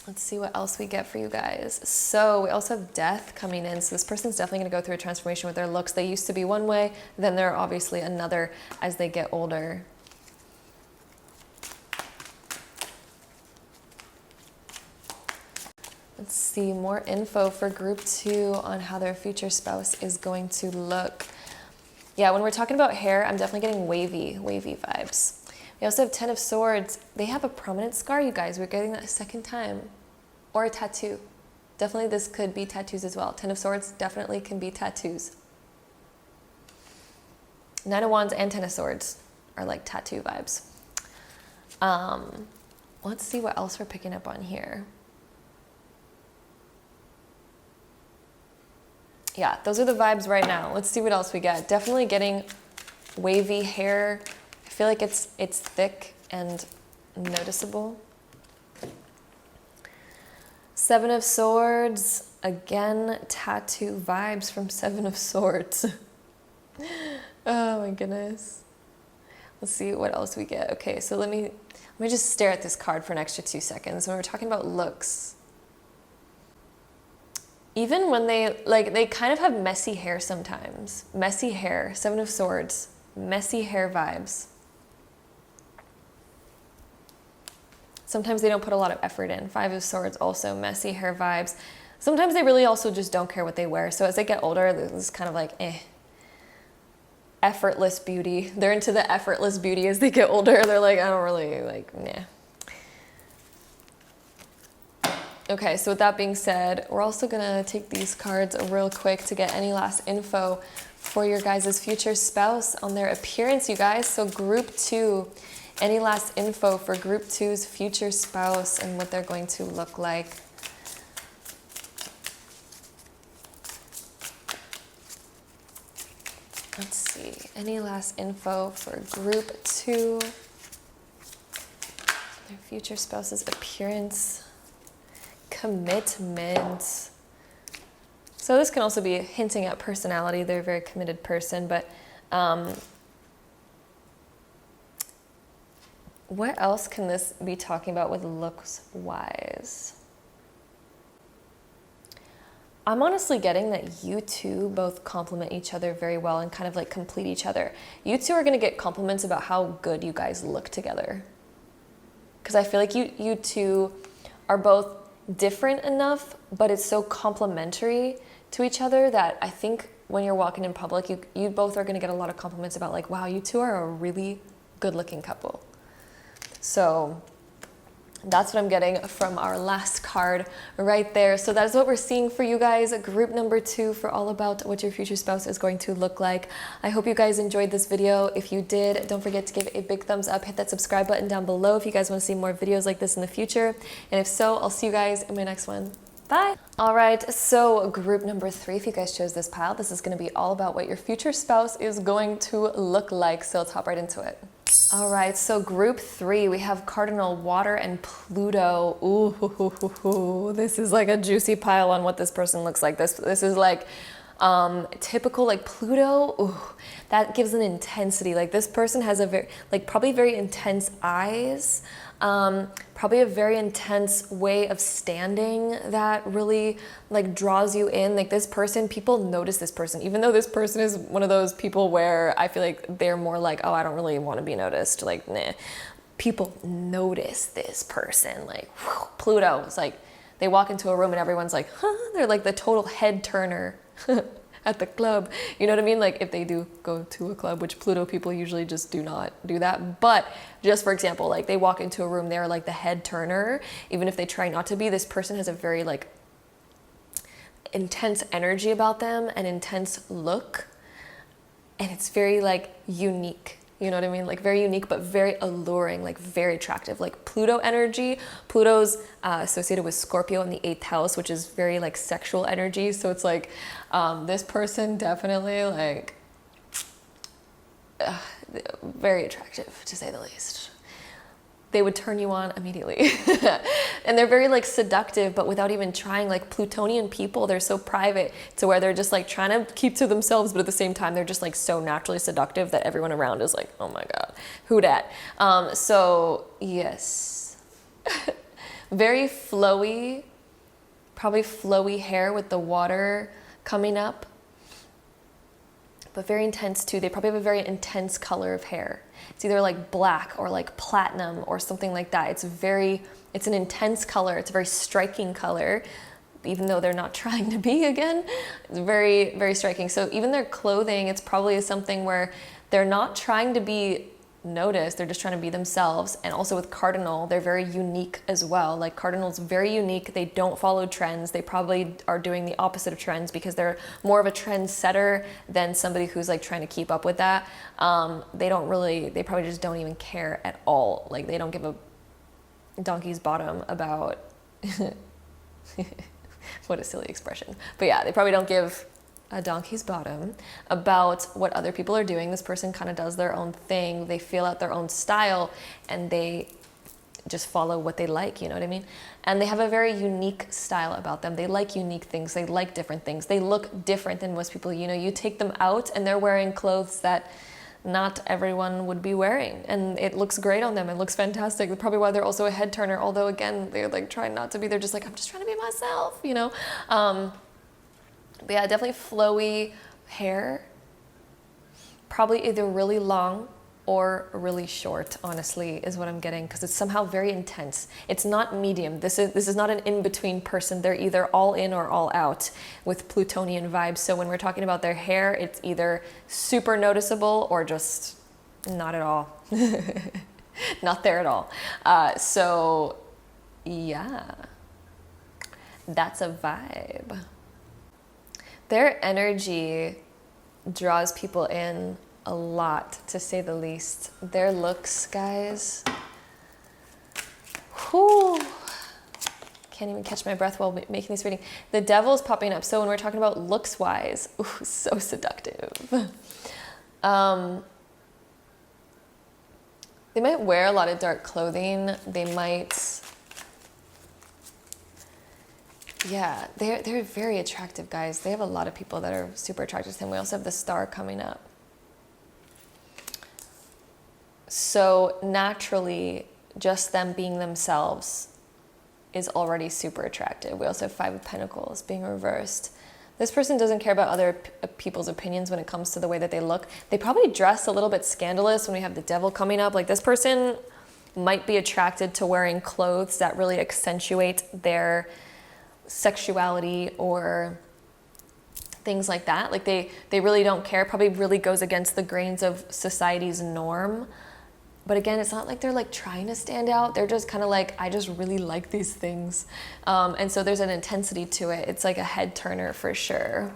Let's see what else we get for you guys. So we also have Death coming in. So this person's definitely going to go through a transformation with their looks. They used to be one way, then they're obviously another as they get older. Let's see more info for group 2 on how their future spouse is going to look. Yeah, when we're talking about hair, I'm definitely getting wavy vibes. We also have Ten of Swords. They have a prominent scar, you guys. We're getting that a second time. Or a tattoo. Definitely this could be tattoos as well. Ten of Swords definitely can be tattoos. Nine of Wands and Ten of Swords are like tattoo vibes. Let's see what else we're picking up on here. Yeah, those are the vibes right now. Let's see what else we get. Definitely getting wavy hair. I feel like it's thick and noticeable. Seven of Swords. Again, tattoo vibes from Seven of Swords. Oh my goodness. Let's see what else we get. Okay, so let me just stare at this card for an extra 2 seconds. When we're talking about looks, even when they kind of have messy hair sometimes. Messy hair, Seven of Swords, messy hair vibes. Sometimes they don't put a lot of effort in. Five of Swords, also messy hair vibes. Sometimes they really also just don't care what they wear. So as they get older, this is kind of like, effortless beauty. They're into the effortless beauty as they get older. They're like, I don't really, like, nah. Okay, so with that being said, we're also gonna take these cards real quick to get any last info for your guys' future spouse on their appearance, you guys. So group 2, any last info for group 2's future spouse and what they're going to look like. Let's see, any last info for group 2, their future spouse's appearance, commitment. So this can also be hinting at personality. They're a very committed person, but what else can this be talking about with looks wise? I'm honestly getting that you two both complement each other very well and kind of like complete each other. You two are going to get compliments about how good you guys look together. Because I feel like you two are both different enough, but it's so complementary to each other that I think when you're walking in public, you both are going to get a lot of compliments about like, wow, you two are a really good looking couple. So that's what I'm getting from our last card right there. So that is what we're seeing for you guys. Group number 2 for all about what your future spouse is going to look like. I hope you guys enjoyed this video. If you did, don't forget to give a big thumbs up. Hit that subscribe button down below if you guys want to see more videos like this in the future. And if so, I'll see you guys in my next one. Bye. All right, so group number 3, if you guys chose this pile, this is going to be all about what your future spouse is going to look like. So let's hop right into it. All right, so group 3, we have Cardinal, Water, and Pluto. Ooh, this is like a juicy pile on what this person looks like. This is like typical like Pluto. Ooh, that gives an intensity. Like this person has a very, like probably very intense eyes. Probably a very intense way of standing that really like draws you in. Like this person, people notice this person, even though this person is one of those people where I feel like they're more like, oh, I don't really want to be noticed. Like, nah. People notice this person. Like whew, Pluto. It's like they walk into a room and everyone's like, huh? They're like the total head turner. At the club, you know what I mean? Like if they do go to a club, which Pluto people usually just do not do that. But just for example, like they walk into a room, they're like the head turner. Even if they try not to be, this person has a very like intense energy about them, an intense look. And it's very like unique. You know what I mean? Like very unique, but very alluring, like very attractive. Like Pluto energy. Pluto's associated with Scorpio in the 8th house, which is very like sexual energy. So it's like this person definitely like very attractive to say the least. They would turn you on immediately. And they're very like seductive, but without even trying. Like Plutonian people, they're so private to where they're just like trying to keep to themselves, but at the same time, they're just like so naturally seductive that everyone around is like, oh my God, who dat? So yes, very flowy, probably flowy hair with the water coming up, but very intense too. They probably have a very intense color of hair. It's either like black or like platinum or something like that. It's an intense color. It's a very striking color. even though they're not trying to be again. It's very, very striking. So even their clothing, it's probably something where they're not trying to be noticed, they're just trying to be themselves. And also with cardinal, they're very unique as well. Like cardinal's very unique. They don't follow trends. They probably are doing the opposite of trends because they're more of a trendsetter than somebody who's like trying to keep up with that. They probably just don't even care at all. Like they don't give a donkey's bottom about what a silly expression. But yeah, they probably don't give a donkey's bottom about what other people are doing. This person kind of does their own thing. They feel out their own style and they just follow what they like, you know what I mean? And they have a very unique style about them. They like unique things. They like different things. They look different than most people. You know, you take them out and they're wearing clothes that not everyone would be wearing, and it looks great on them. It looks fantastic. That's probably why they're also a head turner, although again, they're like trying not to be. They're just like, I'm just trying to be myself, you know? But yeah, definitely flowy hair, probably either really long or really short, honestly, is what I'm getting, because it's somehow very intense. It's not medium. This is not an in-between person. They're either all in or all out with Plutonian vibes. So when we're talking about their hair, it's either super noticeable or just not at all. Not there at all. So yeah, that's a vibe. Their energy draws people in a lot, to say the least. Their looks, guys. Whew. Can't even catch my breath while making this reading. The devil's popping up. So when we're talking about looks-wise, ooh, so seductive. They might wear a lot of dark clothing. They might... Yeah, they're very attractive, guys. They have a lot of people that are super attracted to them. We also have the star coming up. So naturally, just them being themselves is already super attractive. We also have 5 of Pentacles being reversed. This person doesn't care about other people's opinions when it comes to the way that they look. They probably dress a little bit scandalous when we have the devil coming up. Like this person might be attracted to wearing clothes that really accentuate their sexuality or things like that. Like they really don't care. Probably really goes against the grains of society's norm. But again, it's not like they're like trying to stand out. They're just kind of like, I just really like these things. And so there's an intensity to it. It's like a head turner for sure.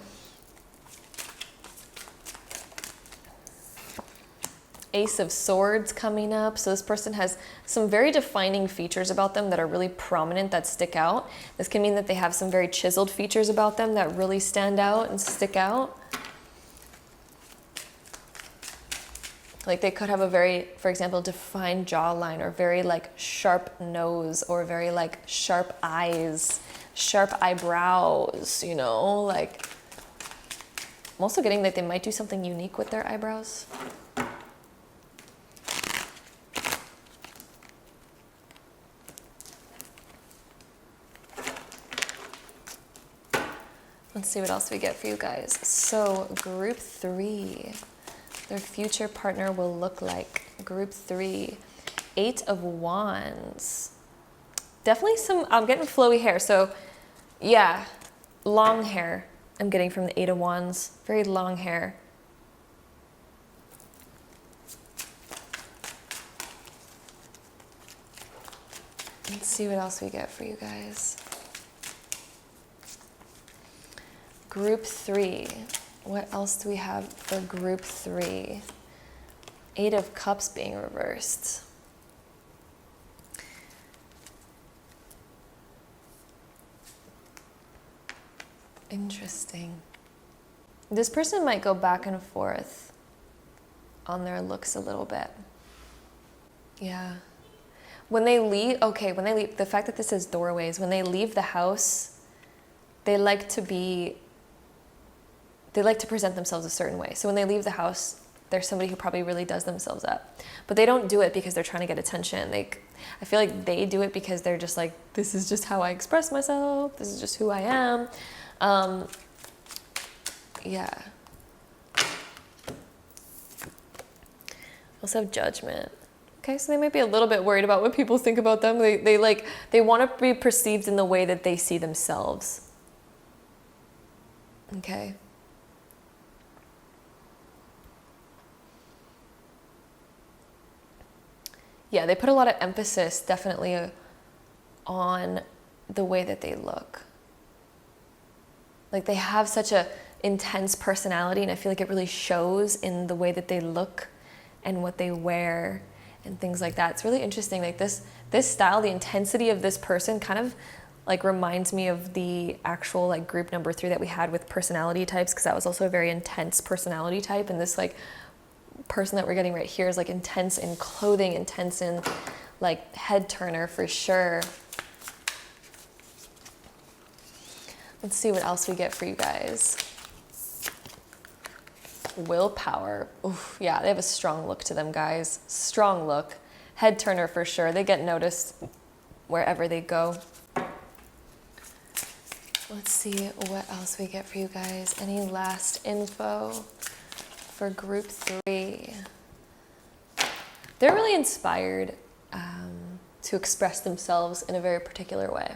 Ace of Swords coming up. So this person has some very defining features about them that are really prominent, that stick out. This can mean that they have some very chiseled features about them that really stand out and stick out. Like they could have a very, for example, defined jawline, or very like sharp nose, or very like sharp eyes, sharp eyebrows, you know, like I'm also getting that they might do something unique with their eyebrows. Let's see what else we get for you guys. So group 3, their future partner will look like. Group 3, 8 of Wands. Definitely some, I'm getting flowy hair. So yeah, long hair I'm getting from the 8 of Wands. Very long hair. Let's see what else we get for you guys. Group 3. What else do we have for group 3? 8 of Cups being reversed. Interesting. This person might go back and forth on their looks a little bit. Yeah. When they leave, okay, when they leave, the fact that this is doorways, when they leave the house, they like to present themselves a certain way. So when they leave the house, there's somebody who probably really does themselves up. But they don't do it because they're trying to get attention. I feel like they do it because they're just like, this is just how I express myself. This is just who I am. Yeah. Also have Judgment. Okay, so they might be a little bit worried about what people think about them. They want to be perceived in the way that they see themselves. Okay. Yeah, they put a lot of emphasis definitely on the way that they look. Like they have such a intense personality, and I feel like it really shows in the way that they look and what they wear and things like that. It's really interesting. Like this style, the intensity of this person kind of like reminds me of the actual like group number 3 that we had with personality types, because that was also a very intense personality type. And this like person that we're getting right here is like intense in clothing, intense in like head turner for sure. Let's see what else we get for you guys. Willpower. Oof, yeah, they have a strong look to them, guys. Strong look. Head turner for sure. They get noticed wherever they go. Let's see what else we get for you guys. Any last info for group 3? They're really inspired to express themselves in a very particular way.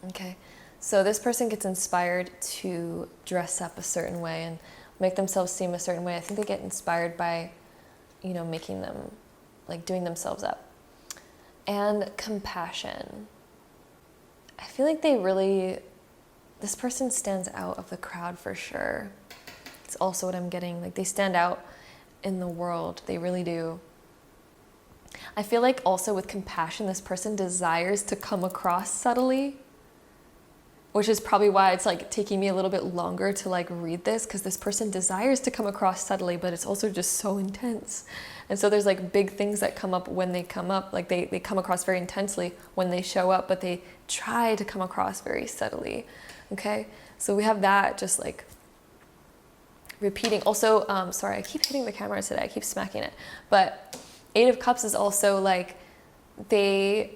Okay, so this person gets inspired to dress up a certain way and make themselves seem a certain way. I think they get inspired by, you know, making them, like doing themselves up. And compassion. I feel like this person stands out of the crowd for sure. It's also what I'm getting. Like they stand out in the world. They really do. I feel like also with compassion, this person desires to come across subtly, which is probably why it's like taking me a little bit longer to like read this, because this person desires to come across subtly, but it's also just so intense. And so there's like big things that come up when they come up, like they come across very intensely when they show up, but they try to come across very subtly. Okay, so we have that just like repeating. Also, sorry, I keep hitting the camera today, I keep smacking it, but 8 of Cups is also like they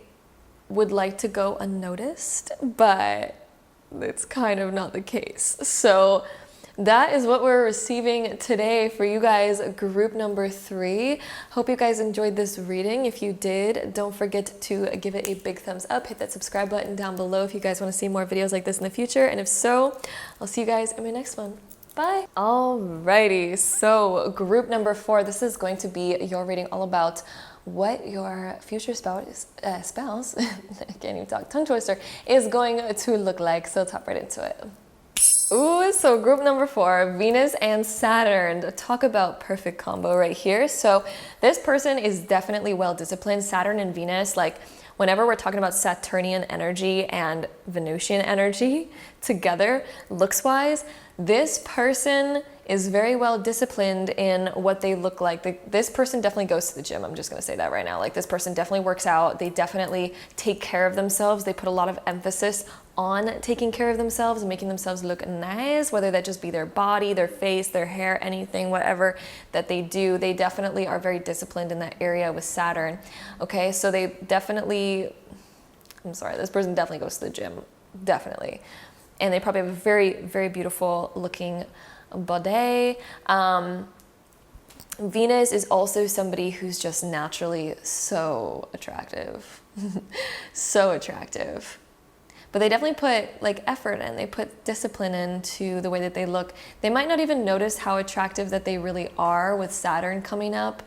would like to go unnoticed, but it's kind of not the case. So that is what we're receiving today for you guys, group number 3. Hope you guys enjoyed this reading. If you did, don't forget to give it a big thumbs up. Hit that subscribe button down below if you guys want to see more videos like this in the future. And if so, I'll see you guys in my next one. Bye. Alrighty, so group number 4, this is going to be your reading all about what your future spouse, I can't even talk, tongue twister, is going to look like. So let's hop right into it. Ooh, so group number 4, Venus and Saturn. Talk about perfect combo right here. So this person is definitely well disciplined. Saturn and Venus, like whenever we're talking about Saturnian energy and Venusian energy together, looks wise, this person is very well disciplined in what they look like. This person definitely goes to the gym. I'm just going to say that right now. Like this person definitely works out. They definitely take care of themselves. They put a lot of emphasis on taking care of themselves and making themselves look nice, whether that just be their body, their face, their hair, anything, whatever that they do. They definitely are very disciplined in that area with Saturn. Okay, so they definitely, this person definitely goes to the gym, definitely. And they probably have a very, very beautiful looking body. Venus is also somebody who's just naturally so attractive. So attractive. But they definitely put like effort in, they put discipline into the way that they look. They might not even notice how attractive that they really are with Saturn coming up.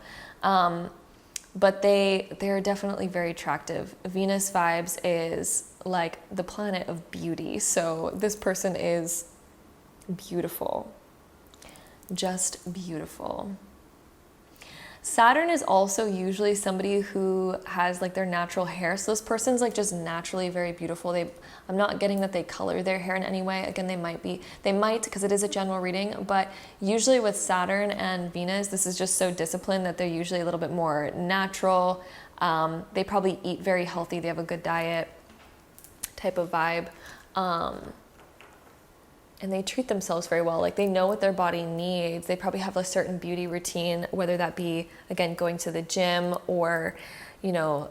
But they're definitely very attractive. Venus vibes is like the planet of beauty. So this person is beautiful. Just beautiful. Saturn is also usually somebody who has like their natural hair. So this person's like just naturally very beautiful. I'm not getting that they color their hair in any way. Again, they might because it is a general reading, but usually with Saturn and Venus, this is just so disciplined that they're usually a little bit more natural. They probably eat very healthy. They have a good diet type of vibe. And they treat themselves very well. Like they know what their body needs. They probably have a certain beauty routine, whether that be, again, going to the gym or, you know,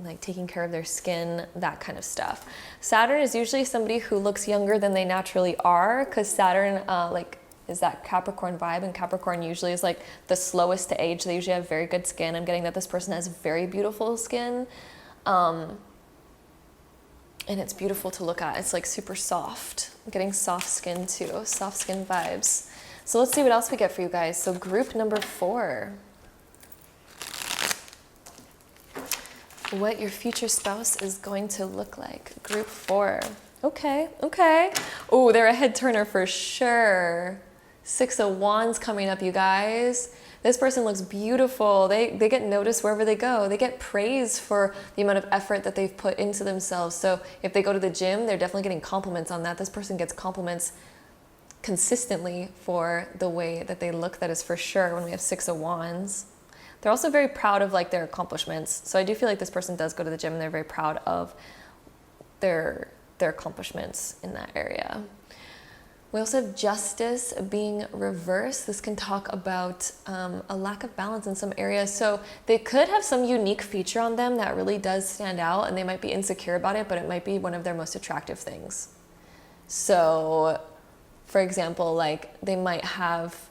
like taking care of their skin, that kind of stuff. Saturn is usually somebody who looks younger than they naturally are, because Saturn, is that Capricorn vibe, and Capricorn usually is like the slowest to age. They usually have very good skin. I'm getting that this person has very beautiful skin. And it's beautiful to look at. It's like super soft. I'm getting soft skin too, soft skin vibes. So let's see what else we get for you guys. So group number 4. What your future spouse is going to look like. Group 4. Okay, okay. Oh, they're a head turner for sure. 6 of Wands coming up, you guys. This person looks beautiful. They get noticed wherever they go. They get praise for the amount of effort that they've put into themselves. So if they go to the gym, they're definitely getting compliments on that. This person gets compliments consistently for the way that they look. That is for sure when we have 6 of Wands. They're also very proud of like their accomplishments. So I do feel like this person does go to the gym and they're very proud of their accomplishments in that area. We also have Justice being reversed. This can talk about a lack of balance in some areas. So they could have some unique feature on them that really does stand out, and they might be insecure about it, but it might be one of their most attractive things. So for example, like they might have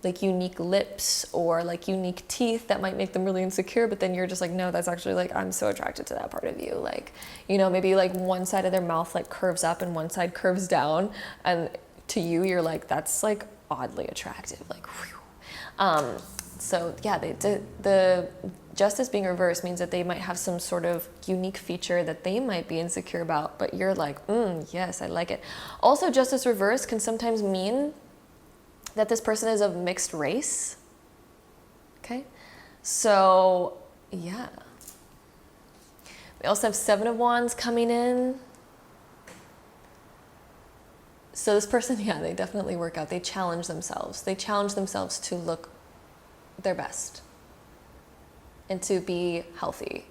like unique lips or like unique teeth that might make them really insecure, but then you're just like, no, that's actually like, I'm so attracted to that part of you. Like, you know, maybe like one side of their mouth like curves up and one side curves down, and to you, you're like, that's like oddly attractive, like whew. So yeah, the Justice being reversed means that they might have some sort of unique feature that they might be insecure about, but you're like, yes, I like it. Also, Justice reversed can sometimes mean that this person is of mixed race. Okay, so yeah. We also have 7 of Wands coming in. So this person, yeah, they definitely work out. They challenge themselves. They challenge themselves to look their best and to be healthy.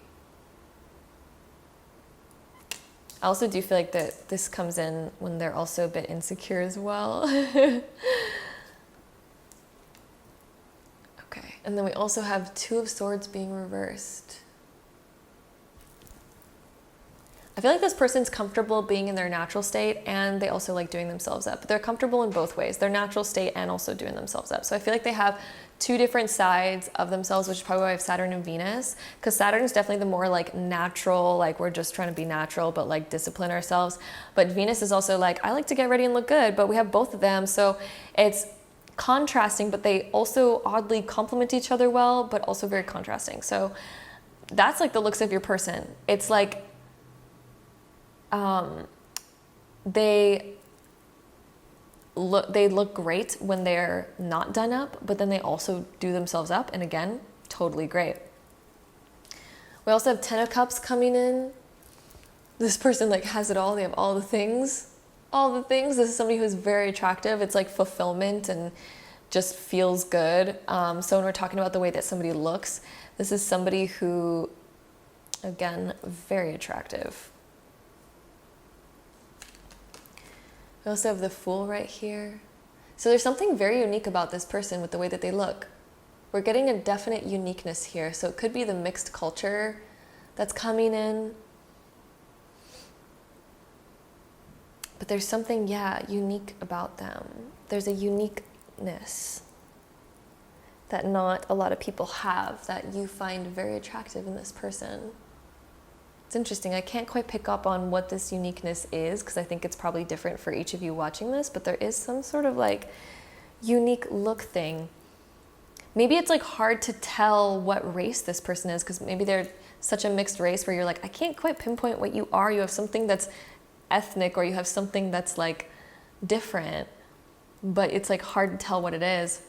I also do feel like that this comes in when they're also a bit insecure as well. And then we also have 2 of Swords being reversed. I feel like this person's comfortable being in their natural state, and they also like doing themselves up. They're comfortable in both ways, their natural state and also doing themselves up. So I feel like they have 2 different sides of themselves, which is probably why I have Saturn and Venus, because Saturn is definitely the more like natural, like we're just trying to be natural, but like discipline ourselves. But Venus is also like, I like to get ready and look good, but we have both of them. So it's contrasting, but they also oddly complement each other well, but also very contrasting. So that's like the looks of your person. It's like they look great when they're not done up, but then they also do themselves up, and again, totally great. We also have 10 of Cups coming in. This person like has it all. They have all the things. This is somebody who's very attractive. It's like fulfillment and just feels good. So when we're talking about the way that somebody looks, this is somebody who, again, very attractive. We also have the Fool right here. So there's something very unique about this person with the way that they look. We're getting a definite uniqueness here. So it could be the mixed culture that's coming in. But there's something, yeah, unique about them. There's a uniqueness that not a lot of people have that you find very attractive in this person. It's interesting. I can't quite pick up on what this uniqueness is because I think it's probably different for each of you watching this, but there is some sort of like unique look thing. Maybe it's like hard to tell what race this person is because maybe they're such a mixed race where you're like, I can't quite pinpoint what you are. You have something that's ethnic or you have something that's like different, but it's like hard to tell what it is.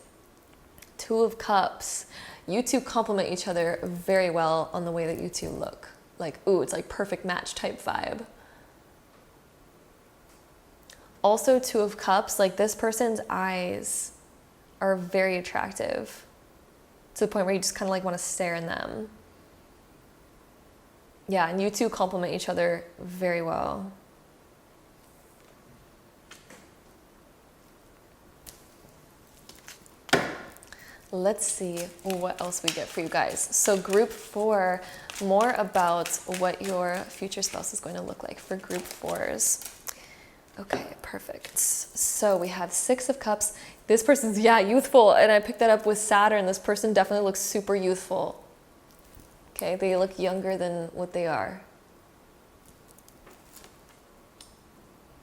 2 of Cups. You two complement each other very well on the way that you two look. Like, ooh, it's like perfect match type vibe. Also 2 of Cups, like this person's eyes are very attractive to the point where you just kind of like want to stare in them. Yeah, and you two complement each other very well. Let's see what else we get for you guys. So group 4, more about what your future spouse is going to look like for group 4s. Okay, perfect. So we have 6 of Cups. This person's, yeah, youthful. And I picked that up with Saturn. This person definitely looks super youthful. Okay, they look younger than what they are.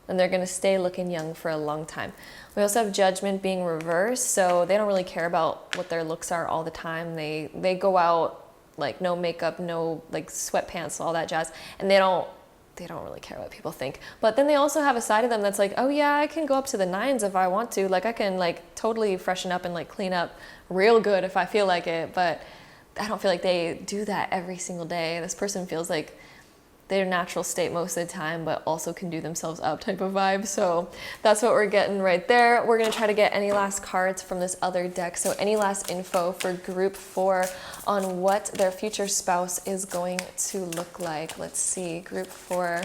and they're going to stay looking young for a long time. We also have Judgment being reversed, so they don't really care about what their looks are all the time. They go out like no makeup, no like sweatpants, all that jazz, and they don't really care what people think. But then they also have a side of them that's like, oh yeah, I can go up to the 9s if I want to. Like I can like totally freshen up and like clean up real good if I feel like it. But I don't feel like they do that every single day. This person feels like their natural state most of the time, but also can do themselves up type of vibe. So that's what we're getting right there. We're gonna try to get any last cards from this other deck. So any last info for group 4 on what their future spouse is going to look like. Let's see, group 4.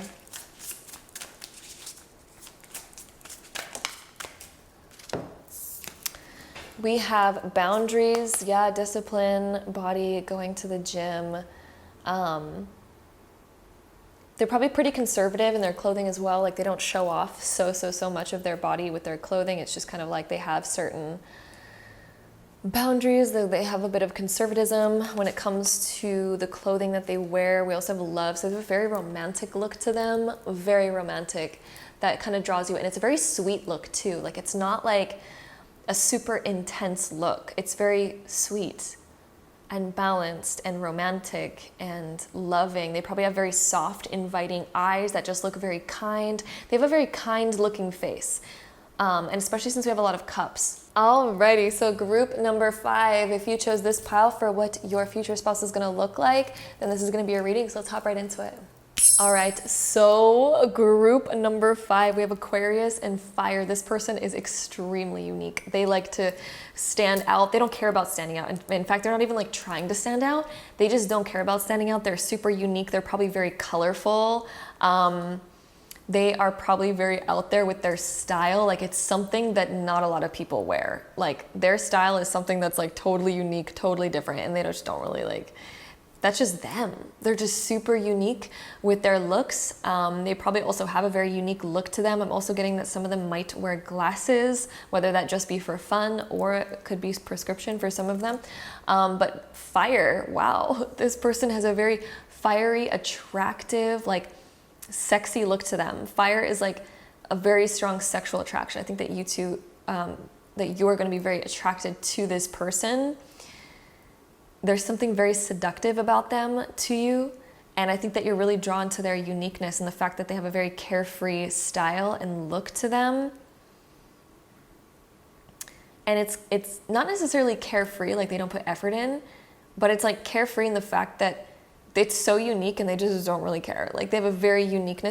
We have boundaries, yeah, discipline, body, going to the gym. They're probably pretty conservative in their clothing as well. Like they don't show off so much of their body with their clothing. It's just kind of like they have certain boundaries. They have a bit of conservatism when it comes to the clothing that they wear. We also have love. So they have a very romantic look to them, very romantic. That kind of draws you in. It's a very sweet look too. Like it's not like a super intense look. It's very sweet and balanced and romantic and loving. They probably have very soft, inviting eyes that just look very kind. They have a very kind looking face. And especially since we have a lot of cups. Alrighty, so group number 5, if you chose this pile for what your future spouse is gonna look like, then this is gonna be your reading, so let's hop right into it. All right, so group number 5, we have Aquarius and Fire. This person is extremely unique. They like to stand out. They don't care about standing out. In fact, they're not even like trying to stand out. They just don't care about standing out. They're super unique. They're probably very colorful. They are probably very out there with their style. Like it's something that not a lot of people wear. Like their style is something that's like totally unique, totally different, and they just don't really like, that's just them. They're just super unique with their looks. They probably also have a very unique look to them. I'm also getting that some of them might wear glasses, whether that just be for fun or it could be prescription for some of them. But Fire, wow, this person has a very fiery, attractive, like sexy look to them. Fire is like a very strong sexual attraction. I think that you two, that you are going to be very attracted to this person. There's something very seductive about them to you, and I think that you're really drawn to their uniqueness and the fact that they have a very carefree style and look to them. And it's not necessarily carefree, like they don't put effort in, but it's like carefree in the fact that it's so unique and they just don't really care. Like they have a very unique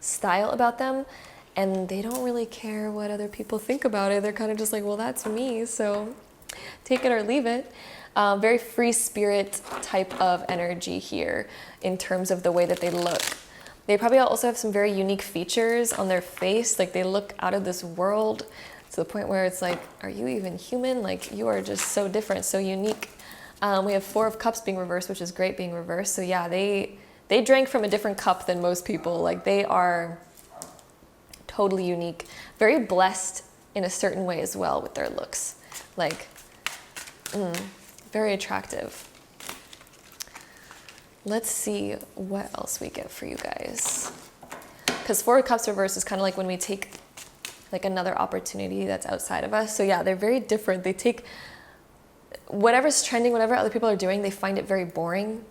style about them, and they don't really care what other people think about it. They're kind of just like, well, that's me, so take it or leave it. Very free spirit type of energy here in terms of the way that they look. They probably also have some very unique features on their face. Like they look out of this world to the point where it's like, are you even human? Like you are just so different, so unique. We have 4 of Cups being reversed, which is great being reversed. So yeah, they drank from a different cup than most people. Like they are totally unique, very blessed in a certain way as well with their looks. Like, very attractive. Let's see what else we get for you guys. Because 4 of Cups reversed is kind of like when we take like another opportunity that's outside of us. So yeah, they're very different. They take whatever's trending, whatever other people are doing, they find it very boring.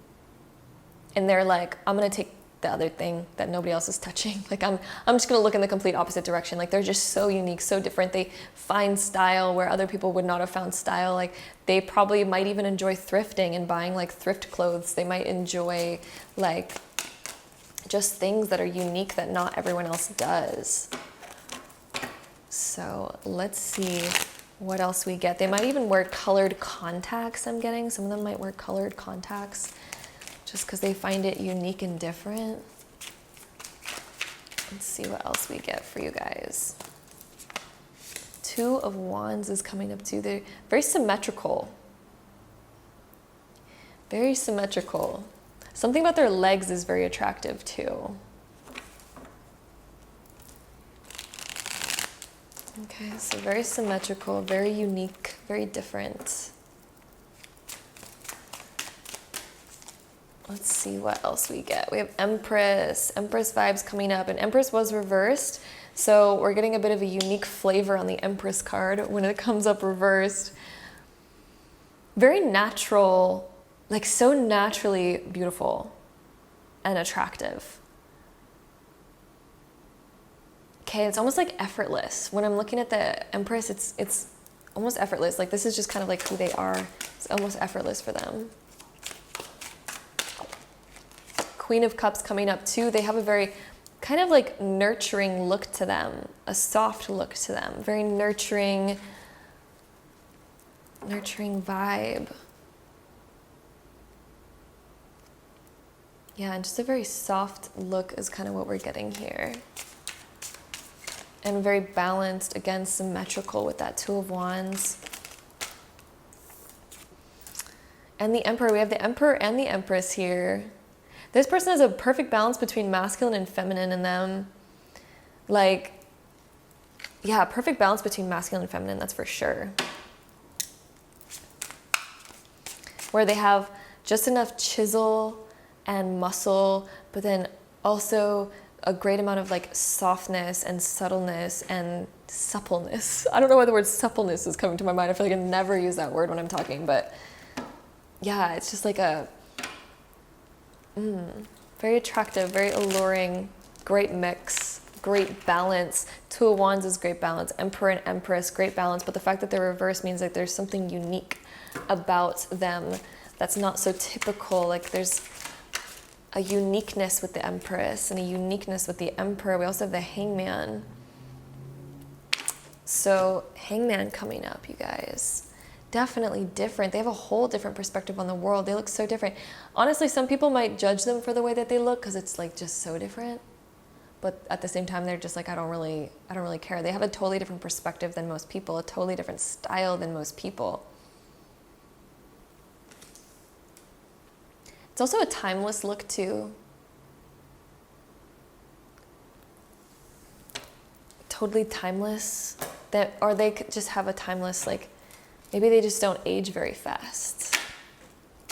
And they're like, I'm going to take the other thing that nobody else is touching. Like I'm just going to look in the complete opposite direction. Like they're just so unique, so different. They find style where other people would not have found style. Like they probably might even enjoy thrifting and buying like thrift clothes. They might enjoy like just things that are unique that not everyone else does. So let's see what else we get. They might even wear colored contacts, I'm getting. Some of them might wear colored contacts just because they find it unique and different. Let's see what else we get for you guys. 2 of Wands is coming up too. They're very symmetrical. Very symmetrical. Something about their legs is very attractive too. Okay, so very symmetrical, very unique, very different. Let's see what else we get. We have Empress vibes coming up, and Empress was reversed. So we're getting a bit of a unique flavor on the Empress card when it comes up reversed. Very natural, like so naturally beautiful and attractive. Okay, it's almost like effortless. When I'm looking at the Empress, it's almost effortless. Like this is just kind of like who they are. It's almost effortless for them. Queen of Cups coming up too. They have a very kind of like nurturing look to them, a soft look to them, very nurturing vibe. Yeah, and just a very soft look is kind of what we're getting here. And very balanced, again, symmetrical with that Two of Wands. And the Emperor, we have the Emperor and the Empress here. This person has a perfect balance between masculine and feminine in them. Like, yeah, perfect balance between masculine and feminine, that's for sure. Where they have just enough chisel and muscle, but then also a great amount of like softness and subtleness and suppleness. I don't know why the word suppleness is coming to my mind. I feel like I never use that word when I'm talking, but yeah, it's just like a very attractive, very alluring, great mix, great balance. Two of Wands is great balance. Emperor and Empress, great balance. But the fact that they're reversed means that there's something unique about them that's not so typical. Like there's a uniqueness with the Empress and a uniqueness with the Emperor. We also have the Hangman. So Hangman coming up, you guys. Definitely different. They have a whole different perspective on the world. They look so different. Honestly, some people might judge them for the way that they look because it's like just so different. But at the same time, they're just like, I don't really care. They have a totally different perspective than most people, a totally different style than most people. It's also a timeless look too. Totally timeless. Or they could just have a timeless, like, maybe they just don't age very fast.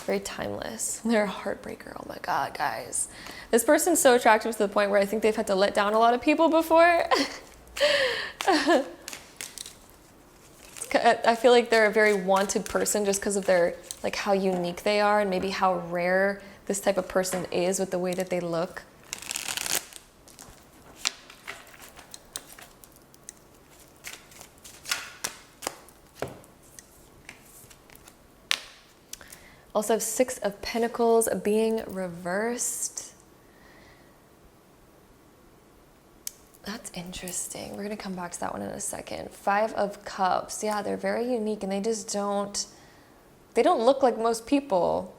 Very timeless. They're a heartbreaker. Oh my God, guys. This person's so attractive to the point where I think they've had to let down a lot of people before. I feel like they're a very wanted person just because of their, like how unique they are and maybe how rare this type of person is with the way that they look. Also have Six of Pentacles being reversed. That's interesting. We're going to come back to that one in a second. Five of Cups. Yeah, they're very unique and they just don't look like most people.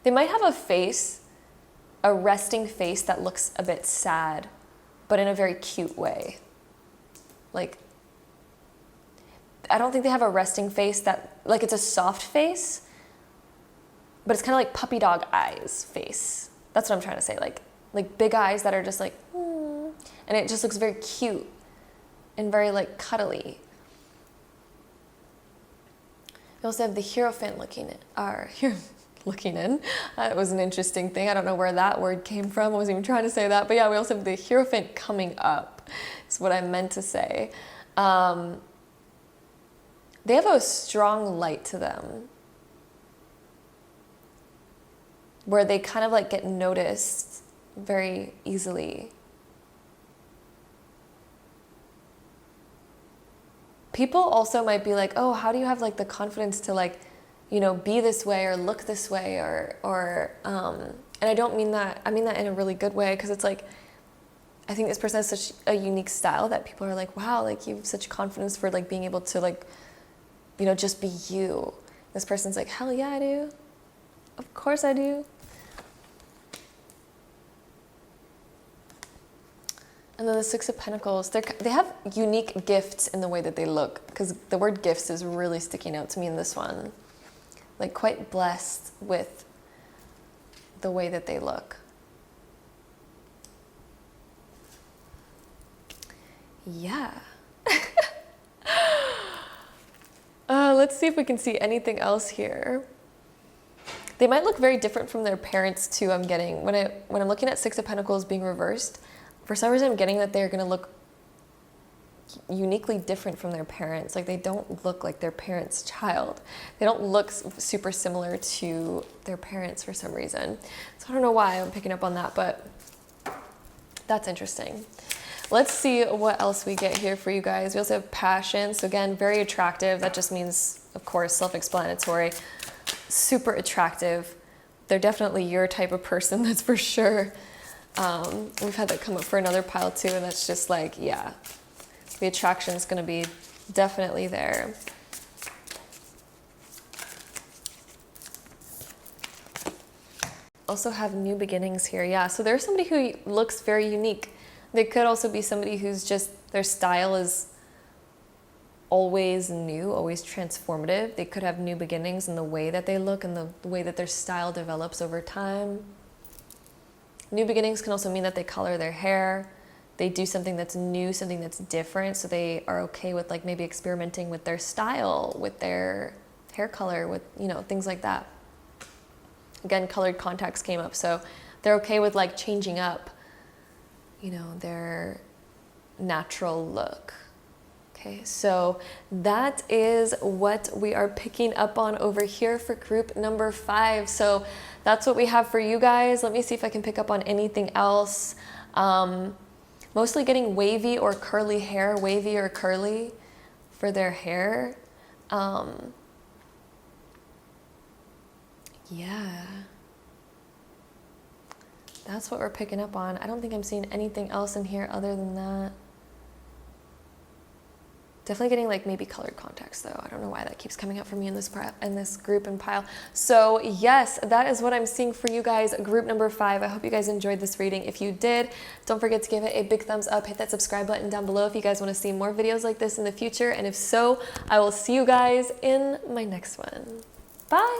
They might have a face, a resting face that looks a bit sad, but in a very cute way. Like, I don't think they have a resting face that, like it's a soft face, but it's kind of like puppy dog eyes face. That's what I'm trying to say. Like big eyes that are just like, and it just looks very cute and very like cuddly. We also have the Hierophant looking in. That was an interesting thing. I don't know where that word came from. I wasn't even trying to say that. But yeah, we also have the Hierophant coming up. Is what I meant to say. They have a strong light to them where they kind of like get noticed very easily. People also might be like, oh, how do you have like the confidence to like, you know, be this way or look this way or and I don't mean that, I mean that in a really good way, because it's like, I think this person has such a unique style that people are like, wow, like you have such confidence for like being able to like, you know, just be you. This person's like, hell yeah, I do. Of course I do. And then the Six of Pentacles, they have unique gifts in the way that they look, because the word gifts is really sticking out to me in this one. Like quite blessed with the way that they look. Yeah. let's see if we can see anything else here. They might look very different from their parents too, I'm getting. When I'm looking at Six of Pentacles being reversed, for some reason I'm getting that they're going to look uniquely different from their parents. Like they don't look like their parents' child. They don't look super similar to their parents for some reason. So I don't know why I'm picking up on that, but that's interesting. Let's see what else we get here for you guys. We also have passion. So again, very attractive. That just means, of course, self-explanatory. Super attractive. They're definitely your type of person, that's for sure. We've had that come up for another pile too, and that's just like, yeah, the attraction is going to be definitely there. Also have new beginnings here. Yeah, so there's somebody who looks very unique. They could also be somebody who's just, their style is always new, always transformative. They could have new beginnings in the way that they look and the way that their style develops over time. New beginnings can also mean that they color their hair. They do something that's new, something that's different. So they are okay with like maybe experimenting with their style, with their hair color, with, you know, things like that. Again, colored contacts came up. So they're okay with like changing up, you know, their natural look. Okay, so that is what we are picking up on over here for group number 5. So that's what we have for you guys. Let me see if I can pick up on anything else. Mostly getting wavy or curly hair, wavy or curly for their hair. Yeah. That's what we're picking up on. I don't think I'm seeing anything else in here other than that. Definitely getting like maybe colored contacts though. I don't know why that keeps coming up for me in this group and pile. So yes, that is what I'm seeing for you guys, group number 5. I hope you guys enjoyed this reading. If you did, don't forget to give it a big thumbs up. Hit that subscribe button down below if you guys want to see more videos like this in the future. And if so, I will see you guys in my next one. Bye.